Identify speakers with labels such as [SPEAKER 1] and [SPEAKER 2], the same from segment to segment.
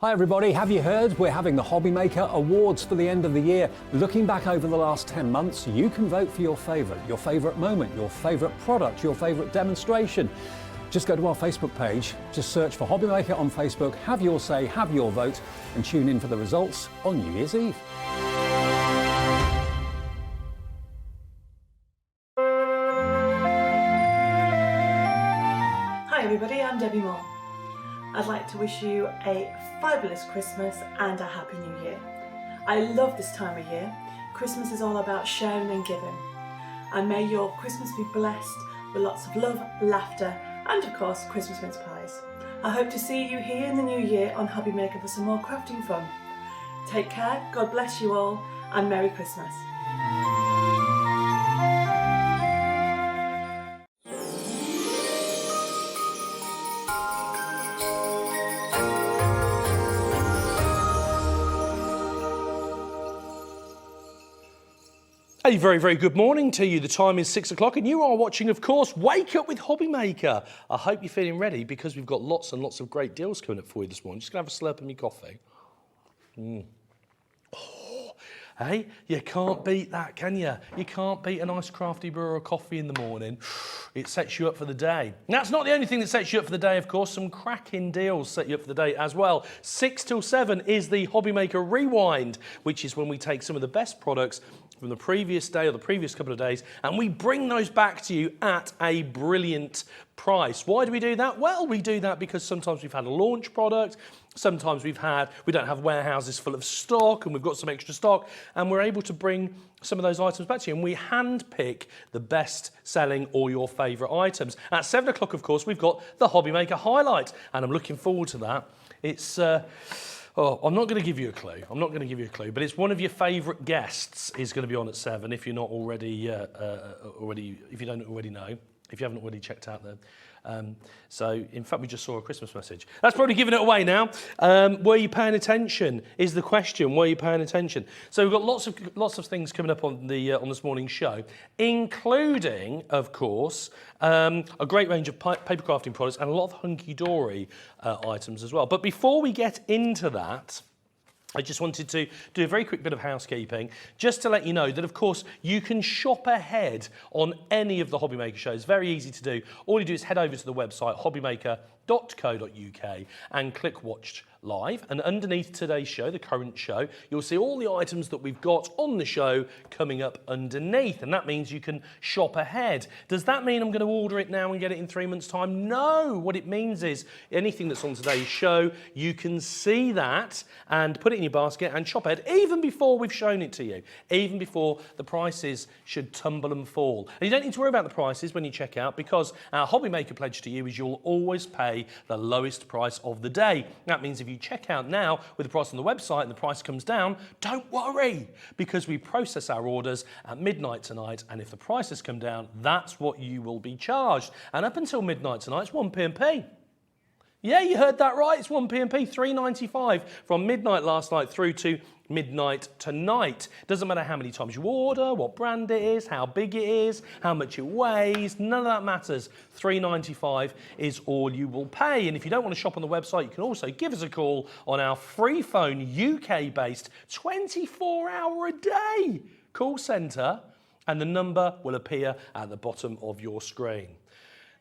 [SPEAKER 1] Hi everybody, have you heard? We're having the Hobby Maker Awards for the end of the year. Looking back over the last 10 months, you can vote for your favourite moment, your favourite product, your favourite demonstration. Just go to our Facebook page, just search for Hobby Maker on Facebook, have your say, have your vote, and tune in for the results on New Year's Eve.
[SPEAKER 2] Hi everybody, I'm Debbie Moore. I'd like to wish you a fabulous Christmas and a Happy New Year. I love this time of year. Christmas is all about sharing and giving. And may your Christmas be blessed with lots of love, laughter, and of course Christmas mince pies. I hope to see you here in the new year on Hobby Maker for some more crafting fun. Take care, God bless you all, and Merry Christmas.
[SPEAKER 3] A very, very good morning to you. The time is 6 o'clock and you are watching, of course, Wake Up with Hobby Maker. I hope you're feeling ready because we've got lots and lots of great deals coming up for you this morning. Just going to have a slurp of my coffee. Oh, hey, you can't beat that, can you? You can't beat a nice crafty brew or coffee in the morning. It sets you up for the day. Now, that's not the only thing that sets you up for the day, of course. Some cracking deals set you up for the day as well. 6 till 7 is the Hobby Maker Rewind, which is when we take some of the best products from the previous day or the previous couple of days, and we bring those back to you at a brilliant price. Why do we do that? Well, we do that because sometimes we've had a launch product, sometimes we don't have warehouses full of stock and we've got some extra stock, and we're able to bring some of those items back to you, and we hand pick the best selling or your favourite items. At 7 o'clock, of course, we've got the Hobby Maker Highlight, and I'm looking forward to that. It's oh, I'm not going to give you a clue. I'm not going to give you a clue, but it's one of your favourite guests is going to be on at 7. If you're not already, if you don't already know, if you haven't already checked out there. So, in fact, we just saw a Christmas message. That's probably giving it away now. Were you paying attention? Is the question. Were you paying attention? So we've got lots of things coming up on this morning's show, including, of course, a great range of paper crafting products and a lot of hunky-dory items as well. But before we get into that, I just wanted to do a very quick bit of housekeeping, just to let you know that, of course, you can shop ahead on any of the Hobby Maker shows. Very easy to do. All you do is head over to the website, hobbymaker.co.uk, and click Watch Live. And underneath today's show, the current show, you'll see all the items that we've got on the show coming up underneath. And that means you can shop ahead. Does that mean I'm going to order it now and get it in 3 months' time? No. What it means is anything that's on today's show, you can see that and put it in your basket and shop ahead even before we've shown it to you, even before the prices should tumble and fall. And you don't need to worry about the prices when you check out, because our Hobby Maker pledge to you is you'll always pay the lowest price of the day. That means if you check out now with the price on the website and the price comes down, don't worry, because we process our orders at midnight tonight, and if the prices come down, that's what you will be charged. And up until midnight tonight, it's 1p&p. Yeah, you heard that right. It's 1p&p, $3.95 from midnight last night through to midnight tonight. Doesn't matter how many times you order, what brand it is, how big it is, how much it weighs, none of that matters. $3.95 is all you will pay. And if you don't want to shop on the website, you can also give us a call on our free phone, UK-based, 24-hour-a-day call centre, and the number will appear at the bottom of your screen.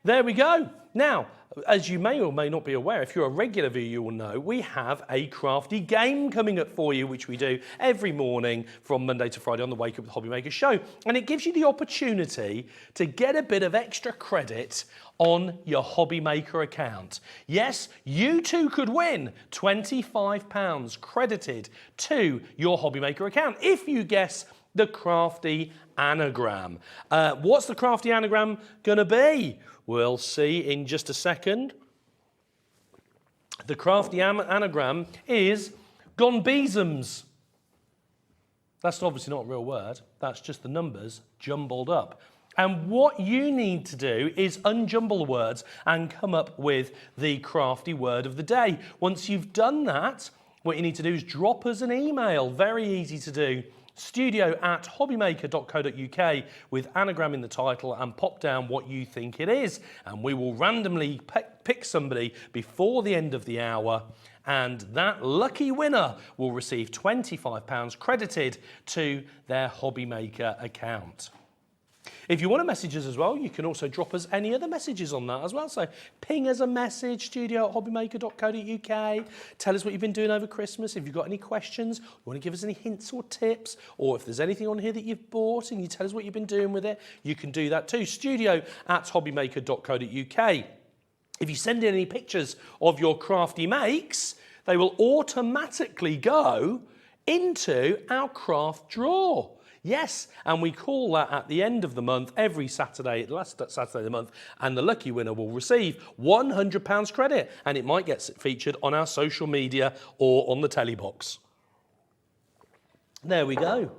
[SPEAKER 3] There we go. Now, as you may or may not be aware, if you're a regular viewer, you will know we have a crafty game coming up for you, which we do every morning from Monday to Friday on the Wake Up with Hobby Maker show. And it gives you the opportunity to get a bit of extra credit on your Hobby Maker account. Yes, you too could win £25 credited to your Hobby Maker account if you guess the crafty anagram. What's the crafty anagram going to be? We'll see in just a second. The crafty anagram is gonbeezums. That's obviously not a real word. That's just the numbers jumbled up. And what you need to do is unjumble the words and come up with the crafty word of the day. Once you've done that, what you need to do is drop us an email. Very easy to do. studio@hobbymaker.co.uk with anagram in the title, and pop down what you think it is. And we will randomly pick somebody before the end of the hour and that lucky winner will receive £25 credited to their Hobbymaker account. If you want to message us as well, you can also drop us any other messages on that as well. So ping us a message, studio@hobbymaker.co.uk. Tell us what you've been doing over Christmas. If you've got any questions, you want to give us any hints or tips, or if there's anything on here that you've bought and you tell us what you've been doing with it, you can do that too. studio@hobbymaker.co.uk. If you send in any pictures of your crafty makes, they will automatically go into our craft drawer. Yes, and we call that at the end of the month, every Saturday, the last Saturday of the month, and the lucky winner will receive £100 credit, and it might get featured on our social media or on the telly box. There we go.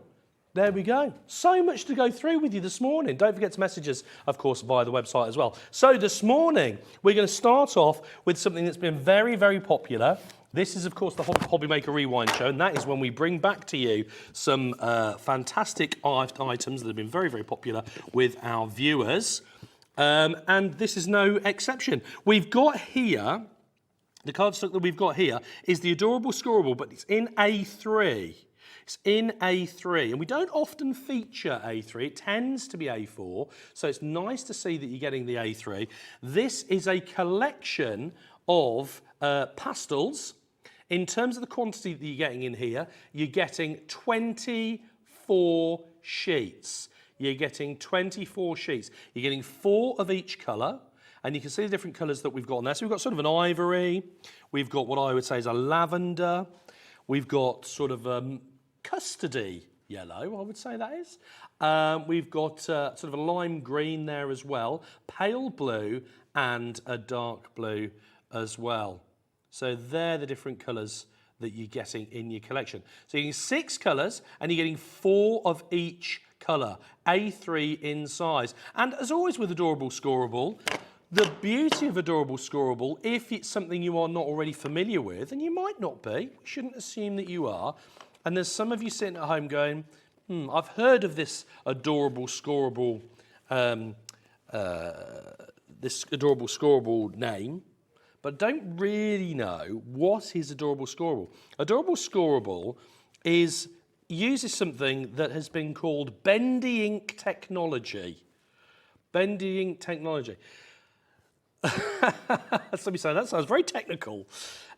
[SPEAKER 3] There we go. So much to go through with you this morning. Don't forget to message us, of course, via the website as well. So this morning, we're going to start off with something that's been very, very popular. This is, of course, the Hobbymaker Rewind Show, and that is when we bring back to you some fantastic items that have been very, very popular with our viewers. And this is no exception. We've got here, the cardstock that we've got here is the adorable scorable, but it's in A3. It's in A3, and we don't often feature A3. It tends to be A4, so it's nice to see that you're getting the A3. This is a collection of pastels. In terms of the quantity that you're getting in here, you're getting 24 sheets. You're getting 24 sheets. You're getting 4 of each colour, and you can see the different colours that we've got on there. So we've got sort of an ivory, we've got what I would say is a lavender, we've got sort of custardy yellow, I would say that is. We've got sort of a lime green there as well, pale blue and a dark blue as well. So they're the different colours that you're getting in your collection. So you're getting 6 colours and you're getting 4 of each colour, A3 in size. And as always with Adorable Scorable, the beauty of Adorable Scorable, if it's something you are not already familiar with, and you might not be, we shouldn't assume that you are, and there's some of you sitting at home going, I've heard of this Adorable Scorable, name, but don't really know what is Adorable Scorable. Adorable Scorable uses something that has been called bendy ink technology. Bendy ink technology. Somebody saying that sounds very technical.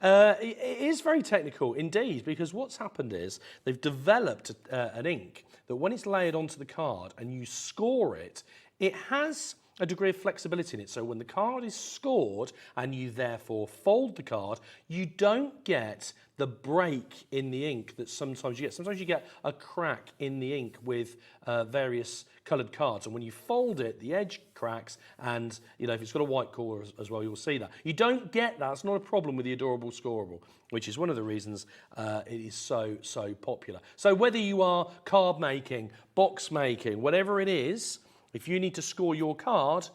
[SPEAKER 3] It is very technical indeed, because what's happened is they've developed an ink that when it's layered onto the card and you score it, it has a degree of flexibility in it. So when the card is scored and you therefore fold the card, you don't get the break in the ink that sometimes you get. Sometimes you get a crack in the ink with various coloured cards, and when you fold it, the edge cracks, and if it's got a white core as well, you'll see that. You don't get that. It's not a problem with the Adorable Scorable, which is one of the reasons it is so popular. So whether you are card making, box making, whatever it is, if you need to score your card,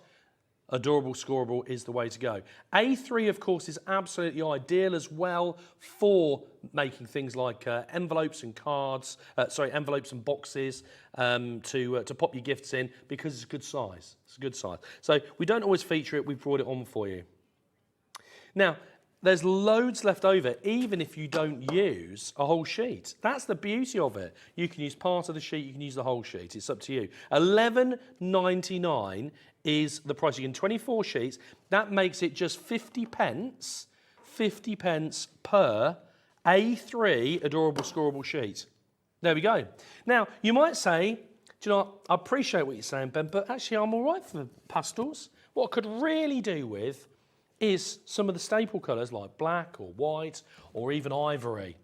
[SPEAKER 3] Adorable Scorable is the way to go. A3, of course, is absolutely ideal as well for making things like envelopes and cards, envelopes and boxes to pop your gifts in, because it's a good size. It's a good size. So we don't always feature it. We've brought it on for you. Now, there's loads left over, even if you don't use a whole sheet. That's the beauty of it. You can use part of the sheet, you can use the whole sheet. It's up to you. £11.99 is the price. You get 24 sheets. That makes it just 50 pence per A3 Adorable Scorable sheet. There we go. Now, you might say, do you know what? I appreciate what you're saying, Ben, but actually I'm all right for pastels. What I could really do with is some of the staple colours like black or white or even ivory.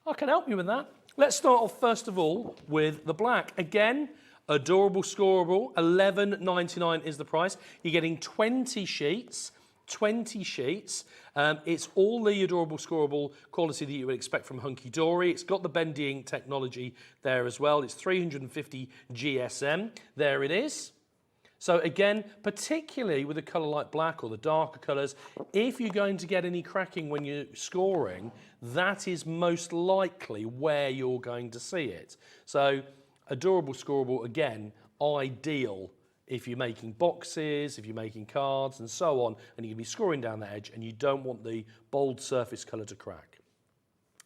[SPEAKER 3] I can help you with that. Let's start off first of all with the black. Again, Adorable Scorable, £11.99 is the price. You're getting 20 sheets. 20 sheets. It's all the Adorable Scorable quality that you would expect from Hunky Dory. It's got the bendy ink technology there as well. It's 350 GSM. There it is. So again, particularly with a colour like black or the darker colours, if you're going to get any cracking when you're scoring, that is most likely where you're going to see it. So Adorable Scorable, again, ideal if you're making boxes, if you're making cards and so on, and you're going to be scoring down the edge and you don't want the bold surface colour to crack.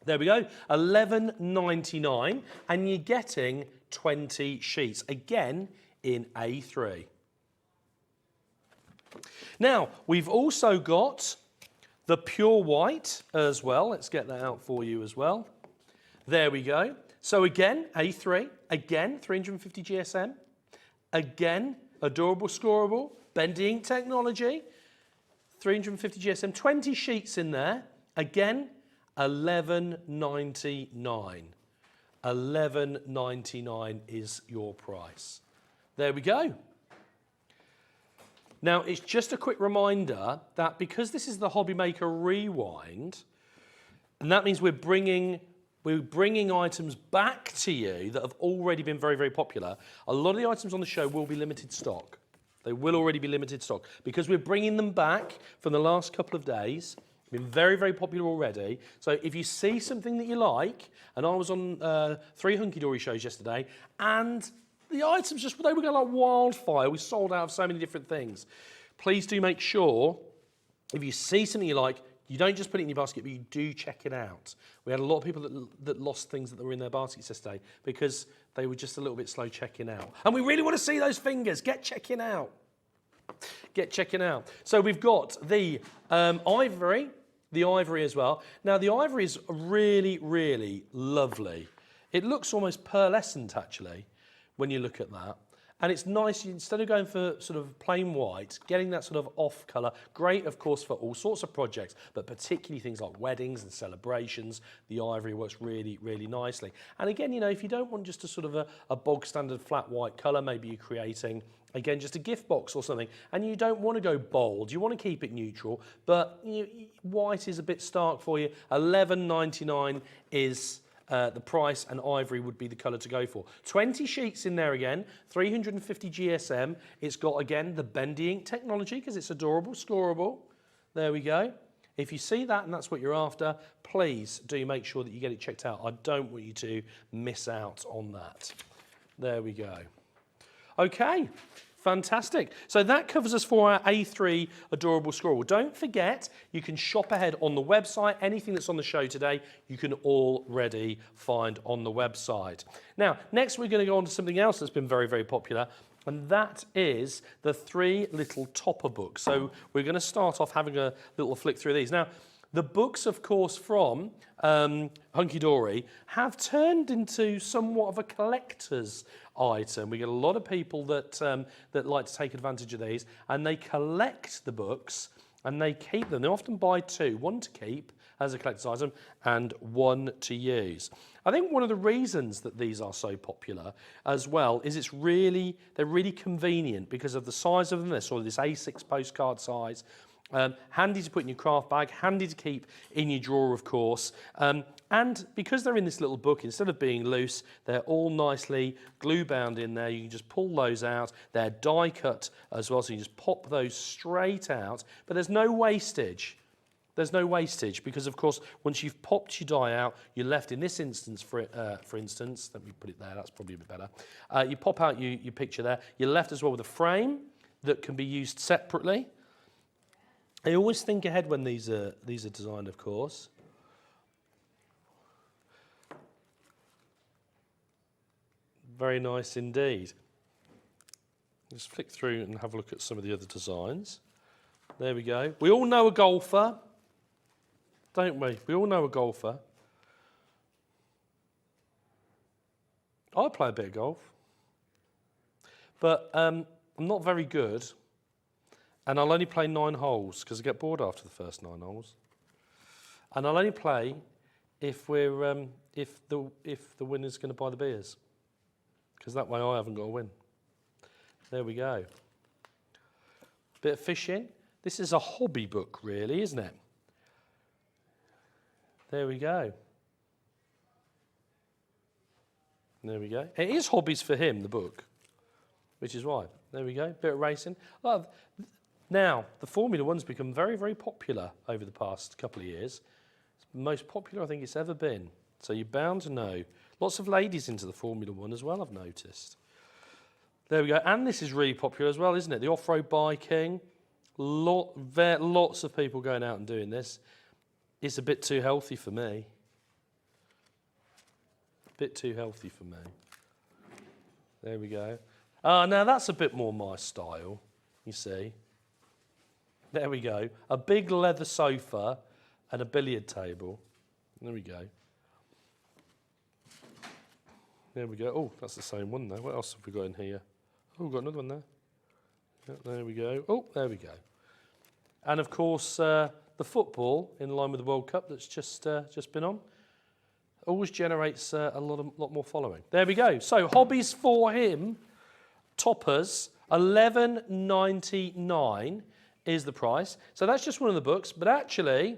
[SPEAKER 3] There we go, $11.99, and you're getting 20 sheets, again in A3. Now, we've also got the pure white as well. Let's get that out for you as well. There we go. So again, A3, again, 350 GSM, again, adorable scorable, bending ink technology, 350 GSM, 20 sheets in there, again, $11.99. $11.99 is your price. There we go. Now, it's just a quick reminder that because this is the Hobby Maker Rewind, and that means we're bringing items back to you that have already been very, very popular. A lot of the items on the show will be limited stock. They will already be limited stock because we're bringing them back from the last couple of days. Been very, very popular already. So if you see something that you like, and I was on 3 hunky-dory shows yesterday, and the items just, they were going like wildfire. We sold out of so many different things. Please do make sure, if you see something you like, you don't just put it in your basket, but you do check it out. We had a lot of people that lost things that were in their baskets yesterday because they were just a little bit slow checking out. And we really want to see those fingers. Get checking out. Get checking out. So we've got the ivory as well. Now, the ivory is really, really lovely. It looks almost pearlescent, actually, when you look at that. And it's nice, instead of going for sort of plain white, getting that sort of off colour. Great, of course, for all sorts of projects, but particularly things like weddings and celebrations. The ivory works really, really nicely. And again, you know, if you don't want just a sort of a bog standard flat white colour, maybe you're creating, again, just a gift box or something, and you don't want to go bold, you want to keep it neutral, but white is a bit stark for you. $11.99 is the price, and ivory would be the colour to go for. 20 sheets in there again, 350 GSM. It's got, again, the bendy ink technology because it's adorable, scorable. There we go. If you see that and that's what you're after, please do make sure that you get it checked out. I don't want you to miss out on that. There we go. Okay. Fantastic. So that covers us for our A3 adorable scorable. Don't forget, you can shop ahead on the website. Anything that's on the show today, you can already find on the website. Now, next we're going to go on to something else that's been very, very popular, and that is the 3 little topper books. So we're going to start off having a little flick through these. Now, the books, of course, from Hunky Dory have turned into somewhat of a collector's item. We get a lot of people that like to take advantage of these, and they collect the books and they keep them. They often buy 2, one to keep as a collector's item and one to use. I think one of the reasons that these are so popular as well is they're really convenient because of the size of them. They're sort of this A6 postcard size. Handy to put in your craft bag, handy to keep in your drawer, of course. And because they're in this little book, instead of being loose, they're all nicely glue bound in there. You can just pull those out. They're die cut as well, so you just pop those straight out. But there's no wastage. There's no wastage because, of course, once you've popped your die out, you're left in this instance, for instance, let me put it there, that's probably a bit better. You pop out your picture there. You're left as well with a frame that can be used separately. I always think ahead when these are designed, of course. Very nice indeed. Just flick through and have a look at some of the other designs. There we go. We all know a golfer, don't we? We all know a golfer. I play a bit of golf, but I'm not very good. And I'll only play 9 holes because I get bored after the first 9 holes. And I'll only play if the winner's going to buy the beers, because that way I haven't got to win. There we go. Bit of fishing. This is a hobby book, really, isn't it? There we go. There we go. It is hobbies for him, the book, which is why. There we go. Bit of racing. Now, the Formula One's become very, very popular over the past couple of years. It's the most popular I think it's ever been. So you're bound to know. Lots of ladies into the Formula One as well, I've noticed. There we go. And this is really popular as well, isn't it? The off-road biking. Lots of people going out and doing this. It's a bit too healthy for me. A bit too healthy for me. There we go. Now that's a bit more my style, you see. There we go. A big leather sofa and a billiard table. There we go. There we go. Oh, that's the same one there. What else have we got in here? Oh, we've got another one there. Yeah, there we go. Oh, there we go. And of course, the football, in line with the World Cup that's just been on, always generates a lot more following. There we go. So hobbies for him, toppers, $11.99 is the price. So that's just one of the books, but actually,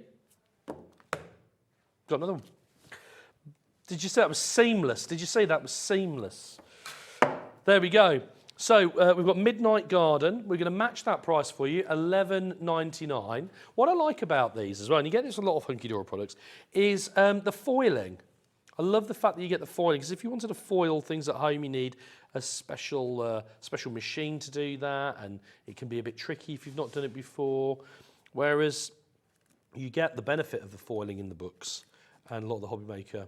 [SPEAKER 3] got another one. Did you say that was seamless? Did you say that was seamless? There we go. So we've got Midnight Garden. We're going to match that price for you, $11.99. What I like about these as well, and you get this with a lot of Hunky Dory products, is the foiling. I love the fact that you get the foiling, because if you wanted to foil things at home, you need a special machine to do that, and it can be a bit tricky if you've not done it before. Whereas you get the benefit of the foiling in the books and a lot of the Hobby Maker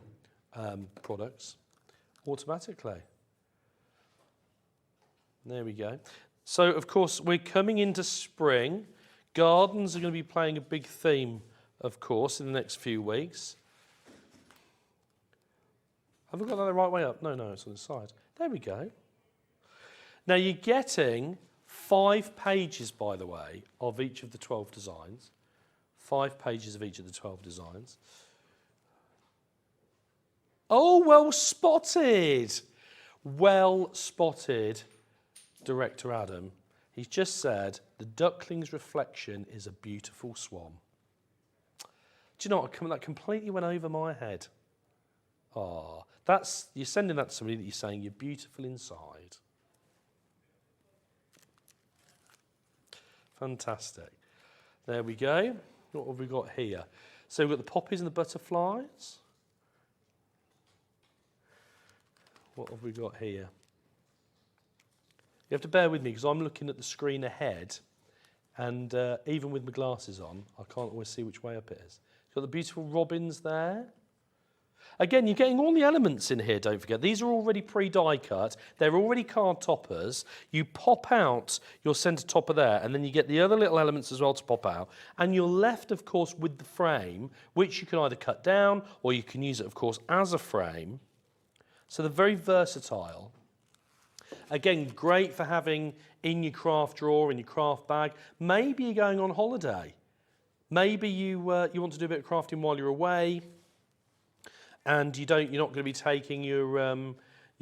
[SPEAKER 3] products automatically. There we go. So, of course, we're coming into spring. Gardens are going to be playing a big theme, of course, in the next few weeks. Have we got that the right way up? No, it's on the side. There we go. Now, you're getting 5 pages, by the way, of each of the 12 designs. 5 pages of each of the 12 designs. Oh, well spotted. Well spotted, Director Adam. He's just said, the duckling's reflection is a beautiful swan. Do you know what? That completely went over my head. Ah, you're sending that to somebody that you're saying you're beautiful inside. Fantastic. There we go. What have we got here? So we've got the poppies and the butterflies. What have we got here? You have to bear with me because I'm looking at the screen ahead, and even with my glasses on, I can't always see which way up it is. You've got the beautiful robins there. Again, you're getting all the elements in here, don't forget. These are already pre-die cut. They're already card toppers. You pop out your centre topper there, and then you get the other little elements as well to pop out. And you're left, of course, with the frame, which you can either cut down, or you can use it, of course, as a frame. So they're very versatile. Again, great for having in your craft drawer, in your craft bag. Maybe you're going on holiday. Maybe you want to do a bit of crafting while you're away, and you're not going to be taking your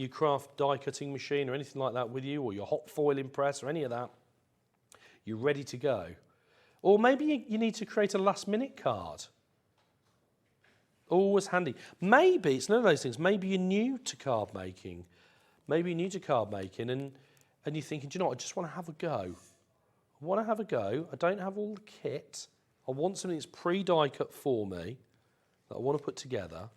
[SPEAKER 3] craft die cutting machine or anything like that with you, or your hot foiling press or any of that. You're ready to go. Or maybe you need to create a last minute card. Always handy. Maybe it's none of those things. Maybe you're new to card making. Maybe you're new to card making and you're thinking, do you know what, I just want to have a go. I want to have a go. I don't have all the kit. I want something that's pre-die cut for me that I want to put together.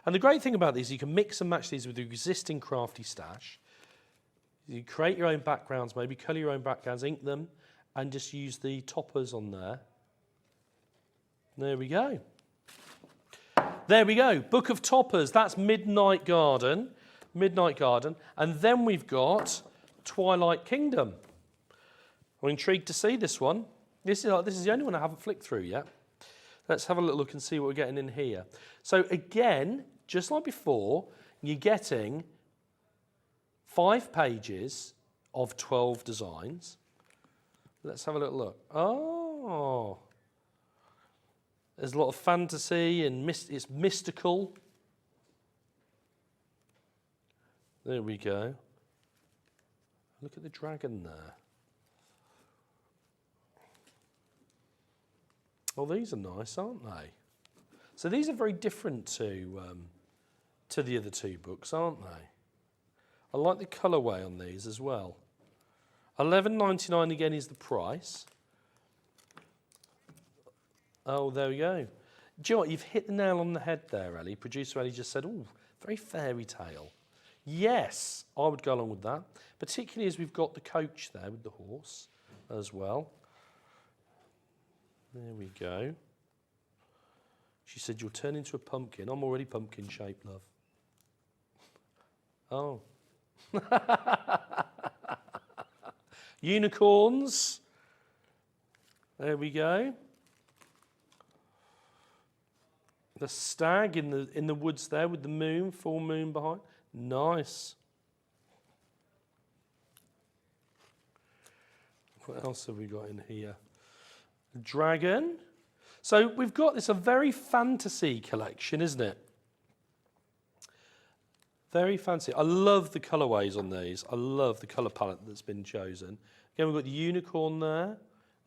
[SPEAKER 3] And the great thing about these, you can mix and match these with your existing Crafty stash. You create your own backgrounds, maybe colour your own backgrounds, ink them, and just use the toppers on there. There we go. There we go. Book of Toppers. That's Midnight Garden. Midnight Garden. And then we've got Twilight Kingdom. I'm intrigued to see this one. This is the only one I haven't flicked through yet. Let's have a little look and see what we're getting in here. So again, just like before, you're getting 5 pages of 12 designs. Let's have a little look. Oh, there's a lot of fantasy and it's mystical. There we go. Look at the dragon there. Well, these are nice, aren't they? So these are very different to the other 2 books, aren't they? I like the colourway on these as well. $11.99 again is the price. Oh, there we go. Do you know what? You've hit the nail on the head there, Ellie. Producer Ellie just said, oh, Very fairy tale. Yes, I would go along with that, particularly as we've got the coach there with the horse as well. There we go. She said, you'll turn into a pumpkin. I'm already pumpkin shaped, love. Oh. Unicorns. There we go. The stag in the woods there with the moon, full moon behind. Nice. What else have we got in here? Dragon. So we've got this a very fantasy collection, isn't it? Very fancy. I love the colourways on these. I love the colour palette that's been chosen. Again, we've got the unicorn there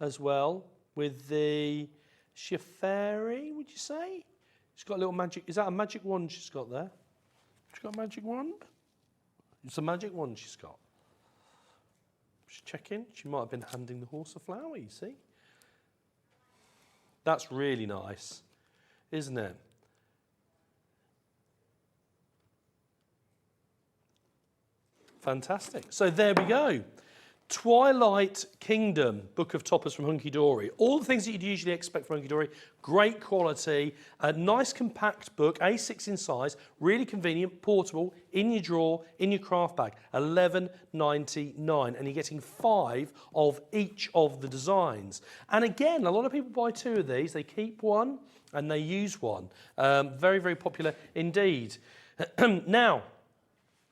[SPEAKER 3] as well with the Shifari, would you say? She's got a little magic. Is that a magic wand she's got there? She's got a magic wand? It's a magic wand she's got. She's checking. She might have been handing the horse a flower, you see. That's really nice, isn't it? Fantastic. So there we go. Twilight Kingdom, Book of Toppers from Hunky Dory. All the things that you'd usually expect from Hunky Dory. Great quality, a nice compact book, A6 in size, really convenient, portable, in your drawer, in your craft bag. $11.99, and you're getting 5 of each of the designs. And again, a lot of people buy 2 of these. They keep one and they use one. Very, very popular indeed. Now,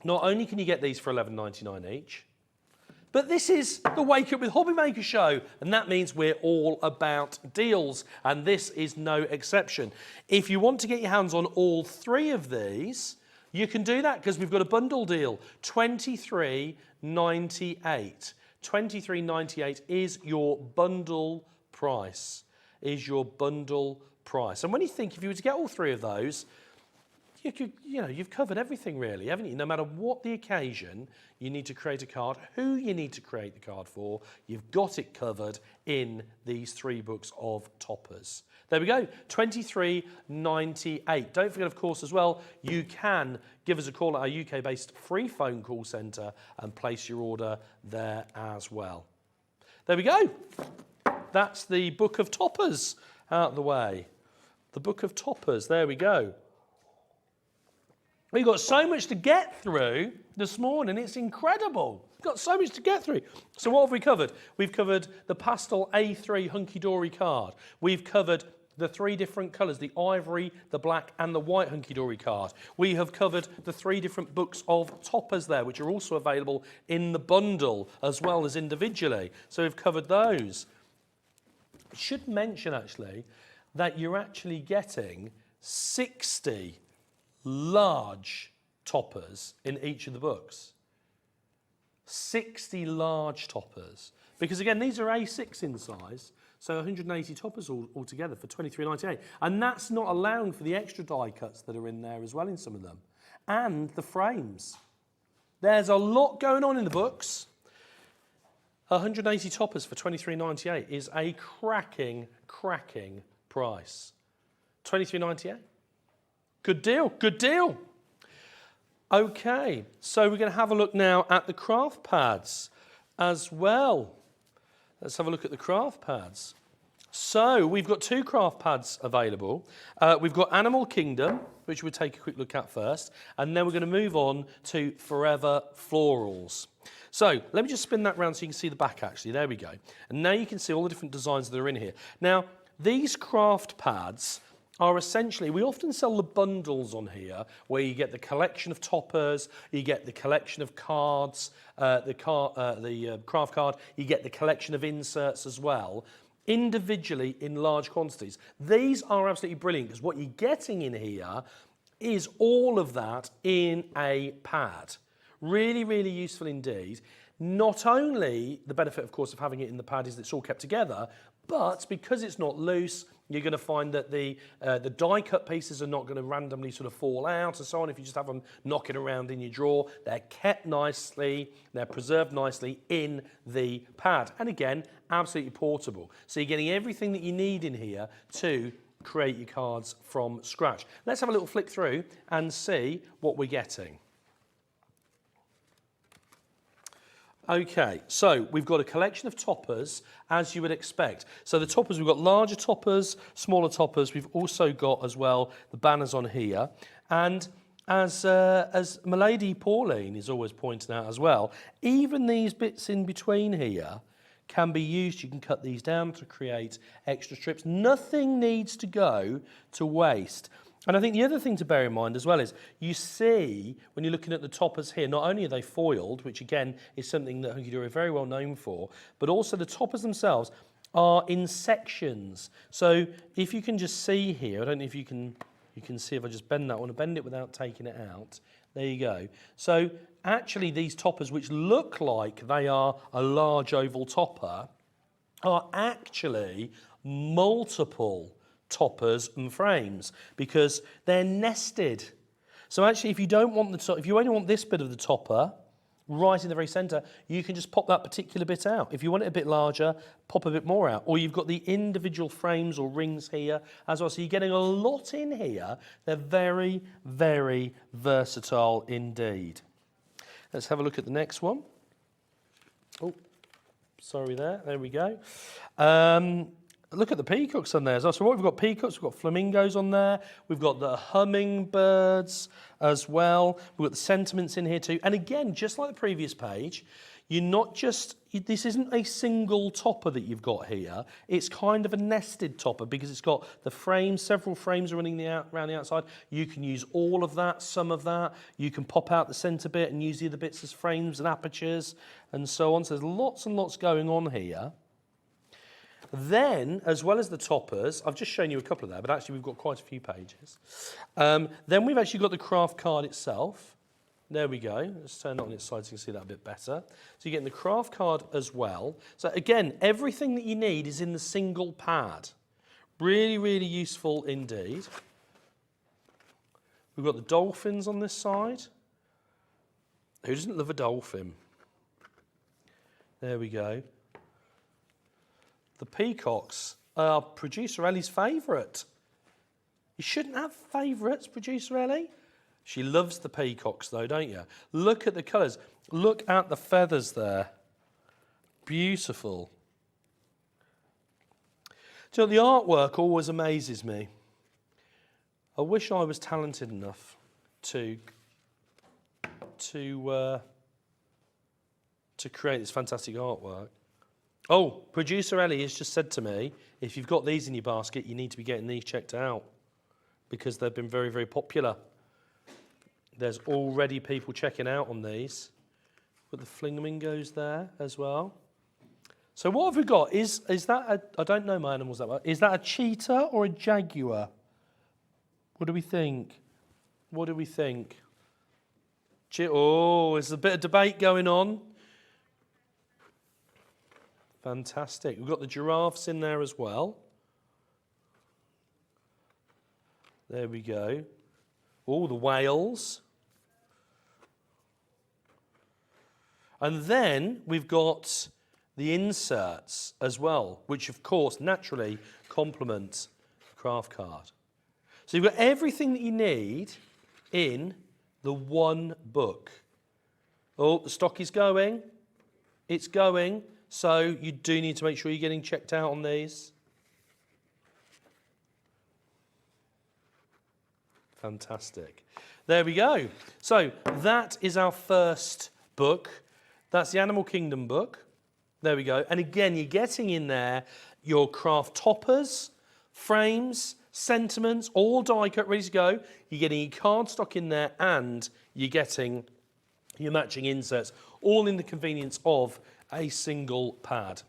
[SPEAKER 3] not only can you get these for $11.99 each, but this is the Wake Up with Hobby Maker show, and that means we're all about deals, and this is no exception. If you want to get your hands on all 3 of these, you can do that because we've got a bundle deal, $23.98. $23.98 is your bundle price, And when you think, if you were to get all 3 of those, you've covered everything really, haven't you? No matter what the occasion, you need to create a card, who you need to create the card for, you've got it covered in these 3 books of toppers. There we go, $23.98. Don't forget, of course, as well, you can give us a call at our UK-based free phone call centre and place your order there as well. There we go. That's the Book of Toppers out of the way. The Book of Toppers, there we go. We've got so much to get through this morning, it's incredible. We've got so much to get through. So what have we covered? We've covered the pastel A3 Hunky Dory card. We've covered the 3 different colours, the ivory, the black and the white Hunky Dory card. We have covered the 3 different books of toppers there, which are also available in the bundle as well as individually. So we've covered those. I should mention actually that you're actually getting 60 large toppers in each of the books. 60 large toppers. Because again, these are A6 in size, so 180 toppers altogether for $23.98. And that's not allowing for the extra die cuts that are in there as well in some of them. And the frames. There's a lot going on in the books. 180 toppers for $23.98 is a cracking price. $23.98. Good deal, good deal. Okay, so we're going to have a look now at the craft pads as well. Let's have a look at the craft pads. So we've got 2 craft pads available. We've got Animal Kingdom, which we'll take a quick look at first, and then we're going to move on to Forever Florals. So let me just spin that round so you can see the back actually. There we go. And now you can see all the different designs that are in here. Now, these craft pads are essentially, we often sell the bundles on here where you get the collection of toppers, you get the collection of cards, the craft card, you get the collection of inserts as well, individually in large quantities. These are absolutely brilliant because what you're getting in here is all of that in a pad. Really, really useful indeed. Not only the benefit, of course, of having it in the pad is that it's all kept together, but because it's not loose, you're going to find that the die cut pieces are not going to randomly sort of fall out and so on if you just have them knocking around in your drawer. They're kept nicely, they're preserved nicely in the pad. And again, absolutely portable. So you're getting everything that you need in here to create your cards from scratch. Let's have a little flick through and see what we're getting. Okay, so we've got a collection of toppers, as you would expect. So the toppers, we've got larger toppers, smaller toppers. We've also got as well the banners on here. And as my lady Pauline is always pointing out as well, even these bits in between here can be used. You can cut these down to create extra strips. Nothing needs to go to waste. And I think the other thing to bear in mind as well is you see when you're looking at the toppers here, not only are they foiled, which again is something that Hunky Dory are very well known for, but also the toppers themselves are in sections. So if you can just see here, I don't know if you can see if I just bend that. I want to bend it without taking it out. There you go. So actually these toppers, which look like they are a large oval topper, are actually multiple toppers and frames because they're nested. So actually, if you don't want if you only want this bit of the topper right in the very centre, you can just pop that particular bit out. If you want it a bit larger, pop a bit more out. Or you've got the individual frames or rings here as well. So you're getting a lot in here. They're very, very versatile indeed. Let's have a look at the next one. Oh, sorry there. There we go. Look at the peacocks on there as well. So what we've got peacocks, we've got flamingos on there, we've got the hummingbirds as well, we've got the sentiments in here too. And again, just like the previous page, you're not just, this isn't a single topper that you've got here, it's kind of a nested topper because it's got the frames, several frames running around the outside. You can use all of that, some of that. You can pop out the centre bit and use the other bits as frames and apertures and so on. So there's lots and lots going on here. Then, as well as the toppers, I've just shown you a couple of there, but actually we've got quite a few pages. Then we've actually got the craft card itself. There we go. Let's turn it on its side so you can see that a bit better. So you're getting the craft card as well. So again, everything that you need is in the single pad. Really, really useful indeed. We've got the dolphins on this side. Who doesn't love a dolphin? There we go. The peacocks are Producer Ellie's favourite. You shouldn't have favourites, Producer Ellie. She loves the peacocks though, don't you? Look at the colours. Look at the feathers there. Beautiful. So the artwork always amazes me. I wish I was talented enough to create this fantastic artwork. Oh, Producer Ellie has just said to me, if you've got these in your basket, you need to be getting these checked out because they've been very, very popular. There's already people checking out on these. Got the flamingos there as well. So what have we got? Is that I don't know my animals that well. Is that a cheetah or a jaguar? What do we think? What do we think? Oh, there's a bit of debate going on. Fantastic. We've got the giraffes in there as well. There we go. Oh, the whales. And then we've got the inserts as well, which of course naturally complement the craft card. So you've got everything that you need in the one book. Oh, the stock is going. It's going. So you do need to make sure you're getting checked out on these. Fantastic. There we go. So that is our first book. That's the Animal Kingdom book. There we go. And again, you're getting in there your craft toppers, frames, sentiments, all die cut, ready to go. You're getting your cardstock in there and you're getting your matching inserts, all in the convenience of a single pad.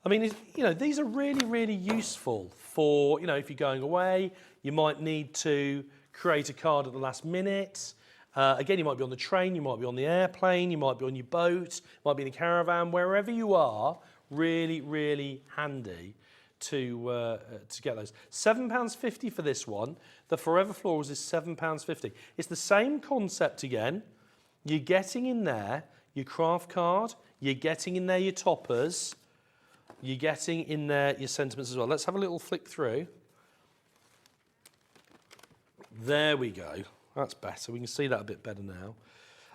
[SPEAKER 3] I mean, you know, these are really, really useful for, you know, if you're going away, you might need to create a card at the last minute. Again, you might be on the train, you might be on the airplane, you might be on your boat, you might be in a caravan, wherever you are, really, really handy to get those. £7.50 for this one. The Forever Florals is £7.50. It's the same concept again. You're getting in there your craft card, you're getting in there your toppers, you're getting in there your sentiments as well. Let's have a little flick through. There we go. That's better. We can see that a bit better now.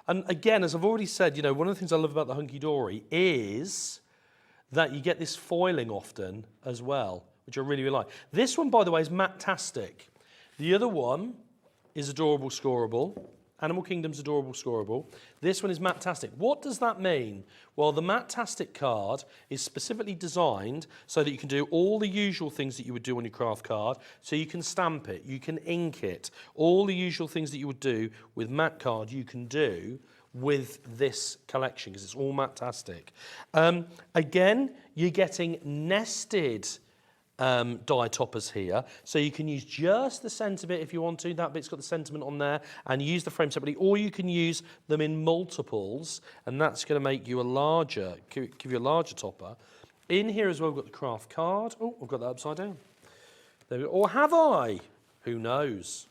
[SPEAKER 3] And again, as I've already said, you know, one of the things I love about the Hunky Dory is that you get this foiling often as well, which I really, really like. This one, by the way, is Matte-tastic. The other one is Adorable Scorable. Animal Kingdom's Adorable Scorable. This one is Matte-tastic. What does that mean? Well, the Matte-tastic card is specifically designed so that you can do all the usual things that you would do on your craft card. So you can stamp it, you can ink it, all the usual things that you would do with matte card you can do with this collection because it's all Matte-tastic. Again, you're getting nested die toppers here, so you can use just the centre bit if you want to. That bit's got the sentiment on there, and use the frame separately, or you can use them in multiples, and that's going to make you a larger, give you a larger topper. In here as well, we've got the craft card. Oh, I've got that upside down. There we go. Or have I? Who knows?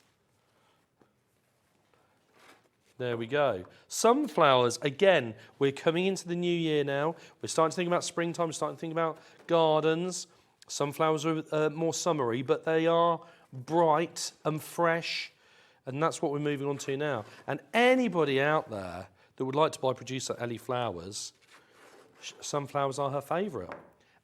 [SPEAKER 3] There we go. Sunflowers, again, we're coming into the new year now. We're starting to think about springtime, we're starting to think about gardens. Sunflowers are more summery, but they are bright and fresh, and that's what we're moving on to now. And anybody out there that would like to buy Producer Ellie flowers, sunflowers are her favourite.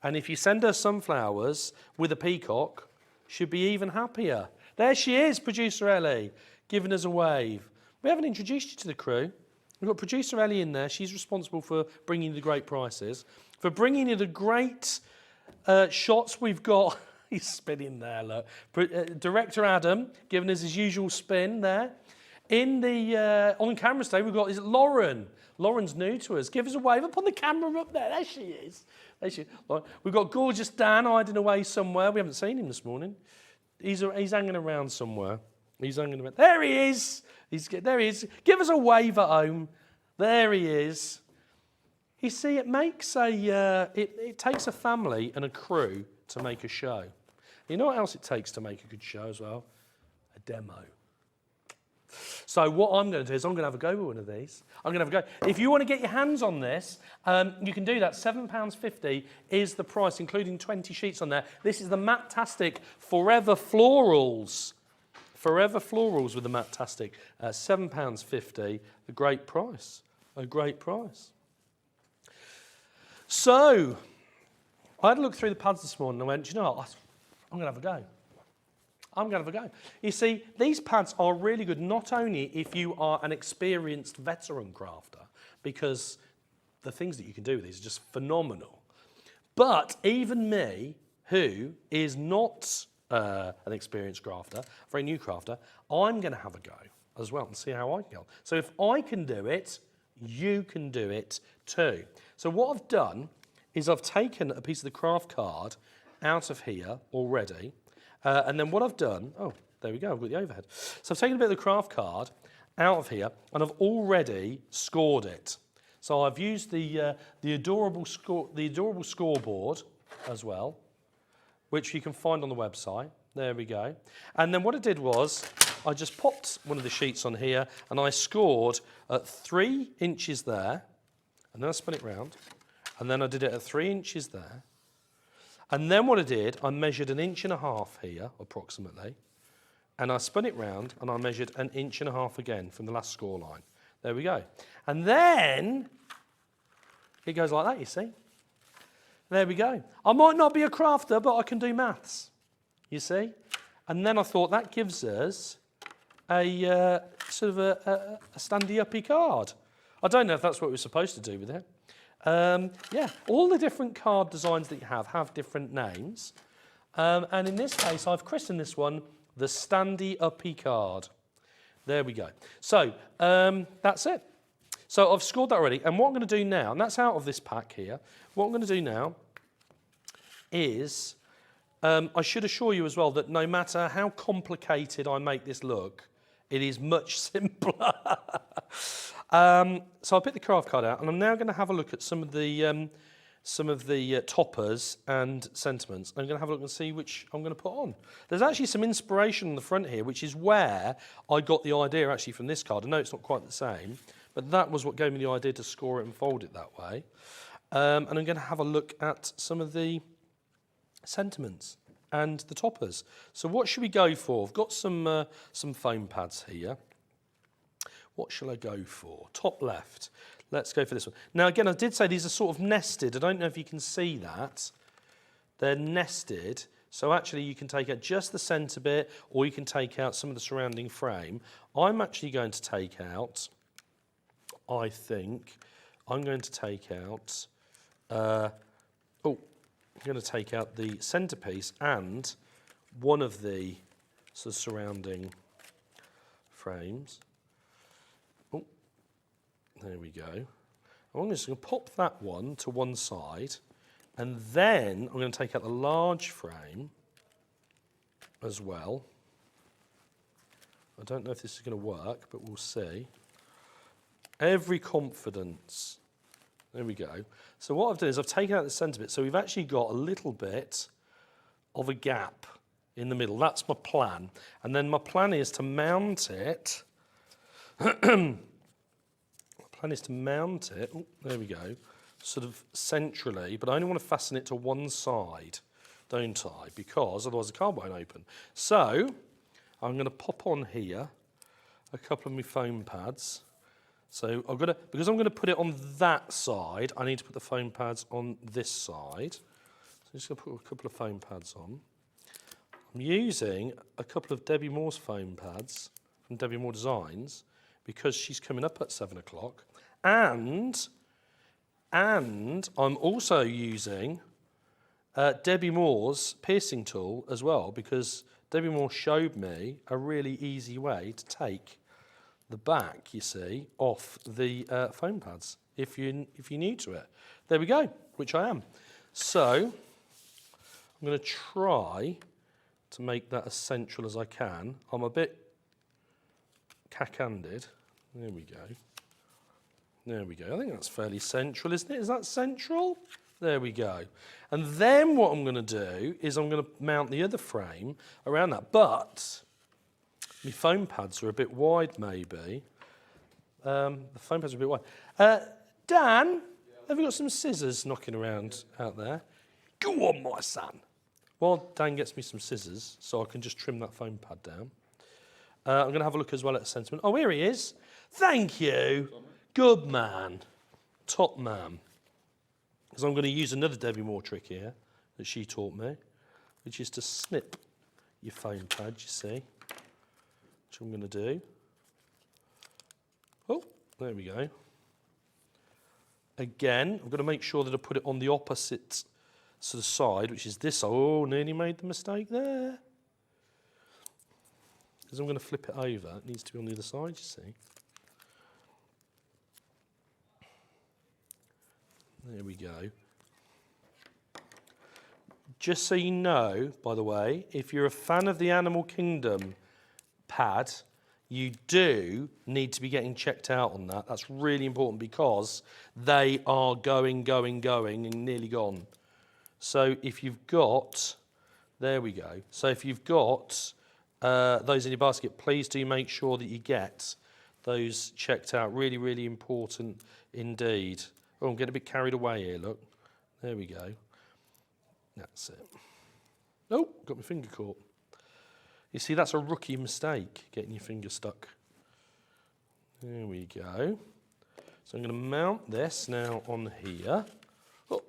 [SPEAKER 3] And if you send her sunflowers with a peacock, she'll be even happier. There she is, Producer Ellie, giving us a wave. We haven't introduced you to the crew. We've got Producer Ellie in there. She's responsible for bringing you the great prices, for bringing you the great shots we've got. He's spinning there, look. Director Adam giving us his usual spin there. In the on camera today, we've got, is it Lauren? Lauren's new to us. Give us a wave up on the camera up there. There she is. There she is. We've got gorgeous Dan hiding away somewhere. We haven't seen him this morning. He's hanging around somewhere. He's hanging around. There he is. There he is. Give us a wave at home. There he is. You see, it makes it takes a family and a crew to make a show. You know what else it takes to make a good show as well? A demo. So what I'm going to do is I'm going to have a go with one of these. I'm going to have a go. If you want to get your hands on this, you can do that. £7.50 is the price, including 20 sheets on there. This is the Matte-tastic Forever Florals. Forever Florals with the Matte-tastic. £7.50, a great price. A great price. So, I had a look through the pads this morning and I went, do you know what? I'm going to have a go. I'm going to have a go. You see, these pads are really good, not only if you are an experienced veteran crafter, because the things that you can do with these are just phenomenal, but even me, who is not an experienced crafter, a very new crafter, I'm going to have a go as well and see how I can go. So if I can do it, you can do it too. So what I've done is I've taken a piece of the craft card out of here already, and then what I've done, oh, there we go, I've got the overhead. So I've taken a bit of the craft card out of here, and I've already scored it. So I've used the adorable scoreboard as well, which you can find on the website. There we go. And then what I did was I just popped one of the sheets on here and I scored at 3 inches there, and then I spun it round, and then I did it at 3 inches there. And then what I did, I measured 1.5 inches here, approximately, and I spun it round and I measured 1.5 inches again from the last score line. There we go. And then it goes like that, you see. There we go. I might not be a crafter, but I can do maths, you see. And then I thought that gives us a sort of a standy-uppy card. I don't know if that's what we're supposed to do with it. Yeah, all the different card designs that you have different names. And in this case, I've christened this one the standy-uppy card. There we go. So that's it. So I've scored that already. And what I'm going to do now, and that's out of this pack here, what I'm going to do now is, I should assure you as well that no matter how complicated I make this look, it is much simpler. So I picked the craft card out, and I'm now going to have a look at some of the toppers and sentiments. I'm going to have a look and see which I'm going to put on. There's actually some inspiration on the front here, which is where I got the idea actually from this card. I know it's not quite the same, but that was what gave me the idea to score it and fold it that way. And I'm going to have a look at some of the sentiments and the toppers. So what should we go for? I've got some foam pads here. What shall I go for? Top left. Let's go for this one. Now again, I did say these are sort of nested. I don't know if you can see that. They're nested. So actually you can take out just the centre bit, or you can take out some of the surrounding frame. I'm actually going to take out, I think, I'm going to take out, I'm going to take out the centrepiece and one of the sort of surrounding frames. Oh, there we go. I'm just going to pop that one to one side, and then I'm going to take out the large frame as well. I don't know if this is going to work, but we'll see. Every confidence. There we go. So what I've done is I've taken out the centre bit, so we've actually got a little bit of a gap in the middle. That's my plan. And then my plan is to mount it. My plan is to mount it, oh, there we go, sort of centrally, but I only want to fasten it to one side, don't I? Because otherwise the card won't open. So I'm going to pop on here a couple of my foam pads. So I've got to, because I'm going to put it on that side, I need to put the foam pads on this side. So I'm just going to put a couple of foam pads on. I'm using a couple of Debbie Moore's foam pads from Debbie Moore Designs because she's coming up at 7 o'clock. And I'm also using Debbie Moore's piercing tool as well, because Debbie Moore showed me a really easy way to take the back, you see, off the foam pads if you're new to it. There we go, which I am. So I'm going to try to make that as central as I can. I'm a bit cack-handed. There we go. There we go. I think that's fairly central, isn't it? Is that central? There we go. And then what I'm going to do is I'm going to mount the other frame around that. But my foam pads are a bit wide, maybe. The foam pads are a bit wide. Dan, have you got some scissors knocking around out there? Go on, my son. While Dan gets me some scissors, so I can just trim that foam pad down. I'm going to have a look as well at the sentiment. Oh, here he is. Thank you. Good man. Top man. Because I'm going to use another Debbie Moore trick here that she taught me, which is to snip your foam pad, you see. Which I'm going to do. Oh, there we go. Again, I'm going to make sure that I put it on the opposite sort of side, which is this. Oh, nearly made the mistake there. Because I'm going to flip it over. It needs to be on the other side, you see. There we go. Just so you know, by the way, if you're a fan of the Animal Kingdom pad, you do need to be getting checked out on that. That's really important because they are going and nearly gone. So if you've got, there we go. So if you've got those in your basket, please do make sure that you get those checked out. Really, really important indeed. Oh, I'm getting a bit carried away here, look. There we go. That's it. Oh, got my finger caught. You see, that's a rookie mistake, getting your finger stuck. There we go. So I'm going to mount this now on here. Oh.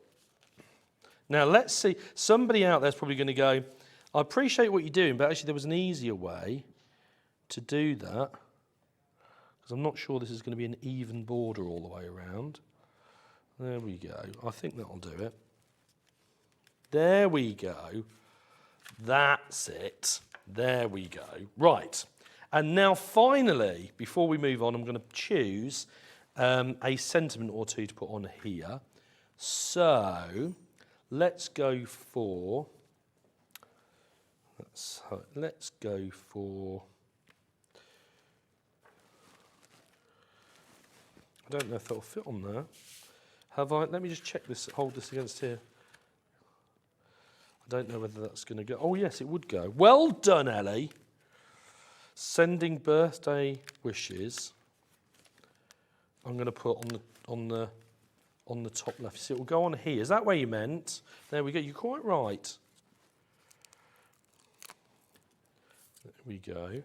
[SPEAKER 3] Now, let's see. Somebody out there is probably going to go, I appreciate what you're doing, but actually there was an easier way to do that, because I'm not sure this is going to be an even border all the way around. There we go. I think that'll do it. There we go. That's it. There we go. Right. And now finally, before we move on, I'm going to choose a sentiment or two to put on here. So let's go for... Let's go for... I don't know if that'll fit on there. Have I? Let me just check this, hold this against here. I don't know whether that's going to go. Oh, yes, it would go. Well done, Ellie. Sending birthday wishes. I'm going to put on on the top left. See, it will go on here. Is that where you meant? There we go. You're quite right. There we go.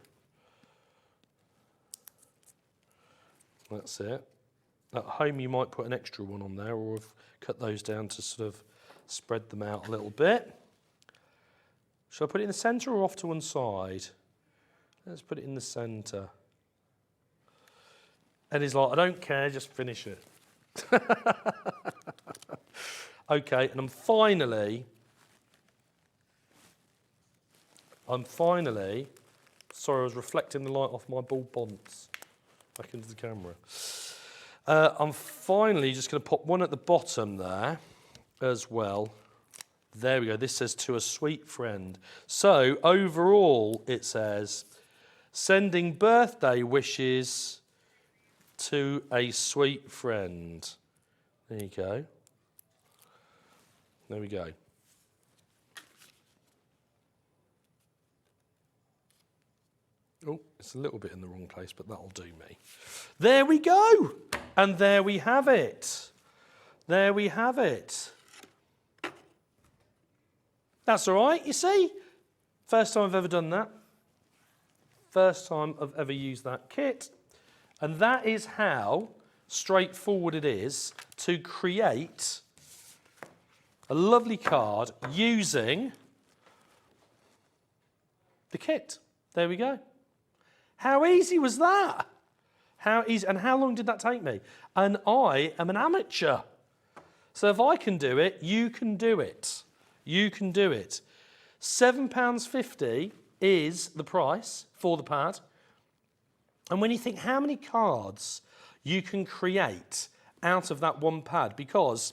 [SPEAKER 3] That's it. At home, you might put an extra one on there, or have cut those down to sort of spread them out a little bit. Shall I put it in the centre or off to one side? Let's put it in the centre. Eddie's like, I don't care, just finish it. Okay, and I'm finally, sorry, I was reflecting the light off my bald bonds back into the camera. I'm finally just going to pop one at the bottom there as well. There we go. This says to a sweet friend. So overall, it says sending birthday wishes to a sweet friend. There you go. There we go. Oh, it's a little bit in the wrong place, but that'll do me. There we go. And there we have it. There we have it. That's all right, you see? First time I've ever done that. First time I've ever used that kit. And that is how straightforward it is to create a lovely card using the kit. There we go. How easy was that? How easy, and how long did that take me? And I am an amateur. So if I can do it, you can do it. You can do it. £7.50 is the price for the pad. And when you think how many cards you can create out of that one pad, because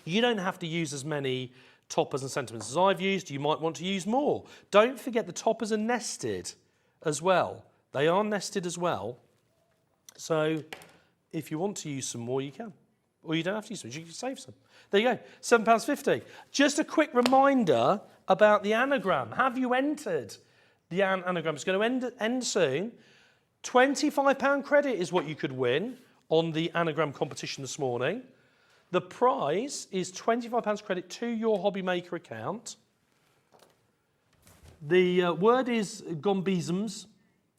[SPEAKER 3] you don't have to use as many toppers and sentiments as I've used, you might want to use more. Don't forget the toppers are nested as well. They are nested as well. So if you want to use some more, you can. Or you don't have to use some, you can save some. There you go, £7.50. Just a quick reminder about the anagram. Have you entered the anagram? It's going to end soon. £25 credit is what you could win on the anagram competition this morning. The prize is £25 credit to your Hobby Maker account. The word is gombisms,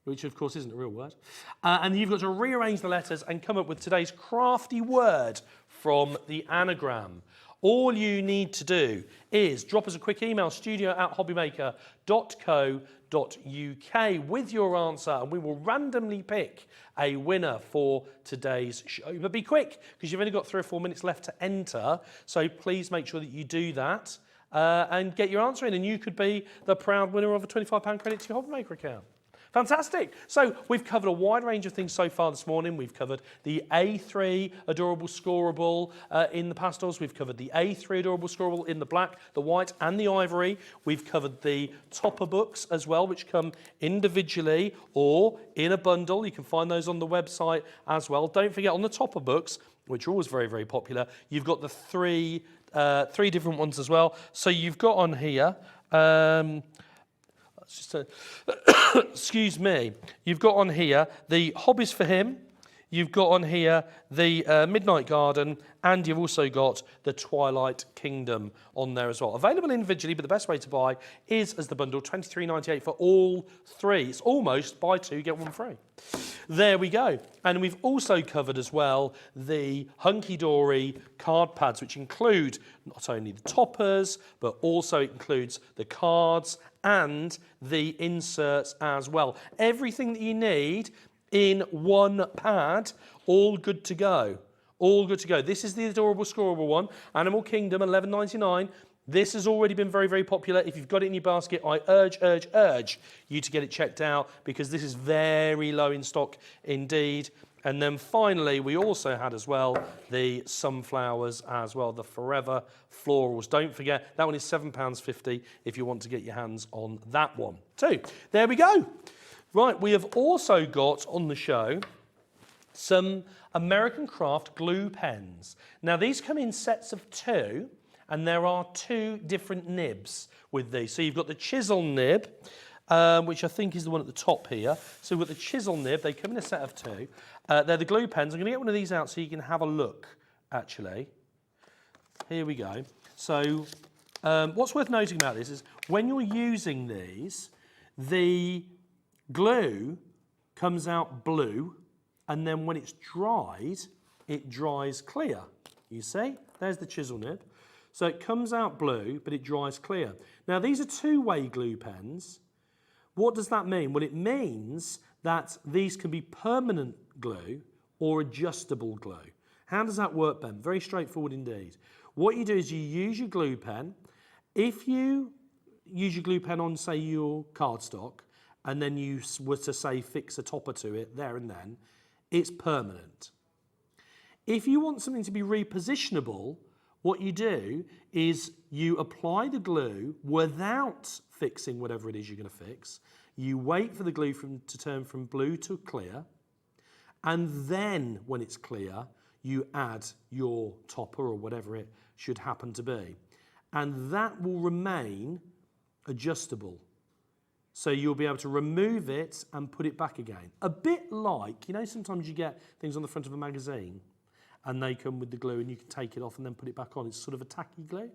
[SPEAKER 3] which of course isn't a real word. And you've got to rearrange the letters and come up with today's crafty word from the anagram. All you need to do is drop us a quick email, studio@hobbymaker.co.uk with your answer, and we will randomly pick a winner for today's show. But be quick, because you've only got 3 or 4 minutes left to enter. So please make sure that you do that and get your answer in, and you could be the proud winner of a £25 credit to your Hobby Maker account. Fantastic. So we've covered a wide range of things so far this morning. We've covered the A3 Adorable Scorable in the pastels. We've covered the A3 Adorable Scorable in the black, the white and the ivory. We've covered the topper books as well, which come individually or in a bundle. You can find those on the website as well. Don't forget, on the topper books, which are always very, very popular, you've got the three different ones as well. So you've got on here... excuse me. You've got on here the Hobbies for Him. You've got on here the Midnight Garden, and you've also got the Twilight Kingdom on there as well. Available individually, but the best way to buy is as the bundle, £23.98 for all 3. It's almost buy 2, get 1 free. There we go. And we've also covered as well the hunky-dory card pads, which include not only the toppers, but also it includes the cards and the inserts as well. Everything that you need in one pad, all good to go. All good to go. This is the Adorable Scorable one, Animal Kingdom, £11.99. This has already been very, very popular. If you've got it in your basket, I urge you to get it checked out, because this is very low in stock indeed. And then finally, we also had as well the sunflowers as well, the Forever Florals. Don't forget, that one is £7.50 if you want to get your hands on that one too. There we go. Right, we have also got on the show some American Craft glue pens. Now, these come in sets of 2, and there are 2 different nibs with these. So you've got the chisel nib, which I think is the one at the top here. So we've got the chisel nib. They come in a set of 2. They're the glue pens. I'm going to get one of these out so you can have a look actually. Here we go. So what's worth noting about this is when you're using these, the glue comes out blue, and then when it's dried, it dries clear. You see? There's the chisel nib. So it comes out blue, but it dries clear. Now, these are two-way glue pens. What does that mean? Well, it means that these can be permanent glue or adjustable glue. How does that work, Ben? Very straightforward indeed. What you do is you use your glue pen. If you use your glue pen on, say, your cardstock, and then you were to, say, fix a topper to it there and then, it's permanent. If you want something to be repositionable, what you do is you apply the glue without fixing whatever it is you're going to fix. You wait for the glue to turn from blue to clear, and then when it's clear, you add your topper or whatever it should happen to be. And that will remain adjustable. So you'll be able to remove it and put it back again. A bit like, you know, sometimes you get things on the front of a magazine and they come with the glue and you can take it off and then put it back on. It's sort of a tacky glue.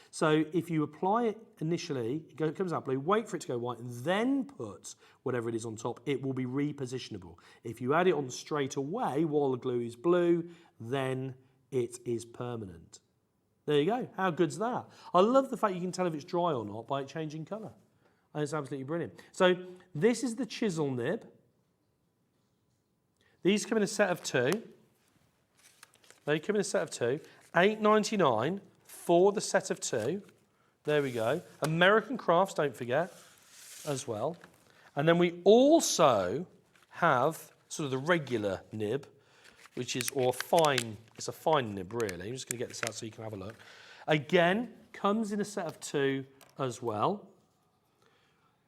[SPEAKER 3] So if you apply it initially, it comes out blue, wait for it to go white, and then put whatever it is on top, it will be repositionable. If you add it on straight away while the glue is blue, then it is permanent. There you go. How good's that? I love the fact you can tell if it's dry or not by it changing colour. And it's absolutely brilliant. So this is the chisel nib. These come in a set of two. They come in a set of two. $8.99 for the set of two. There we go. American Crafts, don't forget, as well. And then we also have sort of the regular nib, which is, or fine, it's a fine nib really. I'm just going to get this out so you can have a look. Again, comes in a set of two as well.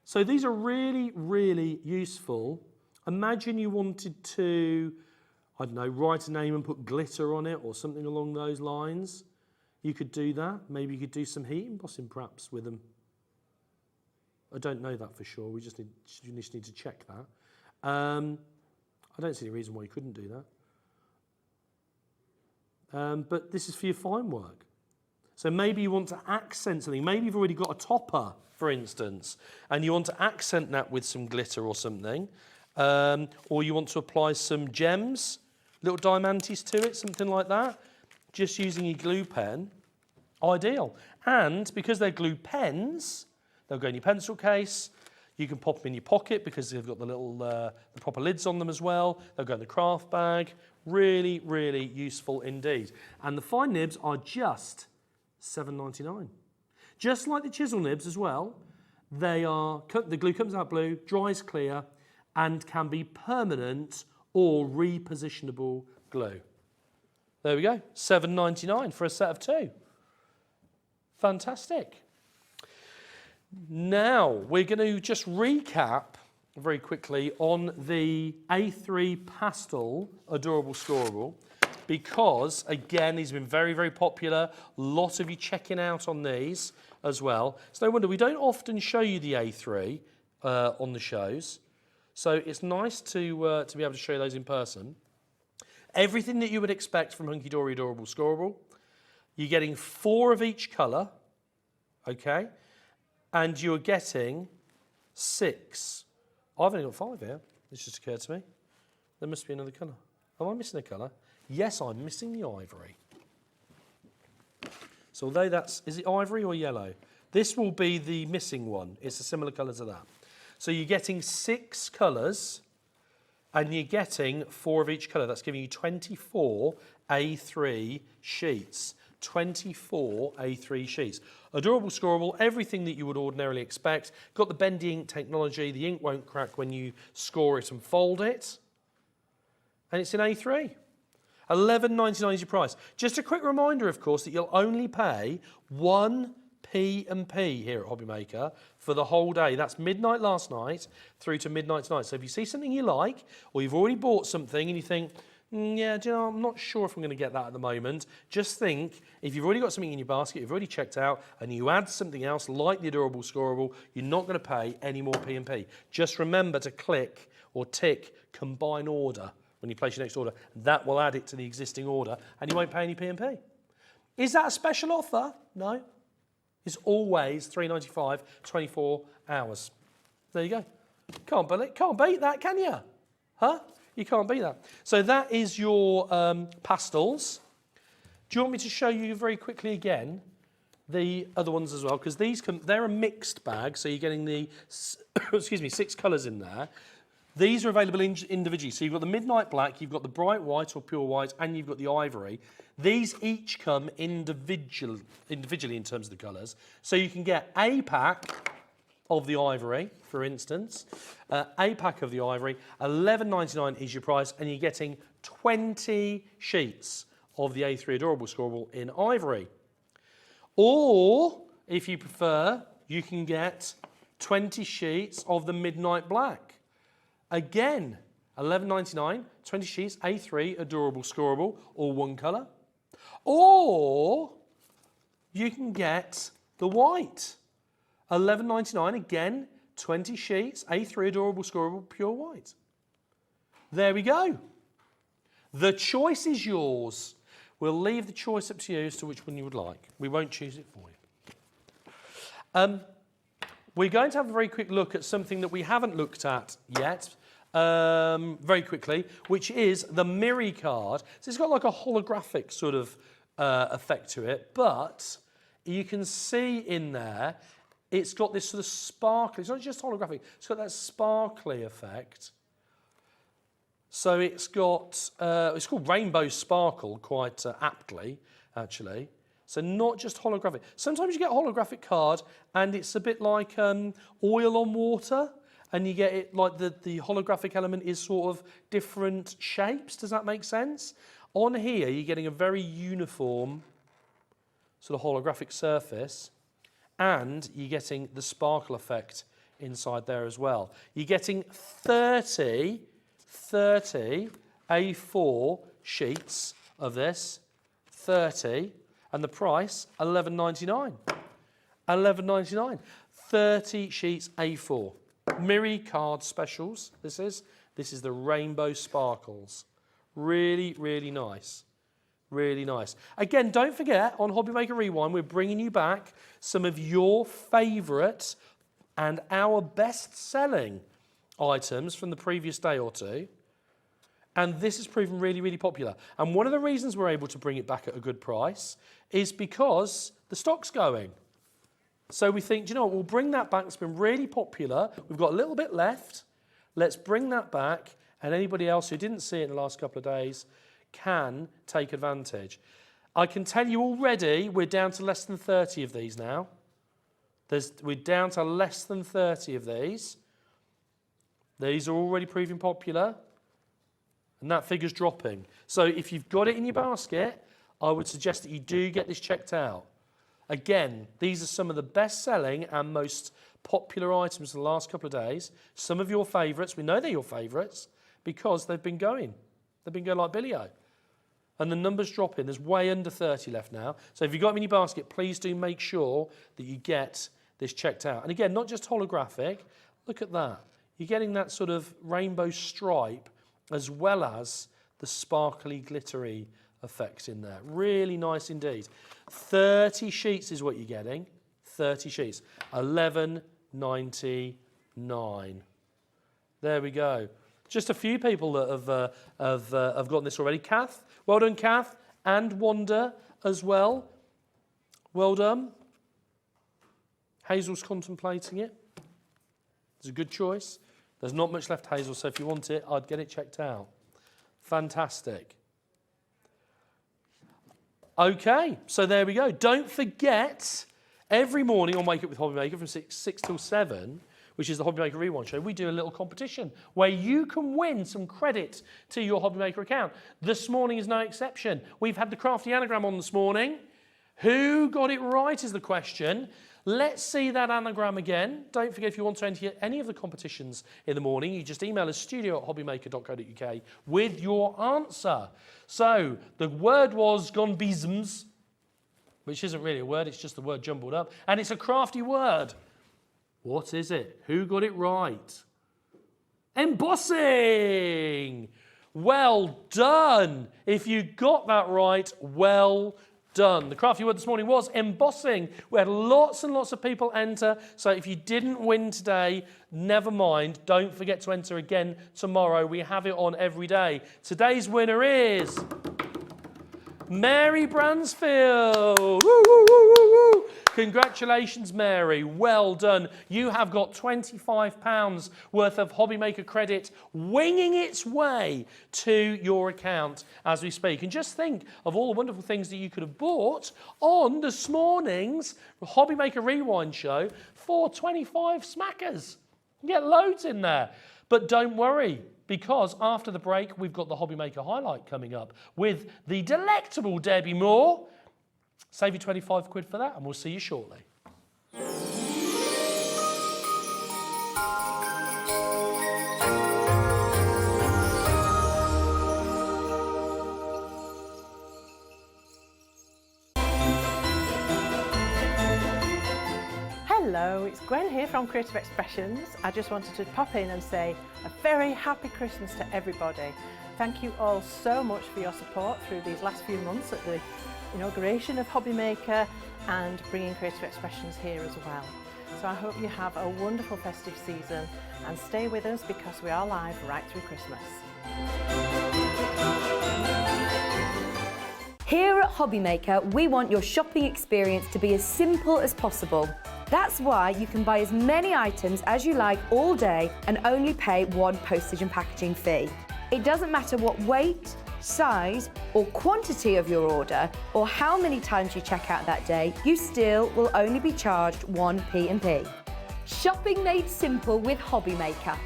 [SPEAKER 3] So these are really, really useful. Imagine you wanted to, I don't know, write a name and put glitter on it or something along those lines. You could do that. Maybe you could do some heat embossing perhaps with them. I don't know that for sure. We just need to check that. I don't see any reason why you couldn't do that. But this is for your fine work. So maybe you want to accent something. Maybe you've already got a topper, for instance, and you want to accent that with some glitter or something. Or you want to apply some gems, little diamantes to it, something like that. Just using your glue pen, ideal. And because they're glue pens, they'll go in your pencil case. You can pop them in your pocket because they've got the little, the proper lids on them as well. They'll go in the craft bag. Really, really useful indeed. And the fine nibs are just $7.99. Just like the chisel nibs as well, the glue comes out blue, dries clear, and can be permanent or repositionable glue. There we go, $7.99 for a set of two. Fantastic. Now, we're going to just recap very quickly on the A3 Pastel Adorable Scorable because, again, these have been very, very popular. A lot of you checking out on these as well. It's no wonder we don't often show you the A3 on the shows. So it's nice to be able to show you those in person. Everything that you would expect from Hunky Dory Adorable Scorable. You're getting 4 of each colour, okay? And you're getting 6. I've only got 5 here. This just occurred to me. There must be another colour. Am I missing a colour? Yes, I'm missing the ivory. So although is it ivory or yellow? This will be the missing one. It's a similar colour to that. So you're getting 6 colours and you're getting 4 of each colour. That's giving you 24 A3 sheets. 24 A3 sheets. Adorable Scorable, everything that you would ordinarily expect. Got the bendy ink technology. The ink won't crack when you score it and fold it. And it's in A3. $11.99 is your price. Just a quick reminder, of course, that you'll only pay 1 P&P here at Hobbymaker for the whole day. That's midnight last night through to midnight tonight. So if you see something you like, or you've already bought something and you think, yeah, do you know, I'm not sure if I'm going to get that at the moment, just think, if you've already got something in your basket, you've already checked out, and you add something else like the Adorable Scorable, you're not going to pay any more P&P. Just remember to click or tick Combine Order when you place your next order. That will add it to the existing order and you won't pay any P&P. Is that a special offer? No. It's always $3.95, 24 hours. There you go. Can't beat that, can you? Huh? You can't beat that. So that is your pastels. Do you want me to show you very quickly again the other ones as well? Because they're a mixed bag, so you're getting the, excuse me, 6 colours in there. These are available individually. So you've got the midnight black, you've got the bright white or pure white, and you've got the ivory. These each come individually in terms of the colours. So you can get a pack of the ivory, for instance. A pack of the ivory, $11.99 is your price, and you're getting 20 sheets of the A3 Adorable Scorable in ivory. Or, if you prefer, you can get 20 sheets of the midnight black. Again, $11.99, 20 sheets, A3 Adorable Scorable, all one colour. Or you can get the white. $11.99, again, 20 sheets, A3 Adorable Scorable, pure white. There we go. The choice is yours. We'll leave the choice up to you as to which one you would like. We won't choose it for you. We're going to have a very quick look at something that we haven't looked at yet, very quickly, which is the Miri card. So it's got like a holographic sort of effect to it, but you can see in there, it's got this sort of sparkly, it's not just holographic, it's got that sparkly effect. So it's got, it's called Rainbow Sparkle quite aptly, actually. So not just holographic. Sometimes you get a holographic card and it's a bit like oil on water, and you get it like the holographic element is sort of different shapes. Does that make sense? On here, you're getting a very uniform sort of holographic surface, and you're getting the sparkle effect inside there as well. You're getting 30 A4 sheets of this, 30, and the price, $11.99. $11.99. 30 sheets A4. Miri card specials, this is the Rainbow Sparkles. Really, really nice. Really nice. Again, don't forget, on Hobby Maker Rewind, we're bringing you back some of your favourite and our best-selling items from the previous day or two. And this has proven really, really popular. And one of the reasons we're able to bring it back at a good price is because the stock's going. So we think, do you know what, we'll bring that back. It's been really popular. We've got a little bit left. Let's bring that back. And anybody else who didn't see it in the last couple of days can take advantage. I can tell you already we're down to less than 30 of these now. We're down to less than 30 of these. These are already proving popular. And that figure's dropping. So if you've got it in your basket, I would suggest that you do get this checked out. Again, these are some of the best-selling and most popular items in the last couple of days. Some of your favourites, we know they're your favourites, because they've been going. They've been going like Billy-O. And the numbers dropping. There's way under 30 left now. So if you've got them in your basket, please do make sure that you get this checked out. And again, not just holographic. Look at that. You're getting that sort of rainbow stripe as well as the sparkly, glittery effects in there. Really nice indeed. 30 sheets is what you're getting. 30 sheets. $11.99. There we go. Just a few people that have gotten this already. Kath, well done, Kath, and Wanda as well. Well done. Hazel's contemplating it. It's a good choice. There's not much left, Hazel, so if you want it, I'd get it checked out. Fantastic. Okay, so there we go. Don't forget, every morning on Wake Up with Hobby Maker from 6 till 7, which is the Hobby Maker Rewind show, we do a little competition where you can win some credit to your Hobby Maker account. This morning is no exception. We've had the Crafty anagram on this morning. Who got it right is the question. Let's see that anagram again. Don't forget, if you want to enter any of the competitions in the morning, you just email us studio@hobbymaker.co.uk with your answer. So the word was gonbisms, which isn't really a word, it's just the word jumbled up, and it's a crafty word. What is it? Who got it right? Embossing! Well done. If you got that right, well done. The crafty word this morning was embossing. We had lots and lots of people enter, so if you didn't win today, never mind. Don't forget to enter again tomorrow. We have it on every day. Today's winner is Mary Bransfield. Woo, woo, woo, woo, woo. Congratulations, Mary. Well done. You have got £25 worth of Hobbymaker credit winging its way to your account as we speak. And just think of all the wonderful things that you could have bought on this morning's Hobbymaker Rewind show for 25 smackers. You get loads in there. But don't worry, because after the break, we've got the Hobbymaker highlight coming up with the delectable Debbie Moore. Save you 25 quid for that, and we'll see you shortly.
[SPEAKER 4] Hello, it's Gwen here from Creative Expressions. I just wanted to pop in and say a very happy Christmas to everybody. Thank you all so much for your support through these last few months at the inauguration of Hobbymaker and bringing Creative Expressions here as well. So I hope you have a wonderful festive season and stay with us because we are live right through Christmas.
[SPEAKER 5] Here at Hobbymaker, we want your shopping experience to be as simple as possible. That's why you can buy as many items as you like all day and only pay one postage and packaging fee. It doesn't matter what weight, size or quantity of your order or how many times you check out that day, you still will only be charged one P&P. Shopping made simple with Hobbymaker.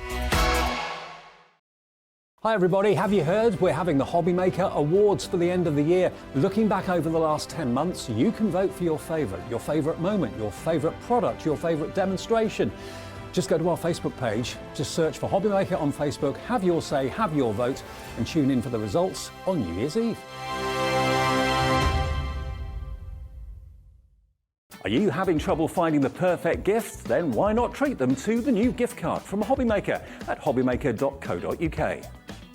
[SPEAKER 1] Hi everybody, have you heard? We're having the Hobbymaker Awards for the end of the year. Looking back over the last 10 months, you can vote for your favourite moment, your favourite product, your favourite demonstration. Just go to our Facebook page, just search for Hobbymaker on Facebook, have your say, have your vote, and tune in for the results on New Year's Eve. Are you having trouble finding the perfect gift? Then why not treat them to the new gift card from Hobbymaker at hobbymaker.co.uk.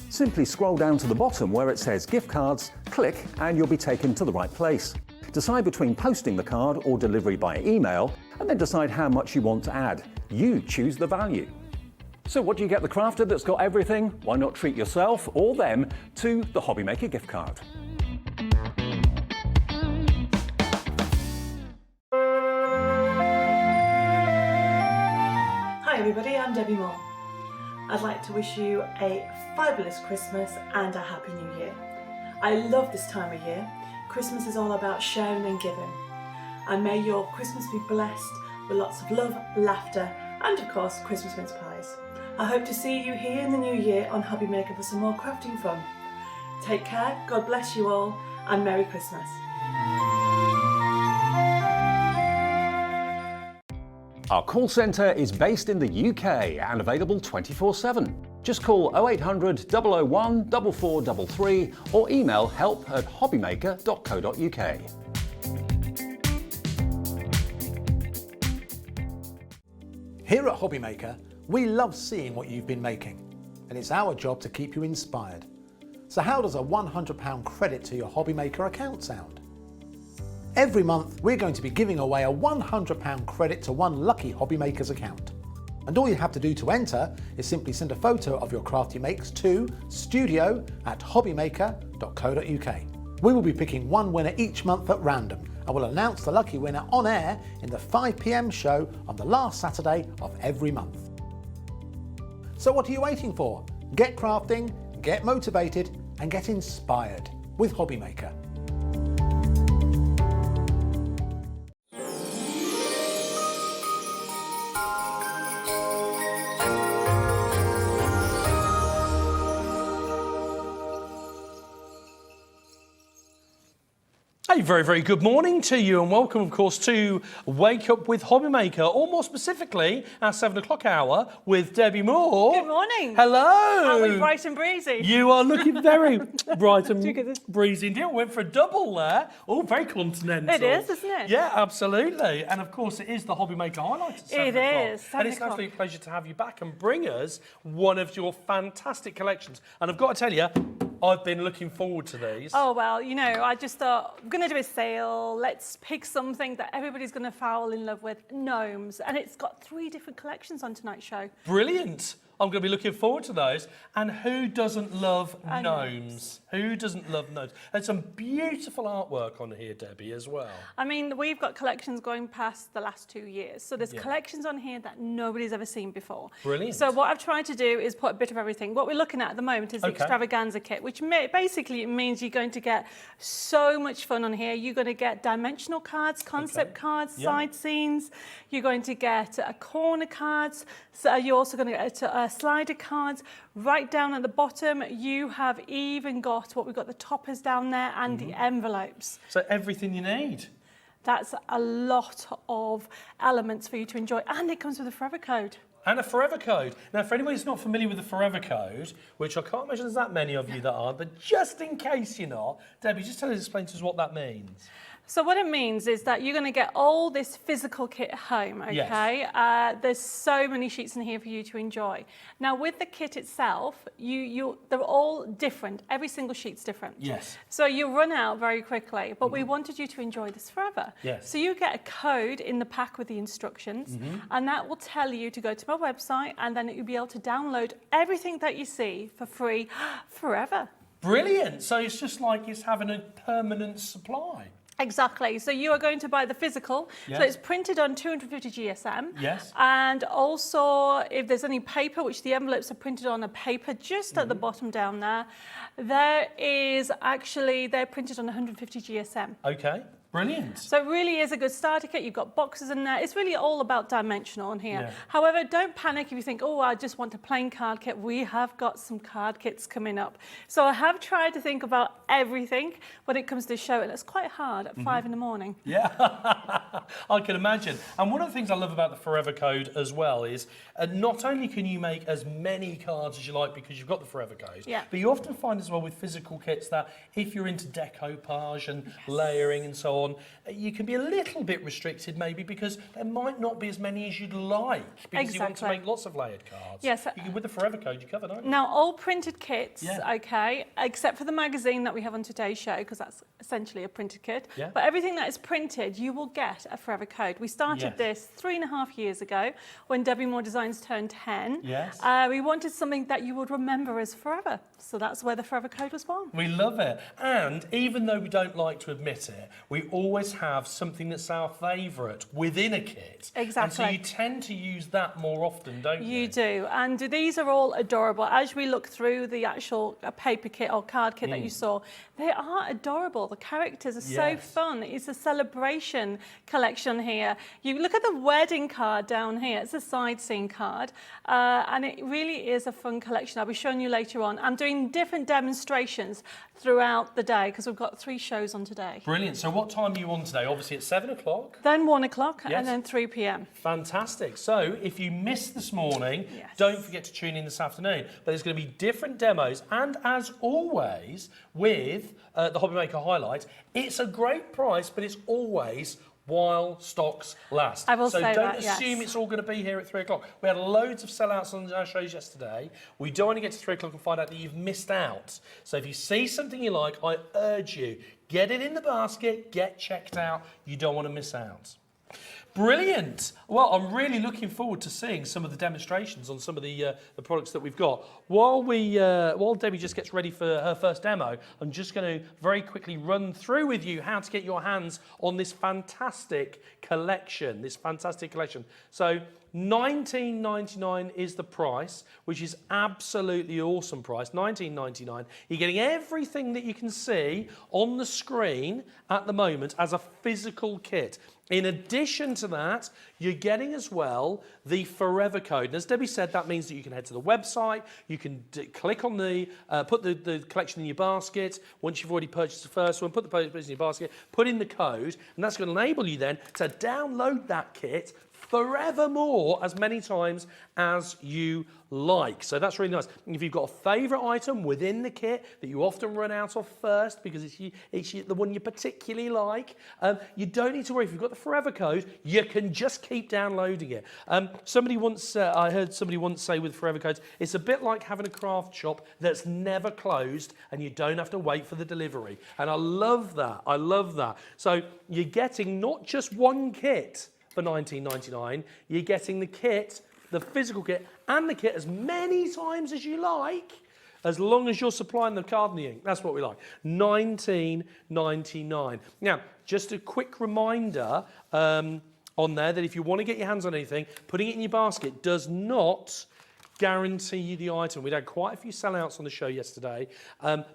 [SPEAKER 1] Simply scroll down to the bottom where it says gift cards, click and you'll be taken to the right place. Decide between posting the card or delivery by email, and then decide how much you want to add. You choose the value. So what do you get the crafter that's got everything? Why not treat yourself or them to the Hobbymaker gift card?
[SPEAKER 2] Hi everybody, I'm Debbie Moore. I'd like to wish you a fabulous Christmas and a Happy New Year. I love this time of year. Christmas is all about sharing and giving. And may your Christmas be blessed with lots of love, laughter, and of course, Christmas mince pies. I hope to see you here in the new year on Hobbymaker for some more crafting fun. Take care, God bless you all, and Merry Christmas.
[SPEAKER 1] Our call centre is based in the UK and available 24/7. Just call 0800 001 4433 or email help@hobbymaker.co.uk.
[SPEAKER 6] Here at Hobbymaker, we love seeing what you've been making, and it's our job to keep you inspired. So how does a £100 credit to your Hobbymaker account sound? Every month, we're going to be giving away a £100 credit to one lucky Hobbymaker's account. And all you have to do to enter is simply send a photo of your crafty makes to studio@hobbymaker.co.uk. We will be picking one winner each month at random, and we'll announce the lucky winner on air in the 5 PM show on the last Saturday of every month. So what are you waiting for? Get crafting, get motivated, and get inspired with Hobbymaker.
[SPEAKER 3] Hey, very, very good morning to you and welcome, of course, to Wake Up with Hobby Maker, or more specifically, our 7 o'clock hour with Debbie Moore.
[SPEAKER 4] Good morning.
[SPEAKER 3] Hello.
[SPEAKER 4] Are we bright and breezy?
[SPEAKER 3] You are looking very bright and breezy indeed. Went for a double there. Oh, very continental.
[SPEAKER 4] It is, isn't it?
[SPEAKER 3] Yeah, absolutely. And of course, it is the Hobby Maker highlight at 7 o'clock.
[SPEAKER 4] It is, 7
[SPEAKER 3] And it's an absolute pleasure to have you back and bring us one of your fantastic collections. And I've got to tell you, I've been looking forward to these.
[SPEAKER 4] Oh, well, you know, I just thought, I'm going to do a sale. Let's pick something that everybody's going to fall in love with, gnomes. And it's got 3 different collections on tonight's show.
[SPEAKER 3] Brilliant. I'm going to be looking forward to those. And who doesn't love gnomes? Who doesn't love gnomes? There's some beautiful artwork on here, Debbie, as well.
[SPEAKER 4] I mean, we've got collections going past the last 2 years. So there's collections on here that nobody's ever seen before.
[SPEAKER 3] Brilliant.
[SPEAKER 4] So what I've tried to do is put a bit of everything. What we're looking at the moment is the extravaganza kit, which basically means you're going to get so much fun on here. You're going to get dimensional cards, concept cards, side scenes. You're going to get corner cards. So you're also going to get slider cards. Right down at the bottom, you have even got what we've got, the toppers down there and the envelopes.
[SPEAKER 3] So everything you need.
[SPEAKER 4] That's a lot of elements for you to enjoy. And it comes with a forever code.
[SPEAKER 3] And a forever code. Now, for anyone who's not familiar with the forever code, which I can't imagine there's that many of you that aren't, but just in case you're not, Debbie, just explain to us what that means.
[SPEAKER 4] So what it means is that you're going to get all this physical kit home, okay?
[SPEAKER 3] Yes.
[SPEAKER 4] There's so many sheets in here for you to enjoy. Now, with the kit itself, they're all different. Every single sheet's different.
[SPEAKER 3] Yes.
[SPEAKER 4] So you run out very quickly, but we wanted you to enjoy this forever.
[SPEAKER 3] Yes.
[SPEAKER 4] So you get a code in the pack with the instructions, and that will tell you to go to my website, and then you'll be able to download everything that you see for free forever.
[SPEAKER 3] Brilliant. So it's just like it's having a permanent supply.
[SPEAKER 4] Exactly. So you are going to buy the physical.
[SPEAKER 3] Yes.
[SPEAKER 4] So it's printed on 250 GSM.
[SPEAKER 3] Yes.
[SPEAKER 4] And also, if there's any paper, which the envelopes are printed on a paper just at the bottom down there, they're printed on 150 GSM.
[SPEAKER 3] Okay. Brilliant.
[SPEAKER 4] So it really is a good starter kit. You've got boxes in there. It's really all about dimensional in here.
[SPEAKER 3] Yeah.
[SPEAKER 4] However, don't panic if you think, oh, I just want a plain card kit. We have got some card kits coming up. So I have tried to think about everything when it comes to show, and it's quite hard at 5 in the morning.
[SPEAKER 3] Yeah, I can imagine. And one of the things I love about the Forever Code as well is not only can you make as many cards as you like because you've got the Forever Code, but you often find as well with physical kits that if you're into decoupage and layering and so on, you can be a little bit restricted maybe because there might not be as many as you'd like because you want to make lots of layered cards.
[SPEAKER 4] Yes.
[SPEAKER 3] With the Forever Code you cover, don't you?
[SPEAKER 4] Now, all printed kits, okay, except for the magazine that we have on today's show, because that's essentially a printed kit.
[SPEAKER 3] Yeah.
[SPEAKER 4] But everything that is printed, you will get a Forever Code. We started this 3.5 years ago when Debbie Moore Designs turned 10.
[SPEAKER 3] Yes.
[SPEAKER 4] We wanted something that you would remember as forever. So that's where the Forever Code was born.
[SPEAKER 3] We love it. And even though we don't like to admit it, we always have something that's our favourite within a kit.
[SPEAKER 4] Exactly.
[SPEAKER 3] And so you tend to use that more often, don't you?
[SPEAKER 4] You do. And these are all adorable. As we look through the actual paper kit or card kit that you saw, they are adorable. The characters are so fun. It's a celebration collection here. You look at the wedding card down here. It's a side scene card. And it really is a fun collection. I'll be showing you later on. I'm doing different demonstrations throughout the day because we've got 3 shows on today.
[SPEAKER 3] Brilliant. So what time are you on today? Obviously at 7 o'clock.
[SPEAKER 4] Then 1 o'clock and then 3 p.m.
[SPEAKER 3] Fantastic. So if you missed this morning, don't forget to tune in this afternoon. But there's going to be different demos. And as always, with the Hobby Maker Highlight, it's a great price, but it's always while stocks last.
[SPEAKER 4] I will say
[SPEAKER 3] so don't
[SPEAKER 4] that,
[SPEAKER 3] assume it's all going to be here at 3 o'clock. We had loads of sellouts on our shows yesterday. We don't want to get to 3 o'clock and find out that you've missed out. So if you see something you like, I urge you, get it in the basket, get checked out. You don't want to miss out. Brilliant. Well, I'm really looking forward to seeing some of the demonstrations on some of the products that we've got. While Debbie just gets ready for her first demo, I'm just going to very quickly run through with you how to get your hands on this fantastic collection. So $19.99 is the price, which is absolutely awesome price. $19.99. You're getting everything that you can see on the screen at the moment as a physical kit. In addition to to that, you're getting as well the forever code. And as Debbie said, that means that you can head to the website, you can click on the, put the collection in your basket. Once you've already purchased the first one, put the purchase in your basket, put in the code, and that's going to enable you then to download that kit forevermore as many times as you like. So that's really nice. And if you've got a favourite item within the kit that you often run out of first because it's the one you particularly like, you don't need to worry. If you've got the forever code, you can just keep downloading it. Somebody once, I heard somebody once say with forever codes, it's a bit like having a craft shop that's never closed and you don't have to wait for the delivery. And I love that. I love that. So you're getting not just one kit for $19.99, you're getting the kit, the physical kit, and the kit as many times as you like, as long as you're supplying the card and the ink. That's what we like. $19.99. Now, just a quick reminder on there that if you want to get your hands on anything, putting it in your basket does not guarantee you the item. We had quite a few sellouts on the show yesterday.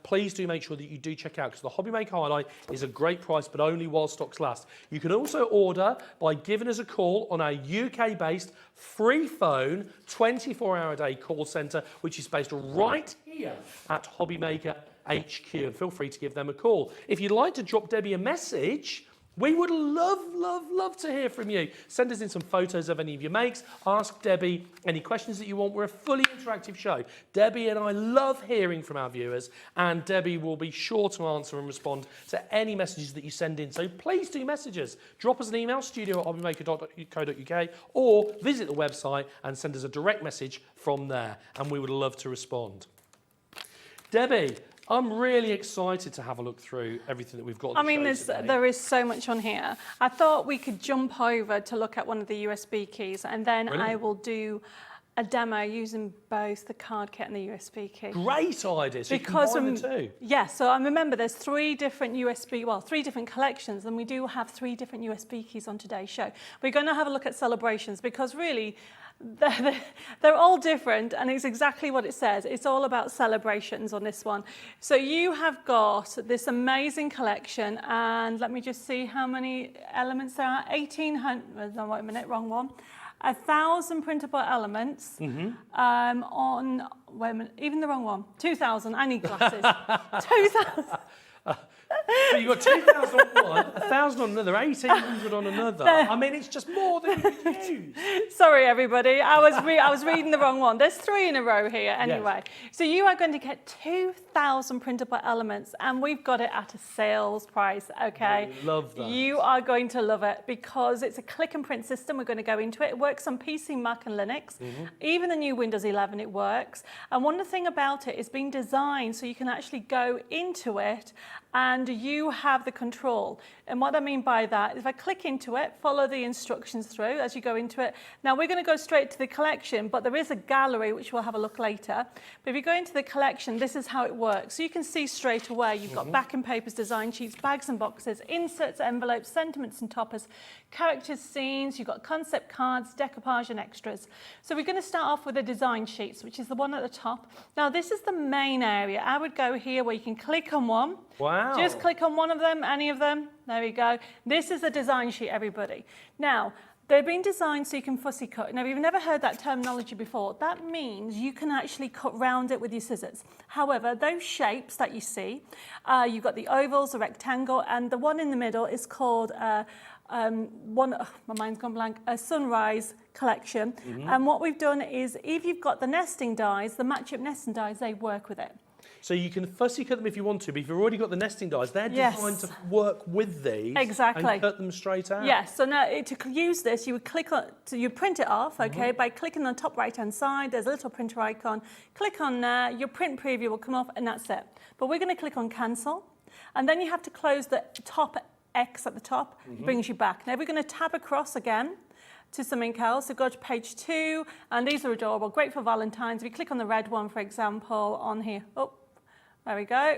[SPEAKER 3] Please do make sure that you do check out, because the Hobby Maker Highlight is a great price, but only while stocks last. You can also order by giving us a call on our UK-based free phone 24-hour-a-day call centre, which is based right here at Hobby Maker HQ. And feel free to give them a call. If you'd like to drop Debbie a message, we would love to hear from you. Send us in some photos of any of your makes. Ask Debbie any questions that you want. We're a fully interactive show. Debbie and I love hearing from our viewers, and Debbie will be sure to answer and respond to any messages that you send in. So please do message us. Drop us an email, studio@hobbymaker.co.uk, or visit the website and send us a direct message from there, and we would love to respond. Debbie, I'm really excited to have a look through everything that we've got.
[SPEAKER 7] I mean, there is so much on here. I thought we could jump over to look at one of the USB keys, and then I will do a demo using both the card kit and the USB key.
[SPEAKER 3] Great idea. So because you can combine the two.
[SPEAKER 7] Yeah, so I remember there's three different collections, and we do have 3 different USB keys on today's show. We're going to have a look at celebrations, because really, they're all different, and it's exactly what it says. It's all about celebrations on this one. So you have got this amazing collection, and let me just see how many elements there are. 1,800, no, wait a minute, wrong one. 1,000 printable elements on, wait a minute, even the wrong one. 2,000, I need glasses. 2,000.
[SPEAKER 3] So you've got 2,000 on one, 1,000 on another, 1,800 on another. I mean, it's just more than you could use.
[SPEAKER 7] Sorry, everybody. I was reading the wrong one. There's 3 in a row here anyway. Yes. So you are going to get 2,000 printable elements, and we've got it at a sales price, okay?
[SPEAKER 3] I love that.
[SPEAKER 7] You are going to love it, because it's a click and print system. We're going to go into it. It works on PC, Mac and Linux. Even the new Windows 11, it works. And one thing about it is being designed so you can actually go into it and you have the control. And what I mean by that, if I click into it, follow the instructions through as you go into it. Now we're going to go straight to the collection, but there is a gallery, which we'll have a look later. But if you go into the collection, this is how it works. So you can see straight away, you've got backing papers, design sheets, bags and boxes, inserts, envelopes, sentiments and toppers, characters, scenes, you've got concept cards, decoupage and extras. So we're going to start off with the design sheets, which is the one at the top. Now this is the main area. I would go here where you can click on one.
[SPEAKER 3] Wow.
[SPEAKER 7] Just click on one of them, any of them. There we go. This is a design sheet, everybody. Now, they've been designed so you can fussy cut. Now, if you've never heard that terminology before, that means you can actually cut round it with your scissors. However, those shapes that you see, you've got the ovals, the rectangle, and the one in the middle is called my mind's gone blank, a sunrise collection. And what we've done is, if you've got the nesting dies, the match-up nesting dies, they work with it.
[SPEAKER 3] So you can fussy cut them if you want to, but if you've already got the nesting dies, they're designed to work with these and cut them straight out.
[SPEAKER 7] Yes, so now to use this, you would click on, so you print it off, okay, by clicking on the top right-hand side, there's a little printer icon, click on there, your print preview will come off, and that's it. But we're going to click on cancel, and then you have to close the top X at the top, it brings you back. Now we're going to tab across again to something else. So go to page 2, and these are adorable, great for Valentine's. If you click on the red one, for example, on here, there we go.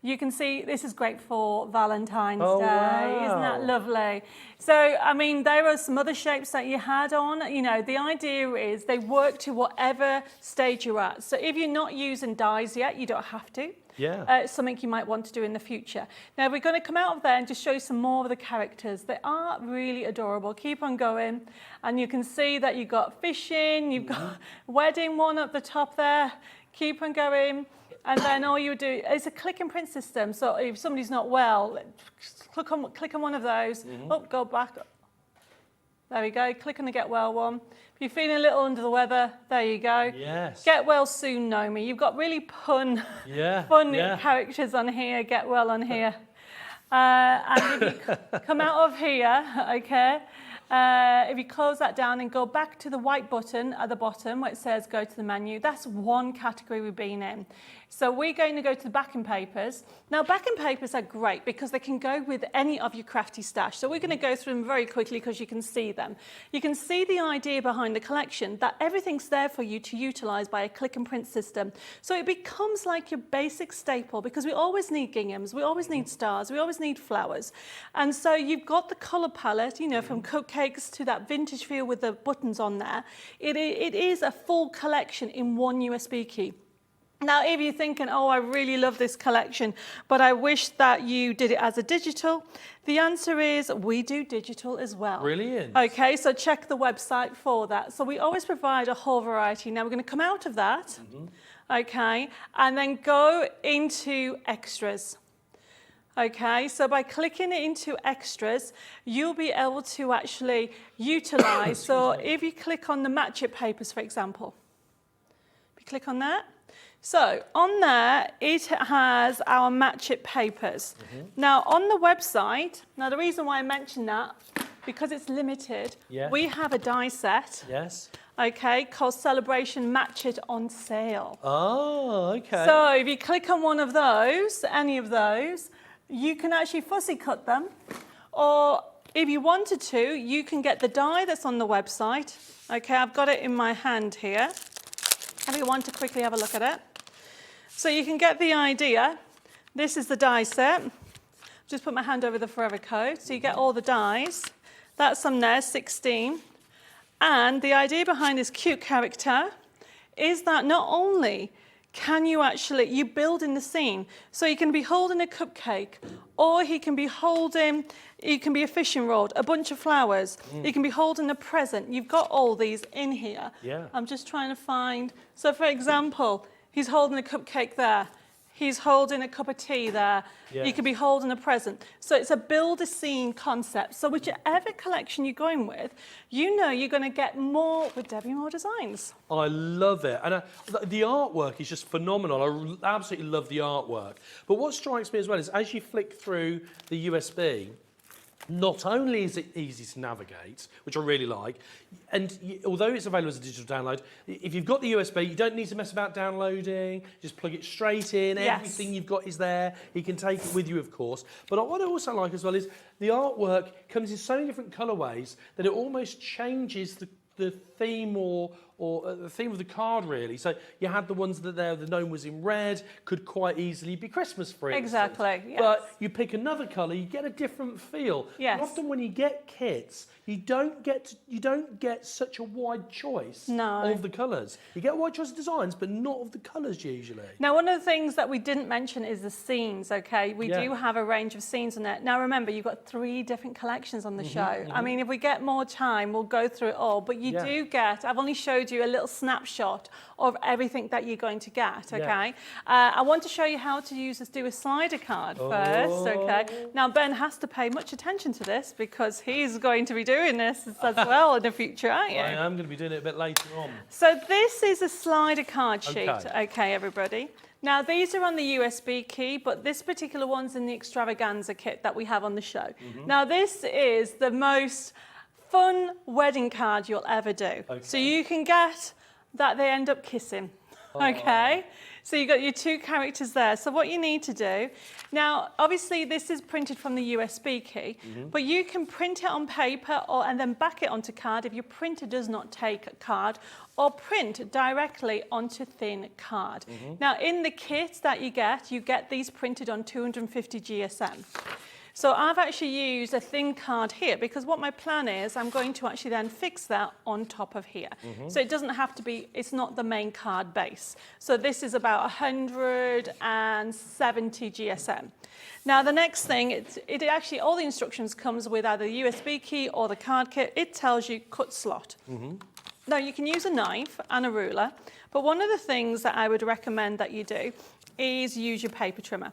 [SPEAKER 7] You can see this is great for Valentine's Day. Wow. Isn't that lovely? So, I mean, there are some other shapes that you had on. You know, the idea is they work to whatever stage you're at. So if you're not using dies yet, you don't have to. something you might want to do in the future. Now we're going to come out of there and just show you some more of the characters. They are really adorable. Keep on going, and you can see that you've got fishing, you've got wedding one at the top there. Keep on going. And then all you do, it's a click and print system. So if somebody's not well, click on one of those. Oh, go back. There we go. Click on the get well one. If you're feeling a little under the weather, there you go.
[SPEAKER 3] Yes.
[SPEAKER 7] Get well soon, Nomi. You've got really fun characters on here. Get well on here. And if you come out of here, okay, if you close that down and go back to the white button at the bottom where it says go to the menu, that's one category we've been in. So we're going to go to the backing papers. Now backing papers are great because they can go with any of your crafty stash. So we're going to go through them very quickly because you can see them. You can see the idea behind the collection, that everything's there for you to utilise by a click and print system. So it becomes like your basic staple because we always need ginghams, we always need stars, we always need flowers. And so you've got the colour palette, you know, from cupcakes to that vintage feel with the buttons on there. It is a full collection in one USB key. Now, if you're thinking, oh, I really love this collection, but I wish that you did it as a digital, the answer is we do digital as well.
[SPEAKER 3] Brilliant.
[SPEAKER 7] Okay, so check the website for that. So we always provide a whole variety. Now, we're going to come out of that, okay, and then go into extras. Okay, so by clicking it into extras, you'll be able to actually utilize. So if you click on the match it papers, for example, if you click on that, so on there, it has our match it papers. Now on the website, now the reason why I mentioned that, because it's limited, we have a die set.
[SPEAKER 3] Yes.
[SPEAKER 7] Okay, called Celebration Match It on sale.
[SPEAKER 3] Oh, okay.
[SPEAKER 7] So if you click on one of those, any of those, you can actually fussy cut them, or if you wanted to, you can get the die that's on the website. Okay, I've got it in my hand here. If you want to quickly have a look at it. So you can get the idea. This is the die set. Just put my hand over the forever code. So you get all the dies. That's on there, 16. And the idea behind this cute character is that not only can you build in the scene. So you can be holding a cupcake, or he can be holding, it can be a fishing rod, a bunch of flowers. You can be holding a present. You've got all these in here.
[SPEAKER 3] Yeah.
[SPEAKER 7] I'm just trying to find, so for example, he's holding a cupcake there. He's holding a cup of tea there. You could be holding a present. So it's a build a scene concept. So whichever collection you're going with, you know you're going to get more with Debbie Moore Designs.
[SPEAKER 3] I love it. And the artwork is just phenomenal. I absolutely love the artwork. But what strikes me as well is as you flick through the USB, not only is it easy to navigate, which I really like, and although it's available as a digital download, if you've got the USB, you don't need to mess about downloading, just plug it straight in, everything you've got is there, you can take it with you, of course. But what I also like as well is the artwork comes in so many different colourways that it almost changes the theme or the theme of the card, really. So you had the ones that the gnome was in red, could quite easily be Christmas, for instance.
[SPEAKER 7] Exactly, yes.
[SPEAKER 3] But you pick another colour, you get a different feel.
[SPEAKER 7] Yes.
[SPEAKER 3] And often when you get kits, you don't get such a wide choice of the colours. You get a wide choice of designs, but not of the colours usually.
[SPEAKER 7] Now, one of the things that we didn't mention is the scenes, okay? We do have a range of scenes on there. Now, remember, you've got 3 different collections on the show. I mean, if we get more time, we'll go through it all. But you do get, I've only showed you a little snapshot of everything that you're going to get, okay? I want to show you how to do a slider card first, okay? Now, Ben has to pay much attention to this because he's going to be doing this as well in the future, aren't you?
[SPEAKER 3] I am going to be doing it a bit later on.
[SPEAKER 7] So this is a slider card sheet, okay, everybody? Now, these are on the USB key, but this particular one's in the extravaganza kit that we have on the show. Now, this is the most fun wedding card you'll ever do. So you can get that they end up kissing, okay? So you've got your 2 characters there. So what you need to do, now obviously this is printed from the USB key, but you can print it on paper and then back it onto card if your printer does not take a card, or print directly onto thin card. Now in the kit that you get these printed on 250 GSM. So I've actually used a thin card here because what my plan is, I'm going to actually then fix that on top of here. So it doesn't have to be, it's not the main card base. So this is about 170 GSM. Now the next thing, it actually, all the instructions comes with either the USB key or the card kit. It tells you cut slot. Now you can use a knife and a ruler, but one of the things that I would recommend that you do is use your paper trimmer.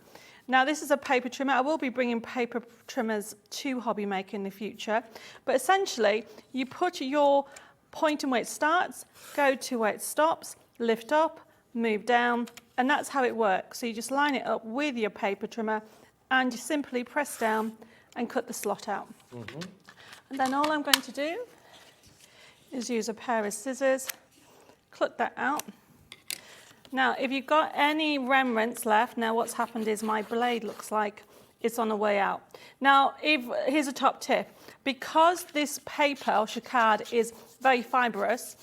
[SPEAKER 7] Now this is a paper trimmer. I will be bringing paper trimmers to Hobby Maker in the future, but essentially you put your point and where it starts, go to where it stops, lift up, move down, and that's how it works. So you just line it up with your paper trimmer and you simply press down and cut the slot out. And then all I'm going to do is use a pair of scissors, cut that out. Now, if you've got any remnants left, now what's happened is my blade looks like it's on the way out. Now, here's a top tip. Because this paper or jacquard is very fibrous,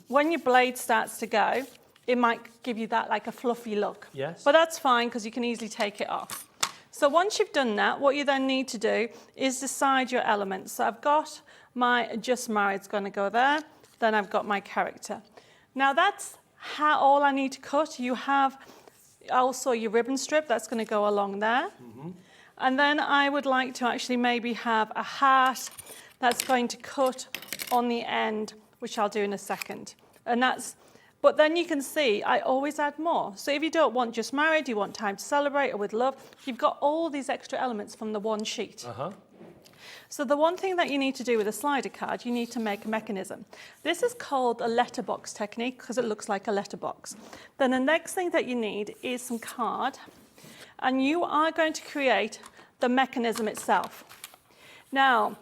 [SPEAKER 7] when your blade starts to go, it might give you that like a fluffy look.
[SPEAKER 3] Yes.
[SPEAKER 7] But that's fine because you can easily take it off. So once you've done that, what you then need to do is decide your elements. So I've got my Just Married's going to go there. Then I've got my character. Now that's all I need to cut. You have also your ribbon strip that's going to go along there. And then I would like to actually maybe have a heart that's going to cut on the end, which I'll do in a second. And but then you can see I always add more. So if you don't want Just Married, you want Time to Celebrate or With Love, you've got all these extra elements from the one sheet. So the one thing that you need to do with a slider card, you need to make a mechanism. This is called a letterbox technique because it looks like a letterbox. Then the next thing that you need is some card, and you are going to create the mechanism itself. Now,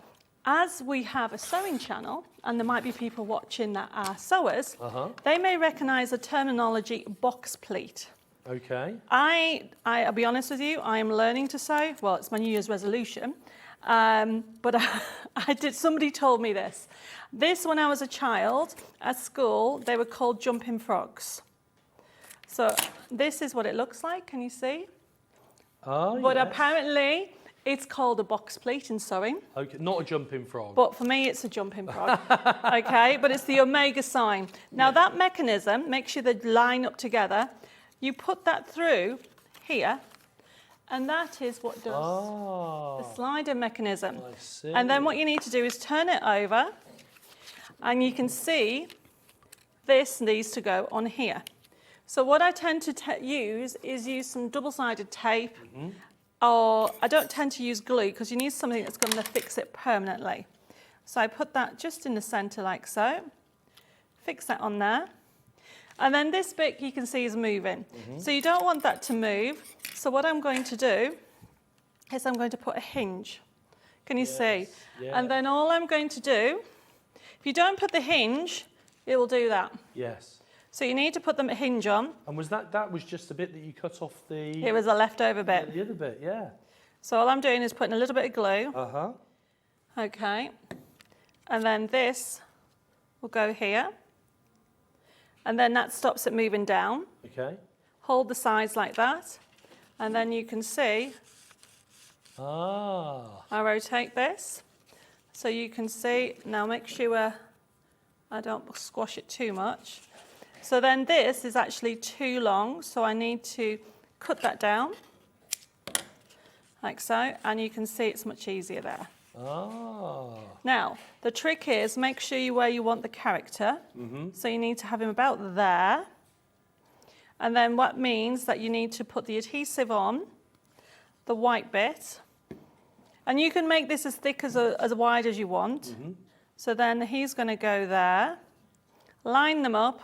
[SPEAKER 7] as we have a sewing channel, and there might be people watching that are sewers, they may recognise the terminology box pleat.
[SPEAKER 3] Okay.
[SPEAKER 7] I'll be honest with you, I am learning to sew. Well, it's my New Year's resolution. But somebody told me this. When I was a child at school, they were called jumping frogs. So this is what it looks like, can you see?
[SPEAKER 3] Oh,
[SPEAKER 7] but
[SPEAKER 3] yes.
[SPEAKER 7] Apparently it's called a box pleat in sewing.
[SPEAKER 3] Okay, not a jumping frog.
[SPEAKER 7] But for me, it's a jumping frog. Okay, but it's the omega sign. Now that mechanism, make sure they line up together. You put that through here, and that is what does the slider mechanism.
[SPEAKER 3] I see.
[SPEAKER 7] And then what you need to do is turn it over, and you can see this needs to go on here. So what I tend to use some double-sided tape, or I don't tend to use glue because you need something that's going to fix it permanently. So I put that just in the centre like so, fix that on there. And then this bit you can see is moving. So you don't want that to move. So what I'm going to do is I'm going to put a hinge. Can you see? Yeah. And then all I'm going to do, if you don't put the hinge, it will do that.
[SPEAKER 3] Yes.
[SPEAKER 7] So you need to put the hinge on.
[SPEAKER 3] And was that was just the bit that you cut off the...
[SPEAKER 7] It was a leftover bit.
[SPEAKER 3] The other bit, yeah.
[SPEAKER 7] So all I'm doing is putting a little bit of glue. Okay. And then this will go here. And then that stops it moving down.
[SPEAKER 3] Okay.
[SPEAKER 7] Hold the sides like that. And then you can see, I rotate this. So you can see, now make sure I don't squash it too much. So then this is actually too long, so I need to cut that down, like so, and you can see it's much easier there. Now, the trick is make sure where you want the character. So you need to have him about there. And then what means that you need to put the adhesive on, the white bit. And you can make this as thick as wide as you want. So then he's going to go there, line them up,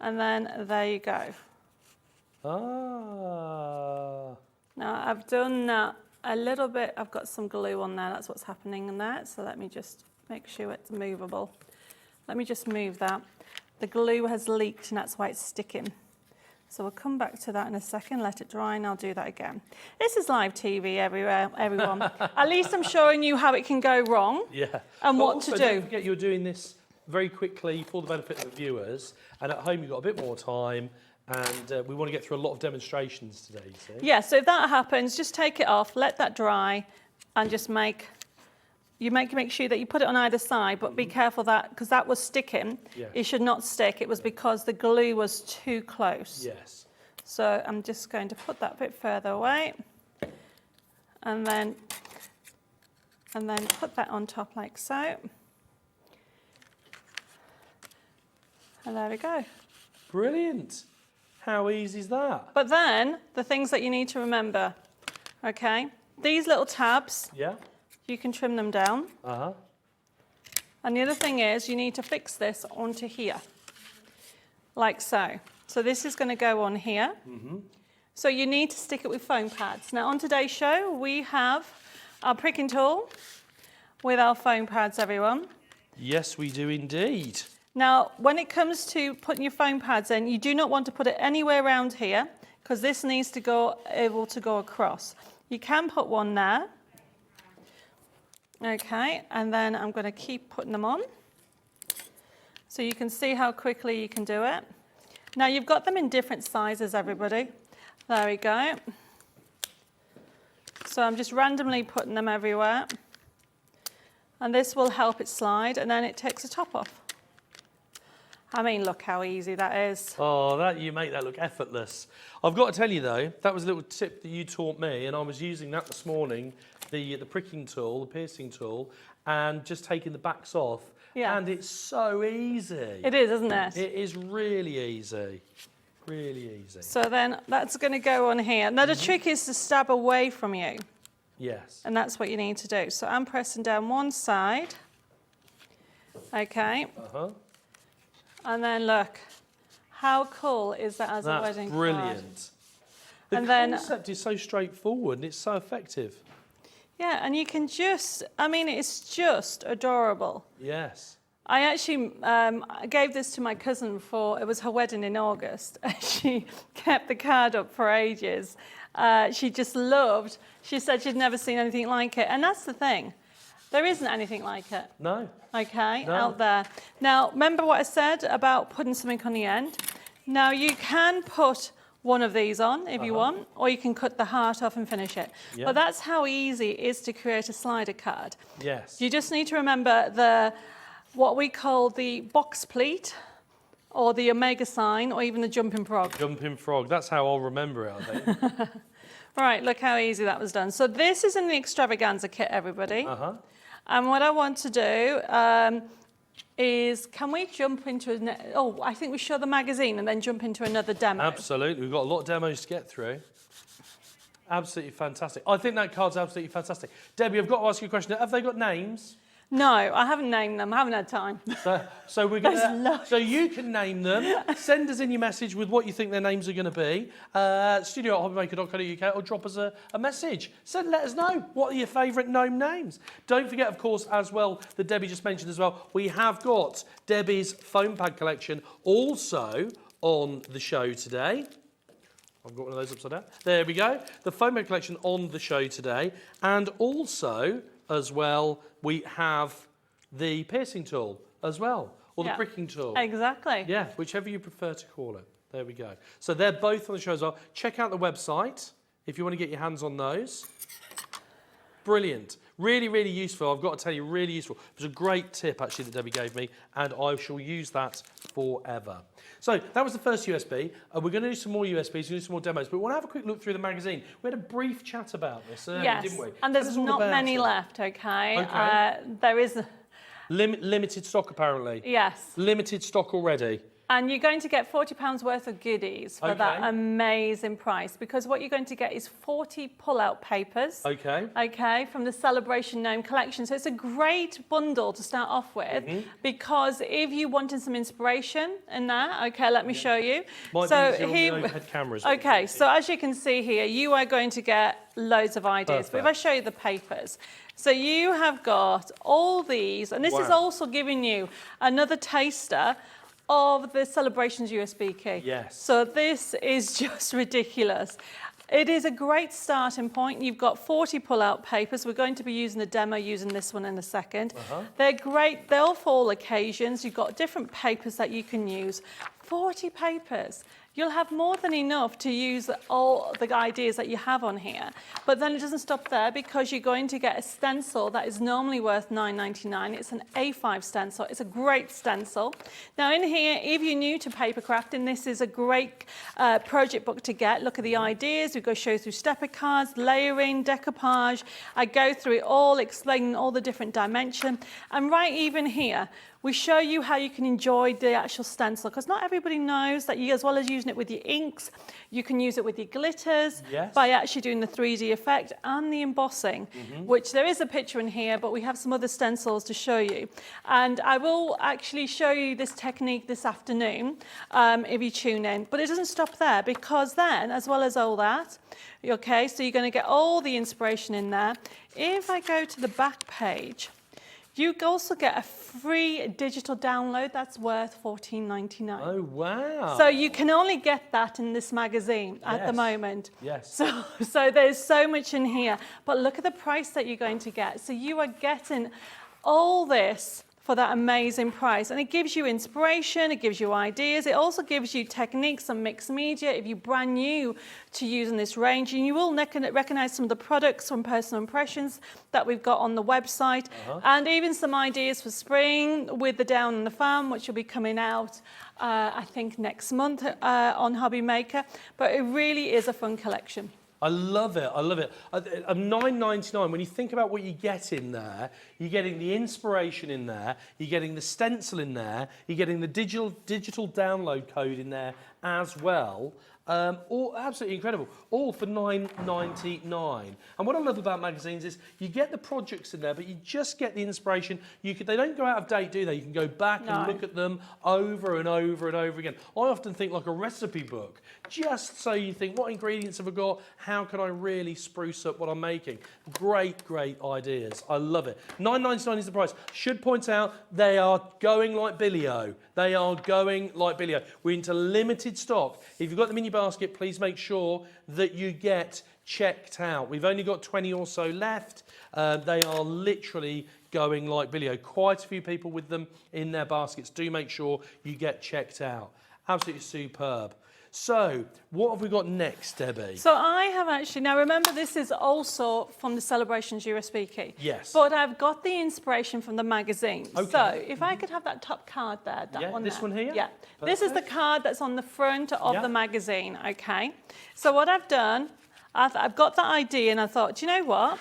[SPEAKER 7] and then there you go. Now I've done that a little bit. I've got some glue on there. That's what's happening in there. So let me just make sure it's movable. Let me just move that. The glue has leaked and that's why it's sticking. So we'll come back to that in a second, let it dry, and I'll do that again. This is live TV everywhere, everyone. At least I'm showing you how it can go wrong and what to do.
[SPEAKER 3] Don't forget you're doing this very quickly for the benefit of the viewers, and at home you've got a bit more time, And we want to get through a lot of demonstrations today, you see.
[SPEAKER 7] Yeah, so if that happens, just take it off, let that dry, and just make sure that you put it on either side, but be careful that, because that was sticking, it should not stick. It was because the glue was too close.
[SPEAKER 3] Yes.
[SPEAKER 7] So I'm just going to put that a bit further away, and then put that on top like so. And there we go.
[SPEAKER 3] Brilliant. How easy is that?
[SPEAKER 7] But then, the things that you need to remember, okay? These little tabs,
[SPEAKER 3] Yeah.
[SPEAKER 7] you can trim them down.
[SPEAKER 3] Uh-huh.
[SPEAKER 7] And the other thing is, you need to fix this onto here, like so. So this is going to go on here. So you need to stick it with foam pads. Now on today's show, we have our pricking tool with our foam pads, everyone.
[SPEAKER 3] Yes, we do indeed.
[SPEAKER 7] Now, when it comes to putting your foam pads in, you do not want to put it anywhere around here, because this needs to go able to go across. You can put one there. Okay, and then I'm going to keep putting them on. So you can see how quickly you can do it. Now you've got them in different sizes, everybody. There we go. So I'm just randomly putting them everywhere. And this will help it slide, and then it takes the top off. I mean, look how easy that is.
[SPEAKER 3] Oh, you make that look effortless. I've got to tell you though, that was a little tip that you taught me, and I was using that this morning, the pricking tool, the piercing tool, and just taking the backs off.
[SPEAKER 7] Yeah.
[SPEAKER 3] And it's so easy.
[SPEAKER 7] It is, isn't it?
[SPEAKER 3] It is really easy. Really easy.
[SPEAKER 7] So then that's going to go on here. Now the trick is to stab away from you.
[SPEAKER 3] Yes.
[SPEAKER 7] And that's what you need to do. So I'm pressing down one side. Okay.
[SPEAKER 3] Uh-huh.
[SPEAKER 7] And then look, how cool is that as a wedding
[SPEAKER 3] That's brilliant. The
[SPEAKER 7] And then-
[SPEAKER 3] concept is so straightforward and it's so effective.
[SPEAKER 7] Yeah, and you can just, I mean, it's just adorable.
[SPEAKER 3] Yes.
[SPEAKER 7] I actually gave this to my cousin it was her wedding in August. She kept the card up for ages. She just loved, she said she'd never seen anything like it. And that's the thing, there isn't anything like it.
[SPEAKER 3] No.
[SPEAKER 7] Okay,
[SPEAKER 3] No.
[SPEAKER 7] out there. Now, remember what I said about putting something on the end? Now, you can put one of these on if you want, or you can cut the heart off and finish it.
[SPEAKER 3] Yeah.
[SPEAKER 7] But that's how easy it is to create a slider card.
[SPEAKER 3] Yes.
[SPEAKER 7] You just need to remember what we call the box pleat, or the omega sign, or even the jumping frog.
[SPEAKER 3] Jumping frog. That's how I'll remember it, I think.
[SPEAKER 7] Right, look how easy that was done. So this is in the extravaganza kit, everybody.
[SPEAKER 3] Uh-huh.
[SPEAKER 7] And what I want to do is, can we jump into, I think we show the magazine and then jump into another demo.
[SPEAKER 3] Absolutely. We've got a lot of demos to get through. Absolutely fantastic. I think that card's absolutely fantastic. Debbie, I've got to ask you a question. Have they got names?
[SPEAKER 7] No, I haven't named them. I haven't had time.
[SPEAKER 3] So we're going to. So you can name them. Send us in your message with what you think their names are going to be. studio@hobbymaker.co.uk, or drop us a message. Let us know what are your favourite gnome names. Don't forget, of course, as well, that Debbie just mentioned as well, we have got Debbie's foam pad collection also on the show today. I've got one of those upside down. There we go. The foam pad collection on the show today, and also, as well, we have the piercing tool as well, or the pricking tool.
[SPEAKER 7] Exactly.
[SPEAKER 3] Yeah, whichever you prefer to call it. There we go. So they're both on the show as well. Check out the website if you want to get your hands on those. Brilliant. Really, really useful. I've got to tell you, really useful. It was a great tip, actually, that Debbie gave me, and I shall use that forever. So that was the first USB. We're going to do some more USBs, we're going to do some more demos, but we want to have a quick look through the magazine. We had a brief chat about this earlier,
[SPEAKER 7] Yes,
[SPEAKER 3] didn't we?
[SPEAKER 7] and
[SPEAKER 3] Tell
[SPEAKER 7] there's
[SPEAKER 3] us all
[SPEAKER 7] not
[SPEAKER 3] about
[SPEAKER 7] many
[SPEAKER 3] it.
[SPEAKER 7] left, okay?
[SPEAKER 3] Okay.
[SPEAKER 7] There is,
[SPEAKER 3] Limited stock, apparently.
[SPEAKER 7] yes.
[SPEAKER 3] Limited stock already.
[SPEAKER 7] And you're going to get £40 worth of goodies for that amazing price, because what you're going to get is 40 pull-out papers.
[SPEAKER 3] Okay.
[SPEAKER 7] Okay, from the Celebration Gnome collection. So it's a great bundle to start off with, because if you wanted some inspiration in that, okay, let me show you.
[SPEAKER 3] Might
[SPEAKER 7] so
[SPEAKER 3] be easier on the overhead cameras.
[SPEAKER 7] Okay, so as you can see here, you are going to get loads of ideas. But if I show you the papers, so you have got all these, and this is also giving you another taster of the Celebrations USB key.
[SPEAKER 3] Yes.
[SPEAKER 7] So this is just ridiculous. It is a great starting point. You've got 40 pull-out papers. We're going to be using the demo using this one in a second. They're great. They're for all occasions. You've got different papers that you can use. 40 papers. you'll have more than enough to use all the ideas that you have on here. But then it doesn't stop there, because you're going to get a stencil that is normally worth $9.99. It's an A5 stencil. It's a great stencil. Now in here, if you're new to paper crafting, this is a great project book to get. Look at the ideas. We go show through stepper cards, layering, decoupage. I go through it all, explaining all the different dimensions. And right even here, we show you how you can enjoy the actual stencil, because not everybody knows that you, as well as using it with your inks, you can use it with your glitters by actually doing the 3D effect and the embossing, which there is a picture in here, but we have some other stencils to show you. And I will actually show you this technique this afternoon if you tune in. But it doesn't stop there, because then, as well as all that, okay, so you're going to get all the inspiration in there. If I go to the back page, you also get a free digital download that's worth $14.99.
[SPEAKER 3] Oh, wow.
[SPEAKER 7] So you can only get that in this magazine at the moment.
[SPEAKER 3] Yes.
[SPEAKER 7] So there's so much in here. But look at the price that you're going to get. So you are getting all this for that amazing price. And it gives you inspiration, it gives you ideas, it also gives you techniques and mixed media if you're brand new to using this range. And you will recognize some of the products from Personal Impressions that we've got on the website, and even some ideas for spring with the Down on the Farm, which will be coming out I think next month on Hobby Maker. But it really is a fun collection.
[SPEAKER 3] I love it. I love it. $9.99. When you think about what you get in there, you're getting the inspiration in there, you're getting the stencil in there, you're getting the digital download code in there as well. All absolutely incredible. All for $9.99. And what I love about magazines is you get the projects in there, but you just get the inspiration. They don't go out of date, do they? You can go back and look at them over and over and over again. I often think like a recipe book, just so you think, what ingredients have I got? How can I really spruce up what I'm making? Great, great ideas. I love it. $9.99 is the price. Should point out, they are going like Billy-O. They are going like Billy-O. We're into limited stock. If you've got them in your basket, please make sure that you get checked out. We've only got 20 or so left. They are literally going like Billy-O. Quite a few people with them in their baskets. Do make sure you get checked out. Absolutely superb. So, what have we got next, Debbie?
[SPEAKER 7] So I have actually, now remember this is also from the celebrations USB key.
[SPEAKER 3] Yes.
[SPEAKER 7] But I've got the inspiration from the magazine.
[SPEAKER 3] Okay.
[SPEAKER 7] So if I could have that top card there,
[SPEAKER 3] This one here?
[SPEAKER 7] Yeah. Perfect. This is the card that's on the front of the magazine, okay? So what I've done, I've got that idea and I thought, do you know what?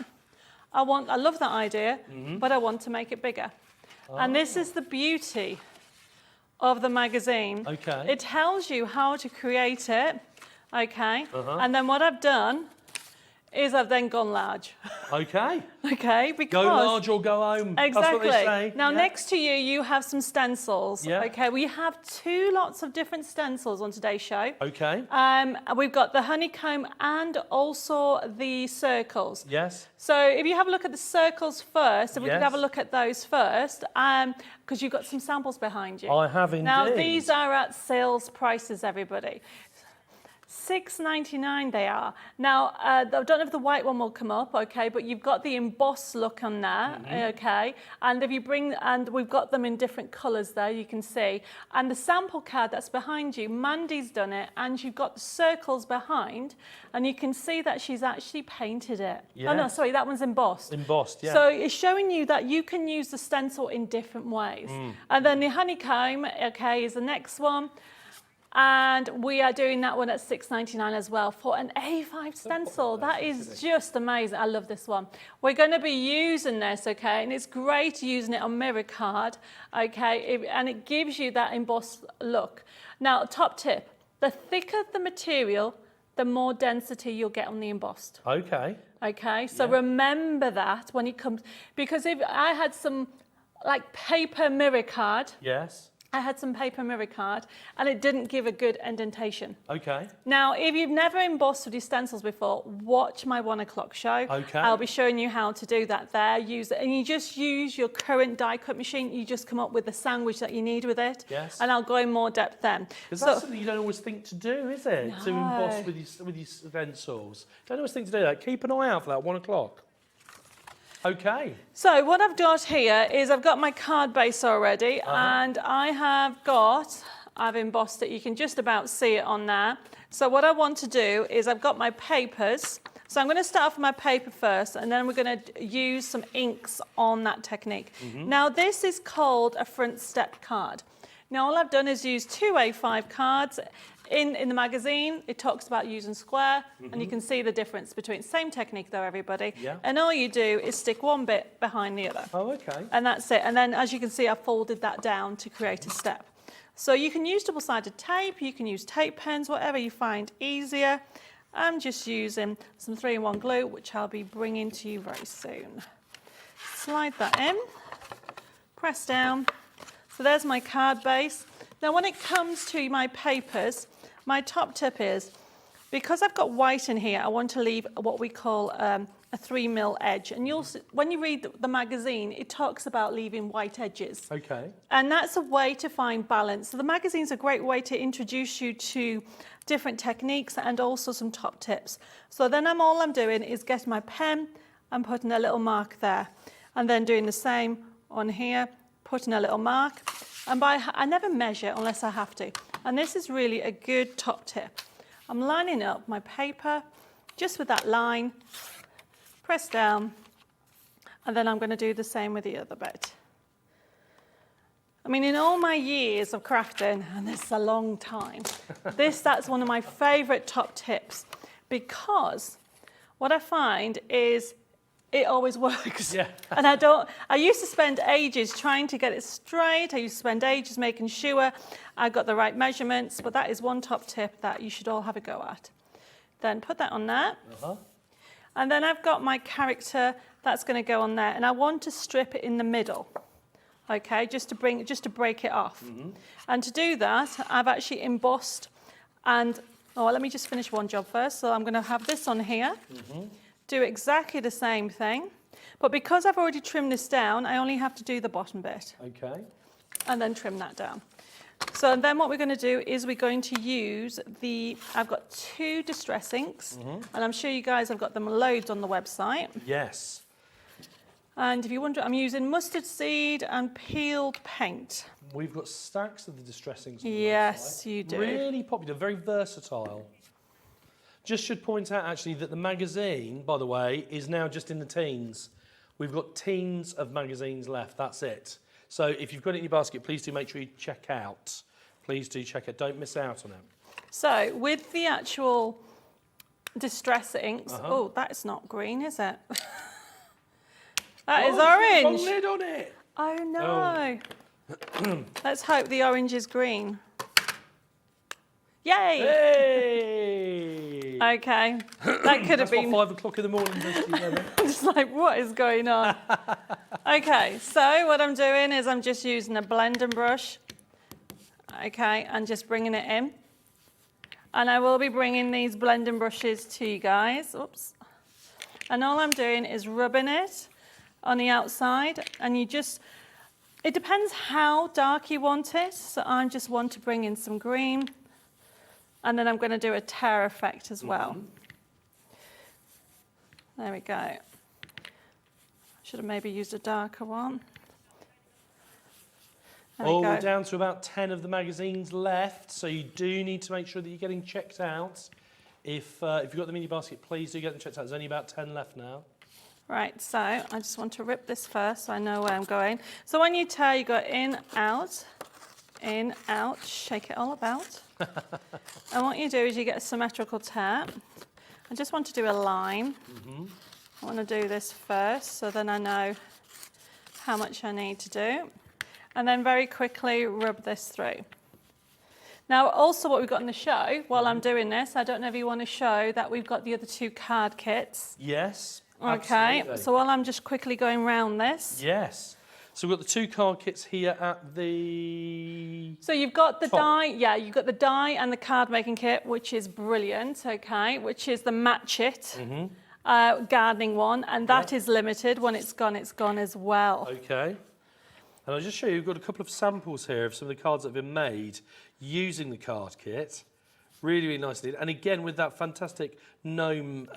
[SPEAKER 7] I love that idea, but I want to make it bigger. And this is the beauty of the magazine.
[SPEAKER 3] Okay.
[SPEAKER 7] It tells you how to create it, okay? And then what I've done is I've then gone large.
[SPEAKER 3] Okay.
[SPEAKER 7] Okay, because...
[SPEAKER 3] Go large or go home.
[SPEAKER 7] Exactly.
[SPEAKER 3] That's what they say.
[SPEAKER 7] Now, next to you, you have some stencils.
[SPEAKER 3] Yeah.
[SPEAKER 7] Okay, we have 2 lots of different stencils on today's show.
[SPEAKER 3] Okay.
[SPEAKER 7] We've got the honeycomb and also the circles.
[SPEAKER 3] Yes.
[SPEAKER 7] So if you have a look at the circles first, if we could have a look at those first, because you've got some samples behind you.
[SPEAKER 3] I have indeed.
[SPEAKER 7] Now, these are at sales prices, everybody. $6.99 they are. Now, I don't know if the white one will come up, okay, but you've got the embossed look on there, okay, and if you and we've got them in different colours there, you can see. And the sample card that's behind you, Mandy's done it, and you've got the circles behind, and you can see that she's actually painted it.
[SPEAKER 3] Yes.
[SPEAKER 7] Oh, no, sorry, that one's embossed.
[SPEAKER 3] Embossed, yeah.
[SPEAKER 7] So it's showing you that you can use the stencil in different ways. And then the honeycomb, okay, is the next one. And we are doing that one at $6.99 as well for an A5 stencil. That is just amazing. I love this one. We're going to be using this, okay, and it's great using it on mirror card, okay, and it gives you that embossed look. Now, top tip, the thicker the material, the more density you'll get on the embossed.
[SPEAKER 3] Okay.
[SPEAKER 7] Okay, so remember that when it comes, because if I had some like paper mirror card.
[SPEAKER 3] Yes.
[SPEAKER 7] I had some paper mirror card and it didn't give a good indentation.
[SPEAKER 3] Okay.
[SPEAKER 7] Now, if you've never embossed with your stencils before, watch my 1 o'clock show.
[SPEAKER 3] Okay.
[SPEAKER 7] I'll be showing you how to do that there. Use it, and you just use your current die cut machine. You just come up with the sandwich that you need with it.
[SPEAKER 3] Yes.
[SPEAKER 7] And I'll go in more depth then.
[SPEAKER 3] Because that's something you don't always think to do, is it?
[SPEAKER 7] No.
[SPEAKER 3] To emboss with your stencils. Don't always think to do that. Keep an eye out for that 1 o'clock. Okay.
[SPEAKER 7] So what I've got here is I've got my card base already, and I have got I've embossed it. You can just about see it on there. So what I want to do is I've got my papers. So I'm going to start off with my paper first, and then we're going to use some inks on that technique. Now this is called a front step card. Now all I've done is use 2 A5 cards. In the magazine, it talks about using square, and you can see the difference between, same technique though, everybody.
[SPEAKER 3] Yeah.
[SPEAKER 7] And all you do is stick one bit behind the other.
[SPEAKER 3] Oh, okay.
[SPEAKER 7] And that's it. And then as you can see, I folded that down to create a step. So you can use double-sided tape, you can use tape pens, whatever you find easier. I'm just using some 3-in-1 glue, which I'll be bringing to you very soon. Slide that in, press down. So there's my card base. Now when it comes to my papers, my top tip is, because I've got white in here, I want to leave what we call a 3mm edge. And when you read the magazine, it talks about leaving white edges.
[SPEAKER 3] Okay.
[SPEAKER 7] And that's a way to find balance. So the magazine's a great way to introduce you to different techniques and also some top tips. So then all I'm doing is getting my pen and putting a little mark there. And then doing the same on here, putting a little mark. And I never measure unless I have to. And this is really a good top tip. I'm lining up my paper just with that line, press down, and then I'm going to do the same with the other bit. I mean, in all my years of crafting, and this is a long time, that's one of my favourite top tips, because what I find is it always works.
[SPEAKER 3] Yeah.
[SPEAKER 7] And I used to spend ages trying to get it straight. I used to spend ages making sure I got the right measurements, but that is one top tip that you should all have a go at. Then put that on there. And then I've got my character that's going to go on there, and I want to strip it in the middle. Okay, just to break it off. And to do that, I've actually embossed let me just finish one job first. So I'm going to have this on here. Do exactly the same thing, but because I've already trimmed this down, I only have to do the bottom bit.
[SPEAKER 3] Okay.
[SPEAKER 7] And then trim that down. So then what we're going to do is we're going to use I've got 2 distress inks, and I'm sure you guys have got them loads on the website.
[SPEAKER 3] Yes.
[SPEAKER 7] And if you wonder, I'm using mustard seed and peeled paint.
[SPEAKER 3] We've got stacks of the distress inks on the
[SPEAKER 7] Yes,
[SPEAKER 3] website.
[SPEAKER 7] you do.
[SPEAKER 3] Really popular, very versatile. Just should point out actually that the magazine, by the way, is now just in the teens. We've got teens of magazines left, that's it. So if you've got it in your basket, please do make sure you check out. Please do check it, don't miss out on it.
[SPEAKER 7] So with the actual distress inks, oh, that's not green, is it? That is orange.
[SPEAKER 3] There's a lid on it.
[SPEAKER 7] Oh no. Let's hope the orange is green. Yay!
[SPEAKER 3] Hey!
[SPEAKER 7] Okay, that could have been.
[SPEAKER 3] What 5 o'clock in the morning does to you, Emma?
[SPEAKER 7] I'm just like, what is going on? Okay, so what I'm doing is I'm just using a blending brush. Okay, and just bringing it in. And I will be bringing these blending brushes to you guys. Oops. And all I'm doing is rubbing it on the outside, and it depends how dark you want it. So I just want to bring in some green. And then I'm going to do a tear effect as well. There we go. Should have maybe used a darker one. There we go.
[SPEAKER 3] We're down to about 10 of the magazines left, so you do need to make sure that you're getting checked out. If you've got them in your basket, please do get them checked out. There's only about 10 left now.
[SPEAKER 7] Right, so I just want to rip this first so I know where I'm going. So when you tear, you go in, out, shake it all about. And what you do is you get a symmetrical tear. I just want to do a line. I want to do this first, so then I know how much I need to do. And then very quickly rub this through. Now, also what we've got in the show, while I'm doing this, I don't know if you want to show that we've got the other 2 card kits.
[SPEAKER 3] Yes,
[SPEAKER 7] Okay,
[SPEAKER 3] absolutely.
[SPEAKER 7] so while I'm just quickly going round this.
[SPEAKER 3] Yes. So we've got the 2 card kits here at the...
[SPEAKER 7] So you've got the
[SPEAKER 3] top.
[SPEAKER 7] you've got the die and the card making kit, which is brilliant, okay, which is the Match It gardening one, and that is limited. When it's gone as well.
[SPEAKER 3] Okay. And I'll just show you, we've got a couple of samples here of some of the cards that have been made using the card kit. Really, really nicely. And again, with that fantastic gnome,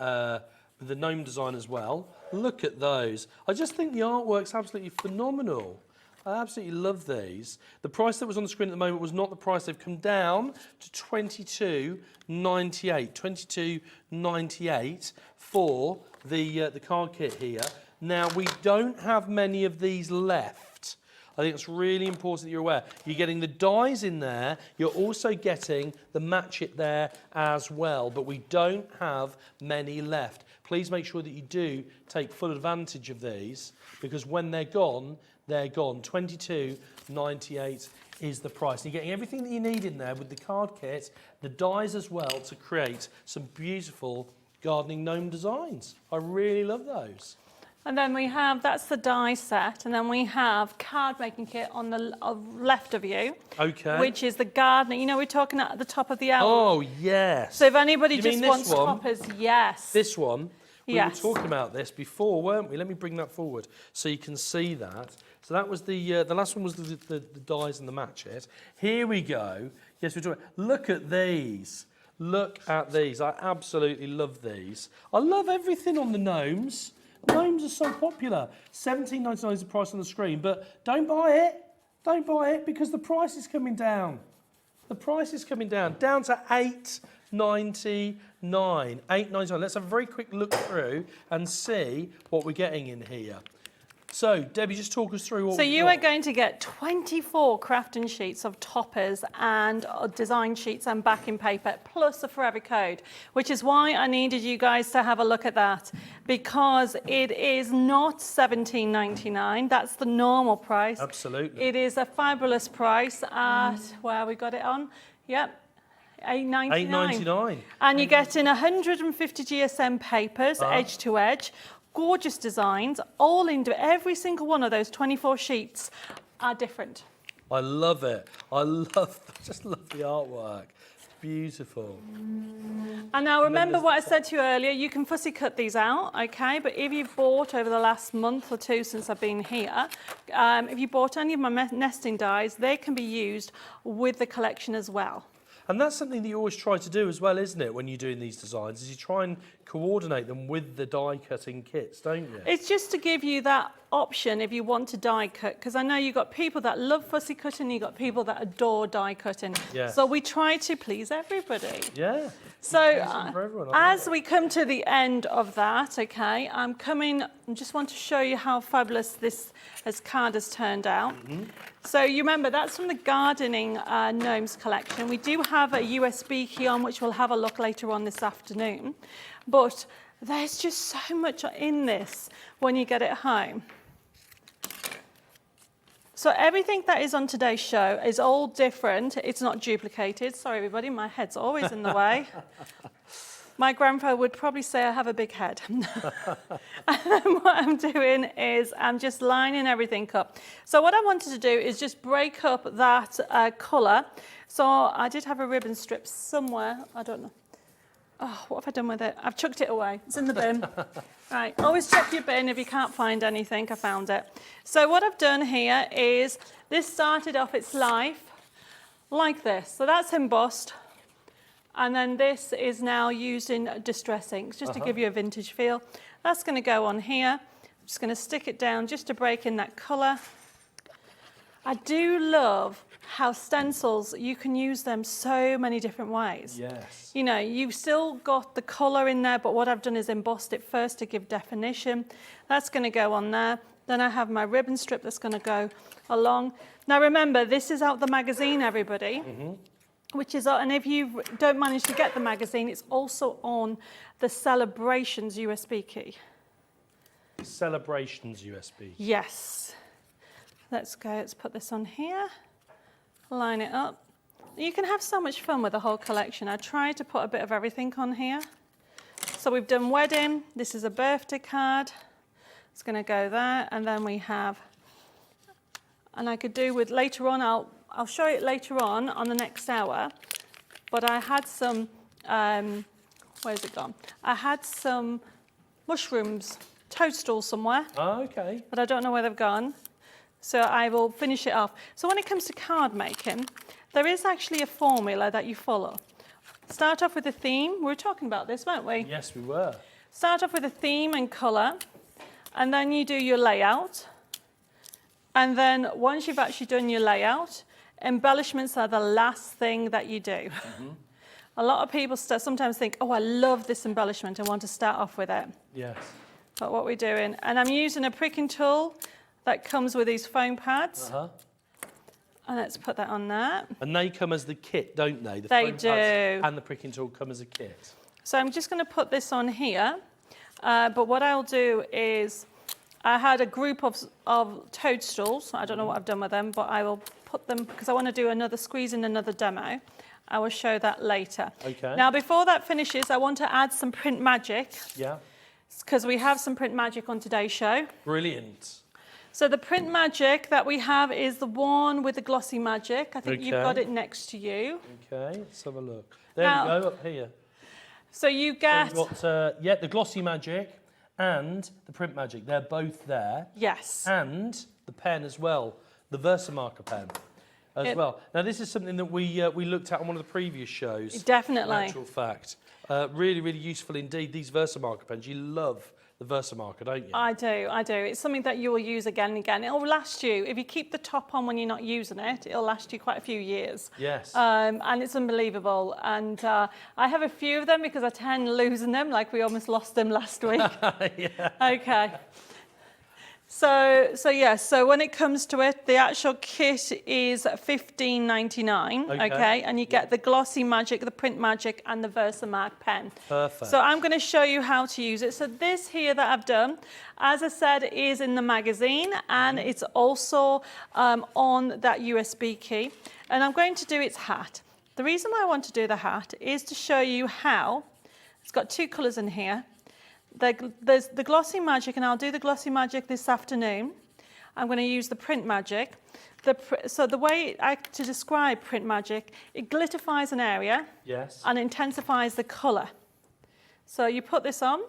[SPEAKER 3] with the gnome design as well. Look at those. I just think the artwork's absolutely phenomenal. I absolutely love these. The price that was on the screen at the moment was not the price. They've come down to $22.98. $22.98 for the card kit here. Now, we don't have many of these left. I think it's really important that you're aware. You're getting the dies in there. You're also getting the match it there as well. But we don't have many left. Please make sure that you do take full advantage of these, because when they're gone, they're gone. $22.98 is the price. And you're getting everything that you need in there with the card kit, the dies as well, to create some beautiful gardening gnome designs. I really love those.
[SPEAKER 7] And then we have, that's the die set, and then we have card making kit on the left of you.
[SPEAKER 3] Okay.
[SPEAKER 7] Which is the gardening. You know, we're talking at the top of the hour.
[SPEAKER 3] Oh, yes.
[SPEAKER 7] So if anybody
[SPEAKER 3] You
[SPEAKER 7] just
[SPEAKER 3] mean
[SPEAKER 7] wants
[SPEAKER 3] this one?
[SPEAKER 7] toppers, yes.
[SPEAKER 3] This one, we
[SPEAKER 7] Yes.
[SPEAKER 3] were talking about this before, weren't we? Let me bring that forward so you can see that. So that was the last one was the dies and the match it. Here we go. Yes, we're talking. Look at these. Look at these. I absolutely love these. I love everything on the gnomes. Gnomes are so popular. $17.99 is the price on the screen, but don't buy it. Don't buy it, because the price is coming down. The price is coming down to $8.99. $8.99. Let's have a very quick look through and see what we're getting in here. So, Debbie, just talk us through what
[SPEAKER 7] So
[SPEAKER 3] we've
[SPEAKER 7] you
[SPEAKER 3] got.
[SPEAKER 7] are going to get 24 crafting sheets of toppers and design sheets and backing paper, plus a forever code, which is why I needed you guys to have a look at that, because it is not $17.99. That's the normal price.
[SPEAKER 3] Absolutely.
[SPEAKER 7] It is a fabulous price at, where we got it on? Yep. $8.99.
[SPEAKER 3] $8.99.
[SPEAKER 7] And you're getting 150 GSM papers, edge to edge. Gorgeous designs, all into every single one of those 24 sheets are different.
[SPEAKER 3] I love it. Just love the artwork. It's beautiful.
[SPEAKER 7] And now remember what I said to you earlier, you can fussy cut these out, okay? But if you've bought over the last month or two since I've been here, if you bought any of my nesting dies, they can be used with the collection as well.
[SPEAKER 3] And that's something that you always try to do as well, isn't it, when you're doing these designs, is you try and coordinate them with the die cutting kits, don't you?
[SPEAKER 7] It's just to give you that option if you want to die cut, because I know you've got people that love fussy cutting, you've got people that adore die cutting.
[SPEAKER 3] Yes.
[SPEAKER 7] So we try to please everybody.
[SPEAKER 3] Yeah.
[SPEAKER 7] So
[SPEAKER 3] for everyone, I
[SPEAKER 7] as we come to the end of that, okay, I just want to show you how fabulous this card has turned out. So you remember, that's from the Gardening Gnomes collection. We do have a USB key on, which we'll have a look later on this afternoon. But there's just so much in this when you get it home. So everything that is on today's show is all different. It's not duplicated. Sorry, everybody, my head's always in the way. My grandfather would probably say I have a big head. And then what I'm doing is I'm just lining everything up. So what I wanted to do is just break up that colour. So I did have a ribbon strip somewhere. I don't know. Oh, what have I done with it? I've chucked it away. It's in the bin. Right, always check your bin if you can't find anything. I found it. So what I've done here is this started off its life like this. So that's embossed. And then this is now used in distress inks, just to give you a vintage feel. That's going to go on here. I'm just going to stick it down just to break in that colour. I do love how stencils, you can use them so many different ways.
[SPEAKER 3] Yes.
[SPEAKER 7] You know, you've still got the colour in there, but what I've done is embossed it first to give definition. That's going to go on there. Then I have my ribbon strip that's going to go along. Now remember, this is out the magazine, everybody. Which is, and if you don't manage to get the magazine, it's also on the Celebrations USB key.
[SPEAKER 3] Celebrations USB.
[SPEAKER 7] Yes. Let's go, let's put this on here. Line it up. You can have so much fun with the whole collection. I tried to put a bit of everything on here. So we've done wedding. This is a birthday card. It's going to go there. And then we have, and I could do with later on, I'll show it later on the next hour. But I had some, where's it gone? I had some mushrooms, toadstool somewhere.
[SPEAKER 3] Oh, okay.
[SPEAKER 7] But I don't know where they've gone. So I will finish it off. So when it comes to card making, there is actually a formula that you follow. Start off with a theme. We were talking about this, weren't we?
[SPEAKER 3] Yes, we were.
[SPEAKER 7] Start off with a theme and colour, and then you do your layout. And then once you've actually done your layout, embellishments are the last thing that you do. A lot of people sometimes think, oh, I love this embellishment, I want to start off with it.
[SPEAKER 3] Yes.
[SPEAKER 7] But what we're doing, and I'm using a pricking tool that comes with these foam pads. And let's put that on there.
[SPEAKER 3] And they come as the kit, don't they? The
[SPEAKER 7] They
[SPEAKER 3] foam
[SPEAKER 7] do.
[SPEAKER 3] pads and the pricking tool come as a kit.
[SPEAKER 7] So I'm just going to put this on here. But what I'll do is, I had a group of toadstools. I don't know what I've done with them, but I will put them, because I want to do another squeeze in another demo. I will show that later.
[SPEAKER 3] Okay.
[SPEAKER 7] Now, before that finishes, I want to add some print magic.
[SPEAKER 3] Yeah.
[SPEAKER 7] Because we have some print magic on today's show.
[SPEAKER 3] Brilliant.
[SPEAKER 7] So the print magic that we have is the one with the glossy magic. I think you've got
[SPEAKER 3] Okay.
[SPEAKER 7] it next to you.
[SPEAKER 3] Okay, let's have a look. There
[SPEAKER 7] Now-
[SPEAKER 3] we go, up here.
[SPEAKER 7] So you get...
[SPEAKER 3] We've got, yeah, the glossy magic and the print magic. They're both there.
[SPEAKER 7] Yes.
[SPEAKER 3] And the pen as well, the Versamarker pen as well. Now, this is something that we looked at on one of the previous shows.
[SPEAKER 7] Definitely.
[SPEAKER 3] In actual fact. Really, really useful indeed. These Versamarker pens, you love the Versamarker, don't you?
[SPEAKER 7] I do. It's something that you will use again and again. It'll last you, if you keep the top on when you're not using it, it'll last you quite a few years.
[SPEAKER 3] Yes.
[SPEAKER 7] And it's unbelievable. And I have a few of them because I tend losing them, like we almost lost them last week.
[SPEAKER 3] Yeah.
[SPEAKER 7] Okay. So when it comes to it, the actual kit is $15.99. Okay. And you get the glossy magic, the print magic, and the Versamark pen.
[SPEAKER 3] Perfect.
[SPEAKER 7] So I'm going to show you how to use it. So this here that I've done, as I said, is in the magazine, and it's also on that USB key. And I'm going to do its hat. The reason why I want to do the hat is to show you how. It's got two colours in here. There's the glossy magic, and I'll do the glossy magic this afternoon. I'm going to use the print magic. So the way to describe print magic, it glitterifies an area.
[SPEAKER 3] Yes.
[SPEAKER 7] And intensifies the colour. So you put this on,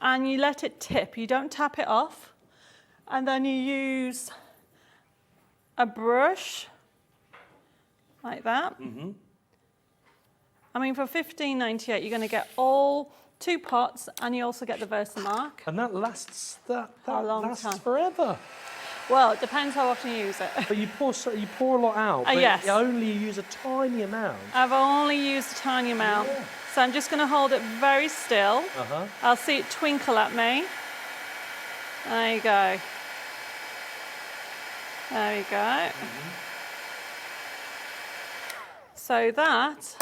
[SPEAKER 7] and you let it tip. You don't tap it off. And then you use a brush, like that. I mean, for $15.98, you're going to get all 2 pots, and you also get the Versamark.
[SPEAKER 3] And that lasts that
[SPEAKER 7] A long
[SPEAKER 3] lasts
[SPEAKER 7] time.
[SPEAKER 3] forever.
[SPEAKER 7] Well, it depends how often you use it.
[SPEAKER 3] But you pour a lot out. But
[SPEAKER 7] yes.
[SPEAKER 3] you only use a tiny amount.
[SPEAKER 7] I've only used a tiny amount.
[SPEAKER 3] Yeah.
[SPEAKER 7] So I'm just going to hold it very still. I'll see it twinkle at me. There you go. There you go. So that,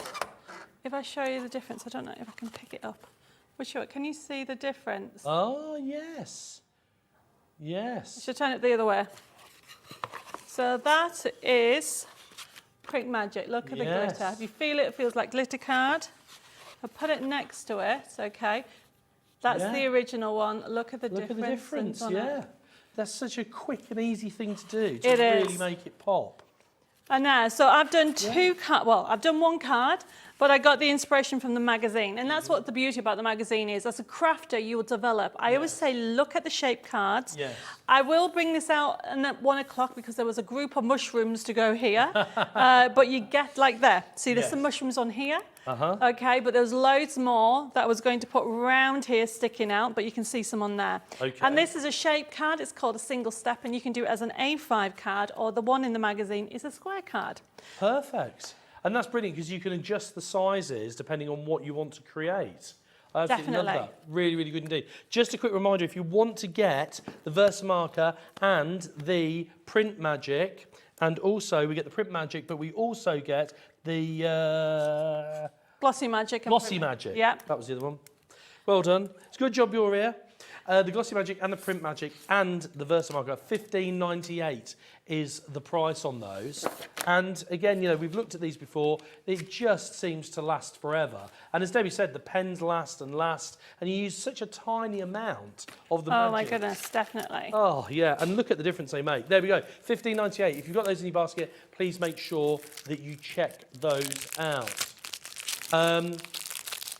[SPEAKER 7] if I show you the difference, I don't know if I can pick it up. Can you see the difference?
[SPEAKER 3] Oh, yes. Yes.
[SPEAKER 7] I should turn it the other way. So that is print magic. Look at the glitter. If you feel it, it feels like glitter card. I put it next to it, okay. That's the original one. Look at the difference.
[SPEAKER 3] Look at the difference, yeah. That's such a quick and easy thing to do to
[SPEAKER 7] It
[SPEAKER 3] really
[SPEAKER 7] is.
[SPEAKER 3] make it pop.
[SPEAKER 7] And now, so I've done I've done one card, but I got the inspiration from the magazine. And that's what the beauty about the magazine is. As a crafter, you will develop. I always say, look at the shape cards.
[SPEAKER 3] Yes.
[SPEAKER 7] I will bring this out at 1 o'clock because there was a group of mushrooms to go here. But you get like there. See, there's some mushrooms on here. Okay, but there's loads more that I was going to put round here sticking out, but you can see some on there.
[SPEAKER 3] Okay.
[SPEAKER 7] And this is a shape card. It's called a single step, and you can do it as an A5 card, or the one in the magazine is a square card.
[SPEAKER 3] Perfect. And that's brilliant because you can adjust the sizes depending on what you want to create. I absolutely love
[SPEAKER 7] Definitely.
[SPEAKER 3] that. Really, really good indeed. Just a quick reminder, if you want to get the Versamarker and the print magic, and also we get the print magic, but we also get the
[SPEAKER 7] Glossy magic.
[SPEAKER 3] glossy magic.
[SPEAKER 7] Yeah.
[SPEAKER 3] That was the other one. Well done. It's a good job you're here. The glossy magic and the print magic and the Versamarker, $15.98 is the price on those. And again, you know, we've looked at these before. It just seems to last forever. And as Debbie said, the pens last, and you use such a tiny amount of the magic.
[SPEAKER 7] Oh my goodness, definitely.
[SPEAKER 3] Oh yeah, and look at the difference they make. There we go, $15.98. If you've got those in your basket, please make sure that you check those out.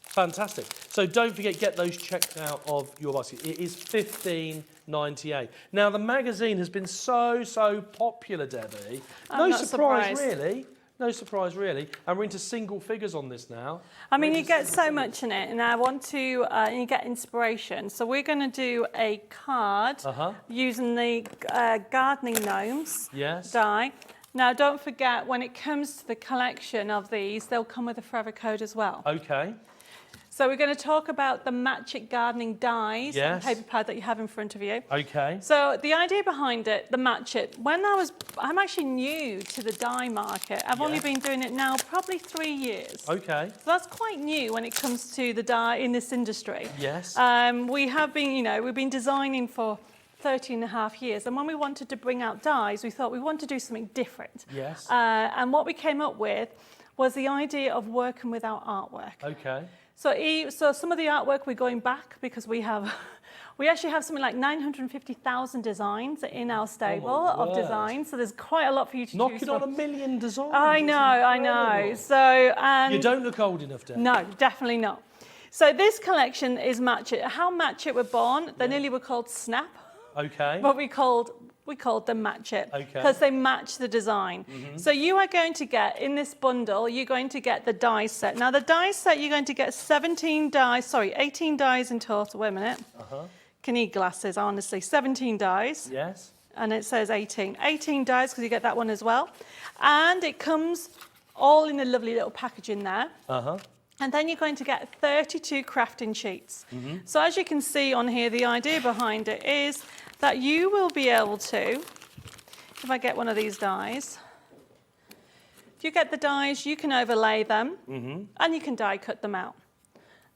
[SPEAKER 3] Fantastic. So don't forget, get those checked out of your basket. It is $15.98. Now, the magazine has been so popular, Debbie.
[SPEAKER 7] I'm
[SPEAKER 3] No
[SPEAKER 7] not
[SPEAKER 3] surprise,
[SPEAKER 7] surprised.
[SPEAKER 3] really. No surprise, really. And we're into single figures on this now.
[SPEAKER 7] I mean, you get so much in it, and I want to, you get inspiration. So we're going to do a card using the gardening gnomes die. Now, don't forget, when it comes to the collection of these, they'll come with a forever code as well.
[SPEAKER 3] Okay.
[SPEAKER 7] So we're going to talk about the Match It gardening dies on the paper pad that you have in front of you.
[SPEAKER 3] Okay.
[SPEAKER 7] So the idea behind it, the Match It, I'm actually new to the die market. I've only been doing it now probably 3 years.
[SPEAKER 3] Okay.
[SPEAKER 7] So that's quite new when it comes to the die in this industry.
[SPEAKER 3] Yes.
[SPEAKER 7] We have been, you know, we've been designing for 13.5 years, and when we wanted to bring out dies, we thought we want to do something different.
[SPEAKER 3] Yes.
[SPEAKER 7] And what we came up with was the idea of working without artwork.
[SPEAKER 3] Okay.
[SPEAKER 7] So some of the artwork we're going back because we actually have something like 950,000 designs in our stable of designs. So there's quite a lot for you to choose
[SPEAKER 3] Knocking
[SPEAKER 7] from.
[SPEAKER 3] on 1 million designs.
[SPEAKER 7] I know. So
[SPEAKER 3] you don't look old enough, Deb.
[SPEAKER 7] No, definitely not. So this collection is Match It. How Match It were born, they nearly were called Snap.
[SPEAKER 3] Okay.
[SPEAKER 7] But we called them Match It because they match the design. So you are going to get, in this bundle, you're going to get the die set. Now the die set, you're going to get 18 dies in total. Wait a minute. Can need glasses, honestly. 17 dies.
[SPEAKER 3] Yes.
[SPEAKER 7] And it says 18. 18 dies because you get that one as well. And it comes all in a lovely little packaging there. And then you're going to get 32 crafting sheets. So as you can see on here, the idea behind it is that you will be able to, if I get one of these dies, if you get the dies, you can overlay them and you can die cut them out.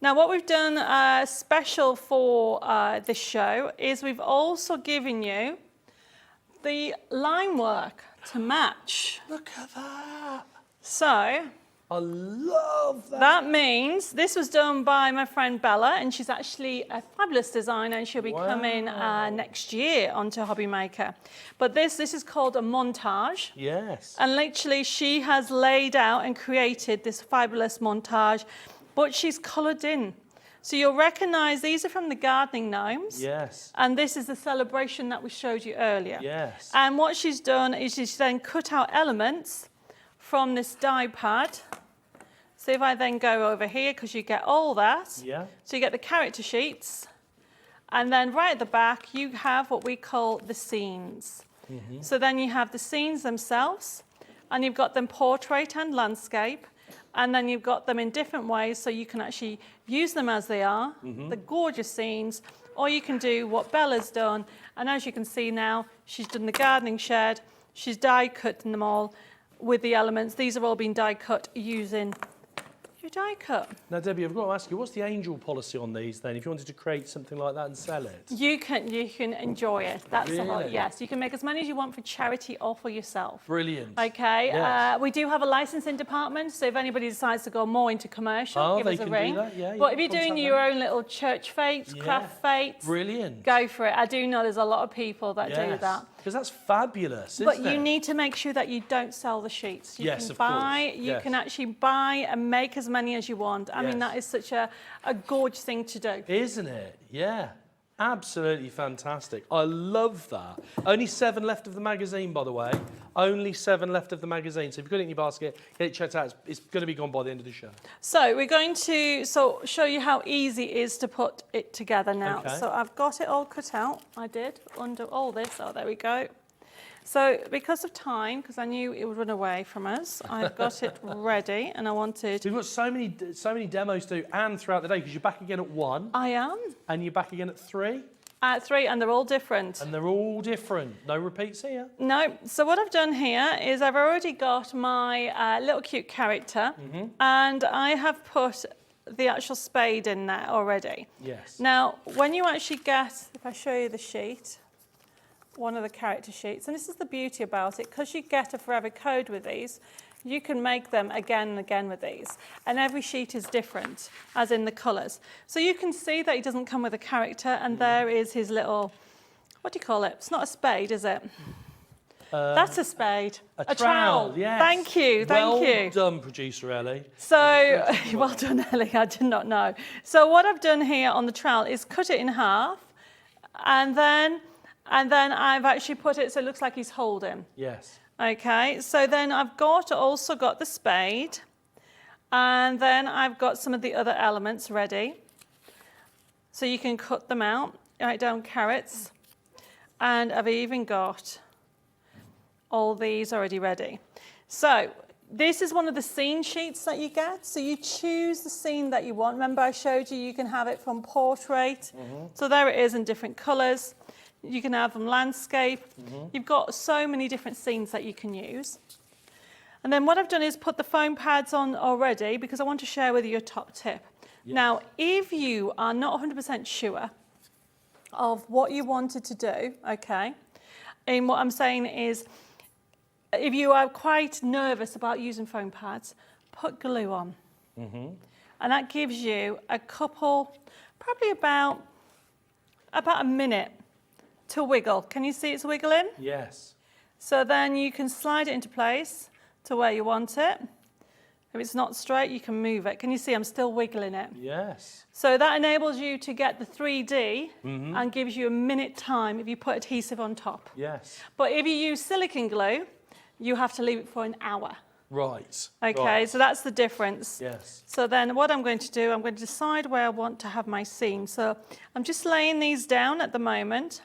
[SPEAKER 7] Now what we've done special for this show is we've also given you the line work to match.
[SPEAKER 3] Look at that.
[SPEAKER 7] So
[SPEAKER 3] I love that.
[SPEAKER 7] that means this was done by my friend Bella, and she's actually a fabulous designer, and she'll be coming next year onto Hobby Maker. But this is called a montage.
[SPEAKER 3] Yes.
[SPEAKER 7] And literally she has laid out and created this fabulous montage, but she's coloured in. So you'll recognise these are from the gardening gnomes.
[SPEAKER 3] Yes.
[SPEAKER 7] And this is the celebration that we showed you earlier.
[SPEAKER 3] Yes.
[SPEAKER 7] And what she's done is she's then cut out elements from this die pad. So if I then go over here, because you get all that.
[SPEAKER 3] Yeah.
[SPEAKER 7] So you get the character sheets. And then right at the back, you have what we call the scenes. So then you have the scenes themselves, and you've got them portrait and landscape. And then you've got them in different ways, so you can actually use them as they are, the gorgeous scenes, or you can do what Bella's done. And as you can see now, she's done the gardening shed, she's die cut them all with the elements. These have all been die cut using your die cut.
[SPEAKER 3] Now, Debbie, I've got to ask you, what's the angel policy on these then? If you wanted to create something like that and sell it?
[SPEAKER 7] You can enjoy it. That's the whole,
[SPEAKER 3] Really?
[SPEAKER 7] yes. You can make as many as you want for charity or for yourself.
[SPEAKER 3] Brilliant.
[SPEAKER 7] Okay.
[SPEAKER 3] Yes.
[SPEAKER 7] We do have a licensing department, so if anybody decides to go more into commercial, give us a ring.
[SPEAKER 3] Do that. Yeah,
[SPEAKER 7] But
[SPEAKER 3] you
[SPEAKER 7] if you're
[SPEAKER 3] can
[SPEAKER 7] doing
[SPEAKER 3] contact
[SPEAKER 7] your
[SPEAKER 3] them.
[SPEAKER 7] own little church fates, craft fates,
[SPEAKER 3] Brilliant.
[SPEAKER 7] go for it. I do know there's a lot of people that do that.
[SPEAKER 3] Because that's fabulous,
[SPEAKER 7] But
[SPEAKER 3] isn't it?
[SPEAKER 7] you need to make sure that you don't sell the sheets. You
[SPEAKER 3] Yes,
[SPEAKER 7] can
[SPEAKER 3] of course.
[SPEAKER 7] buy, you
[SPEAKER 3] Yes.
[SPEAKER 7] can actually buy and make as many as you want. I mean,
[SPEAKER 3] Yes.
[SPEAKER 7] that is such a gorgeous thing to do.
[SPEAKER 3] Isn't it? Yeah. Absolutely fantastic. I love that. Only 7 left of the magazine, by the way. Only 7 left of the magazine. So if you've got it in your basket, get it checked out. It's going to be gone by the end of the show.
[SPEAKER 7] So we're going to show you how easy it is to put it together now.
[SPEAKER 3] Okay.
[SPEAKER 7] So I've got it all cut out. I did under all this. Oh, there we go. So because of time, because I knew it would run away from us, I've got it ready, and I wanted.
[SPEAKER 3] So we've got so many demos to do, and throughout the day, because you're back again at 1.
[SPEAKER 7] I am
[SPEAKER 3] And you're back again at 3.
[SPEAKER 7] at 3, and they're all different.
[SPEAKER 3] And they're all different. No repeats here.
[SPEAKER 7] No. So what I've done here is I've already got my little cute character, and I have put the actual spade in there already.
[SPEAKER 3] Yes.
[SPEAKER 7] Now, when you actually get, if I show you the sheet, one of the character sheets, and this is the beauty about it, because you get a forever code with these, you can make them again and again with these. And every sheet is different, as in the colours. So you can see that he doesn't come with a character, and there is his little, what do you call it? It's not a spade, is it? That's a spade.
[SPEAKER 3] A trowel, yes.
[SPEAKER 7] Thank you, thank you.
[SPEAKER 3] Well done, producer Ellie.
[SPEAKER 7] So, well done, Ellie, I did not know. So what I've done here on the trowel is cut it in half, and then I've actually put it so it looks like he's holding.
[SPEAKER 3] Yes.
[SPEAKER 7] Okay, so then I've also got the spade, and then I've got some of the other elements ready. So you can cut them out, write down carrots, and I've even got all these already ready. So this is one of the scene sheets that you get. So you choose the scene that you want. Remember I showed you can have it from portrait. So there it is in different colours. You can have them landscape. You've got so many different scenes that you can use. And then what I've done is put the foam pads on already because I want to share with you a top tip. Yes. Now, if you are not 100% sure of what you wanted to do, okay, and what I'm saying is, if you are quite nervous about using foam pads, put glue on. And that gives you a couple, probably about a minute to wiggle. Can you see it's wiggling?
[SPEAKER 3] Yes.
[SPEAKER 7] So then you can slide it into place to where you want it. If it's not straight, you can move it. Can you see I'm still wiggling it?
[SPEAKER 3] Yes.
[SPEAKER 7] So that enables you to get the 3D and gives you a minute time if you put adhesive on top.
[SPEAKER 3] Yes.
[SPEAKER 7] But if you use silicone glue, you have to leave it for an hour.
[SPEAKER 3] Right.
[SPEAKER 7] Okay,
[SPEAKER 3] right.
[SPEAKER 7] So that's the difference.
[SPEAKER 3] Yes.
[SPEAKER 7] So then what I'm going to do, I'm going to decide where I want to have my seam. So I'm just laying these down at the moment.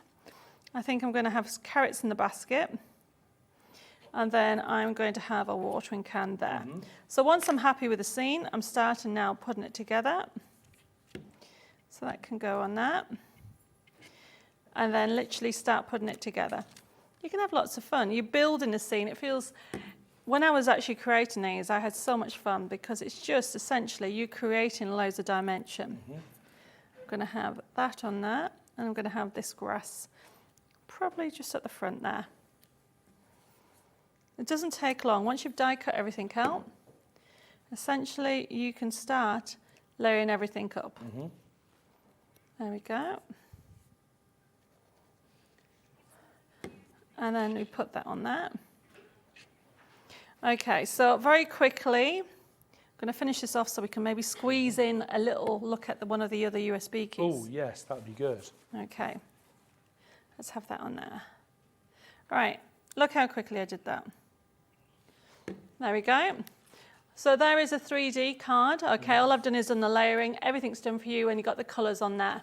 [SPEAKER 7] I think I'm going to have carrots in the basket. And then I'm going to have a watering can there. So once I'm happy with the scene, I'm starting now putting it together. So that can go on that. And then literally start putting it together. You can have lots of fun. You build in a scene. It feels, when I was actually creating these, I had so much fun because it's just essentially you creating loads of dimension. I'm going to have that on there, and I'm going to have this grass probably just at the front there. It doesn't take long. Once you've die cut everything out, essentially you can start layering everything up. There we go. And then we put that on there. Okay, so very quickly, I'm going to finish this off so we can maybe squeeze in a little look at one of the other USB keys.
[SPEAKER 3] Oh, yes, that would be good.
[SPEAKER 7] Okay, let's have that on there. All right, look how quickly I did that. There we go. So there is a 3D card. Okay, all I've done is done the layering. Everything's done for you and you've got the colours on there.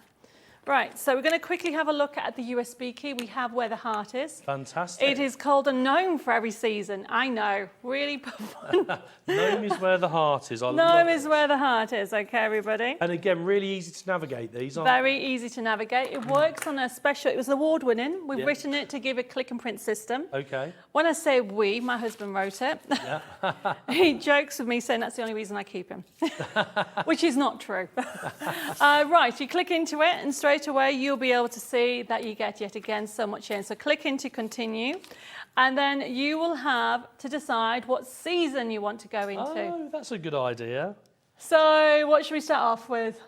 [SPEAKER 7] Right, so we're going to quickly have a look at the USB key. We have where the heart is.
[SPEAKER 3] Fantastic.
[SPEAKER 7] It is called a gnome for every season. I know, really fun.
[SPEAKER 3] Gnome is where the heart is.
[SPEAKER 7] Gnome is where the heart is, okay, everybody?
[SPEAKER 3] And again, really easy to navigate these, aren't
[SPEAKER 7] Very easy to navigate. It works on a special, it was award-winning. We've written it to give a click and print system.
[SPEAKER 3] Okay.
[SPEAKER 7] When I say we, my husband wrote it.
[SPEAKER 3] Yeah.
[SPEAKER 7] He jokes with me saying that's the only reason I keep him, which is not true. Right, you click into it and straight away you'll be able to see that you get yet again so much in. So click into continue and then you will have to decide what season you want to go into.
[SPEAKER 3] Oh, that's a good idea.
[SPEAKER 7] So what should we start off with?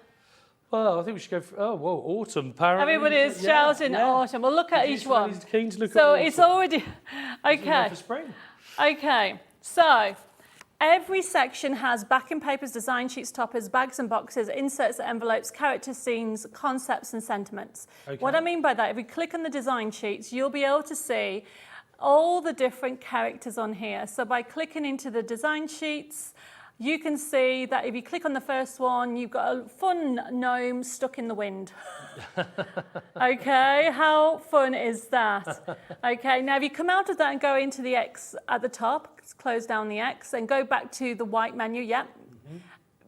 [SPEAKER 3] Well, I think we should go for, autumn, apparently.
[SPEAKER 7] Everybody is shouting autumn. We'll look at each one.
[SPEAKER 3] Keen to look
[SPEAKER 7] So
[SPEAKER 3] at
[SPEAKER 7] it's already, okay.
[SPEAKER 3] For spring.
[SPEAKER 7] Okay, so every section has backing papers, design sheets, toppers, bags and boxes, inserts, envelopes, character scenes, concepts and sentiments.
[SPEAKER 3] Okay.
[SPEAKER 7] What I mean by that, if we click on the design sheets, you'll be able to see all the different characters on here. So by clicking into the design sheets, you can see that if you click on the first one, you've got a fun gnome stuck in the wind. Okay, how fun is that? Okay, now if you come out of that and go into the X at the top, close down the X and go back to the white menu,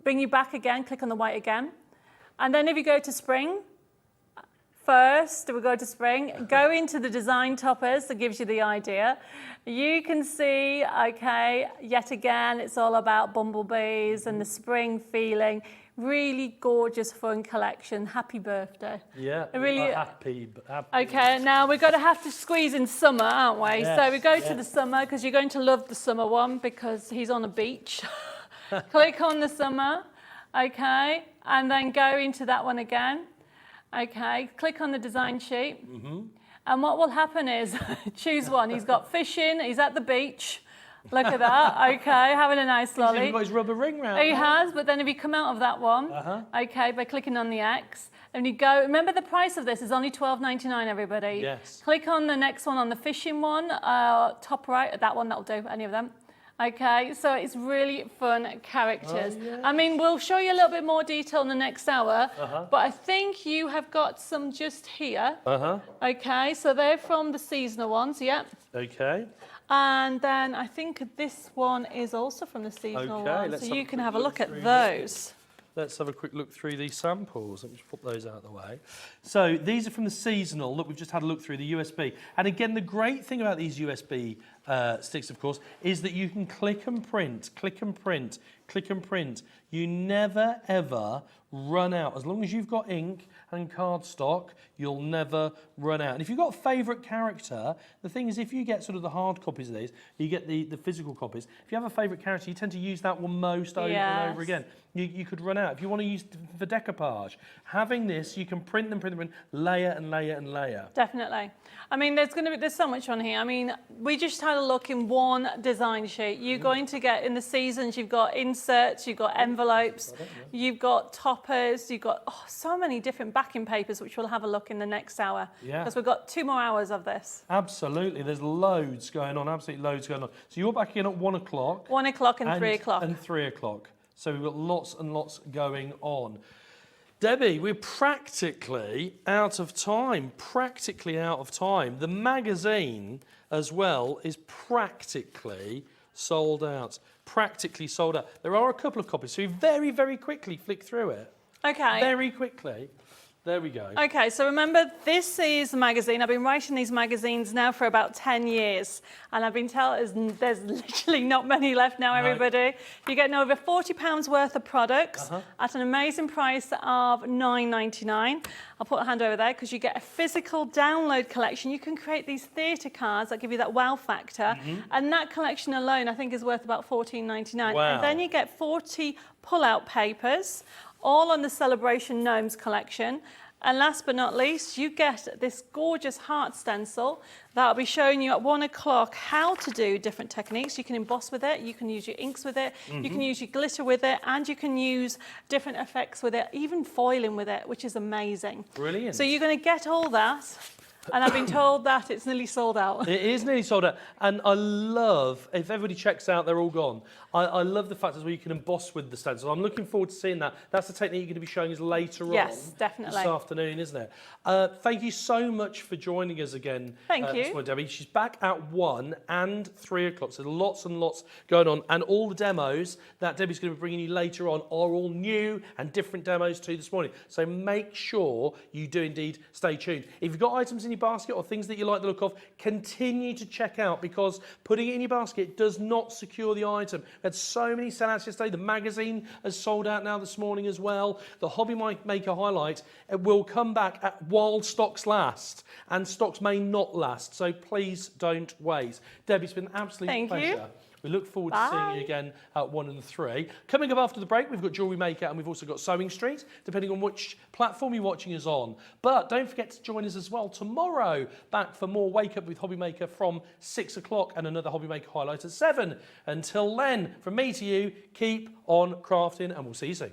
[SPEAKER 7] bring you back again, click on the white again. And then if you go to spring, first, we go to spring, go into the design toppers, that gives you the idea. You can see, okay, yet again, it's all about bumblebees and the spring feeling. Really gorgeous, fun collection. Happy birthday.
[SPEAKER 3] Yeah,
[SPEAKER 7] really,
[SPEAKER 3] happy.
[SPEAKER 7] Okay, now we're going to have to squeeze in summer, aren't we?
[SPEAKER 3] Yes,
[SPEAKER 7] So we go to the summer because you're going to love the summer one because he's on a beach. Click on the summer, okay, and then go into that one again. Okay, click on the design sheet. And what will happen is, choose one. He's got fishing, he's at the beach. Look at that. Okay, having a nice
[SPEAKER 3] He's
[SPEAKER 7] lolly.
[SPEAKER 3] even got his rubber ring round.
[SPEAKER 7] He has, but then if you come out of that one, okay, by clicking on the X, and you go, remember the price of this is only $12.99, everybody.
[SPEAKER 3] Yes.
[SPEAKER 7] Click on the next one, on the fishing one, top right, that one, that'll do, any of them. Okay, so it's really fun characters.
[SPEAKER 3] Oh, yes.
[SPEAKER 7] I mean, we'll show you a little bit more detail in the next hour, but I think you have got some just here. Okay, so they're from the seasonal ones, yep.
[SPEAKER 3] Okay.
[SPEAKER 7] And then I think this one is also from the seasonal one,
[SPEAKER 3] let's
[SPEAKER 7] so
[SPEAKER 3] have
[SPEAKER 7] you
[SPEAKER 3] a
[SPEAKER 7] can
[SPEAKER 3] quick
[SPEAKER 7] have a
[SPEAKER 3] look
[SPEAKER 7] look
[SPEAKER 3] through
[SPEAKER 7] at those.
[SPEAKER 3] Let's have a quick look through these samples. Let me just put those out of the way. So these are from the seasonal. Look, we've just had a look through the USB. And again, the great thing about these USB sticks, of course, is that you can click and print, click and print, click and print. You never, ever run out. As long as you've got ink and cardstock, you'll never run out. And if you've got a favourite character, the thing is, if you get sort of the hard copies of these, you get the physical copies. If you have a favourite character, you tend to use that one most over and over again. You could run out. If you want to use for decoupage, having this, you can print them, layer and layer and layer.
[SPEAKER 7] Definitely. I mean, there's so much on here. I mean, we just had a look in one design sheet. You're going to get, in the seasons, you've got inserts, you've got envelopes, you've got toppers, you've got so many different backing papers, which we'll have a look in the next hour.
[SPEAKER 3] Yeah.
[SPEAKER 7] Because we've got 2 more hours of this.
[SPEAKER 3] Absolutely. There's loads going on, absolutely loads going on. So you're back in at 1 o'clock.
[SPEAKER 7] 1 o'clock and 3 o'clock.
[SPEAKER 3] And 3 o'clock. So we've got lots and lots going on. Debbie, we're practically out of time. Practically out of time. The magazine as well is practically sold out. Practically sold out. There are a couple of copies, so you very, very quickly flick through it.
[SPEAKER 7] Okay.
[SPEAKER 3] Very quickly. There we go.
[SPEAKER 7] Okay, so remember, this is the magazine. I've been writing these magazines now for about 10 years. And I've been told there's literally not many left now, everybody. You're getting over £40 worth of products at an amazing price of $9.99. I'll put a hand over there because you get a physical download collection. You can create these theatre cards that give you that wow factor. And that collection alone, I think, is worth about $14.99.
[SPEAKER 3] Wow.
[SPEAKER 7] And then you get 40 pull-out papers, all on the Celebration Gnomes collection. And last but not least, you get this gorgeous heart stencil that I'll be showing you at 1 o'clock how to do different techniques. You can emboss with it, you can use your inks with it, you can use your glitter with it, and you can use different effects with it, even foiling with it, which is amazing.
[SPEAKER 3] Brilliant.
[SPEAKER 7] So you're going to get all that. And I've been told that it's nearly sold out.
[SPEAKER 3] It is nearly sold out. And I love, if everybody checks out, they're all gone. I love the fact as well you can emboss with the stencil. I'm looking forward to seeing that. That's the technique you're going to be showing us later on.
[SPEAKER 7] Yes, definitely.
[SPEAKER 3] This afternoon, isn't it? Thank you so much for joining us again.
[SPEAKER 7] Thank you.
[SPEAKER 3] This morning, Debbie. She's back at 1 and 3 o'clock. So lots and lots going on. And all the demos that Debbie's going to be bringing you later on are all new and different demos too this morning. So make sure you do indeed stay tuned. If you've got items in your basket or things that you like the look of, continue to check out, because putting it in your basket does not secure the item. We had so many sellouts yesterday. The magazine has sold out now this morning as well. The Hobby Maker highlight will come back while stocks last, and stocks may not last, so please don't wait. Debbie, it's been an absolute pleasure.
[SPEAKER 7] You.
[SPEAKER 3] We look forward to seeing you again at 1 and 3. Coming up after the break, we've got Jewellery Maker and we've also got Sewing Street, depending on which platform you're watching us on. But don't forget to join us as well tomorrow, back for more Wake Up with Hobby Maker from 6 o'clock and another Hobby Maker highlight at 7. Until then, from me to you, keep on crafting and we'll see you soon.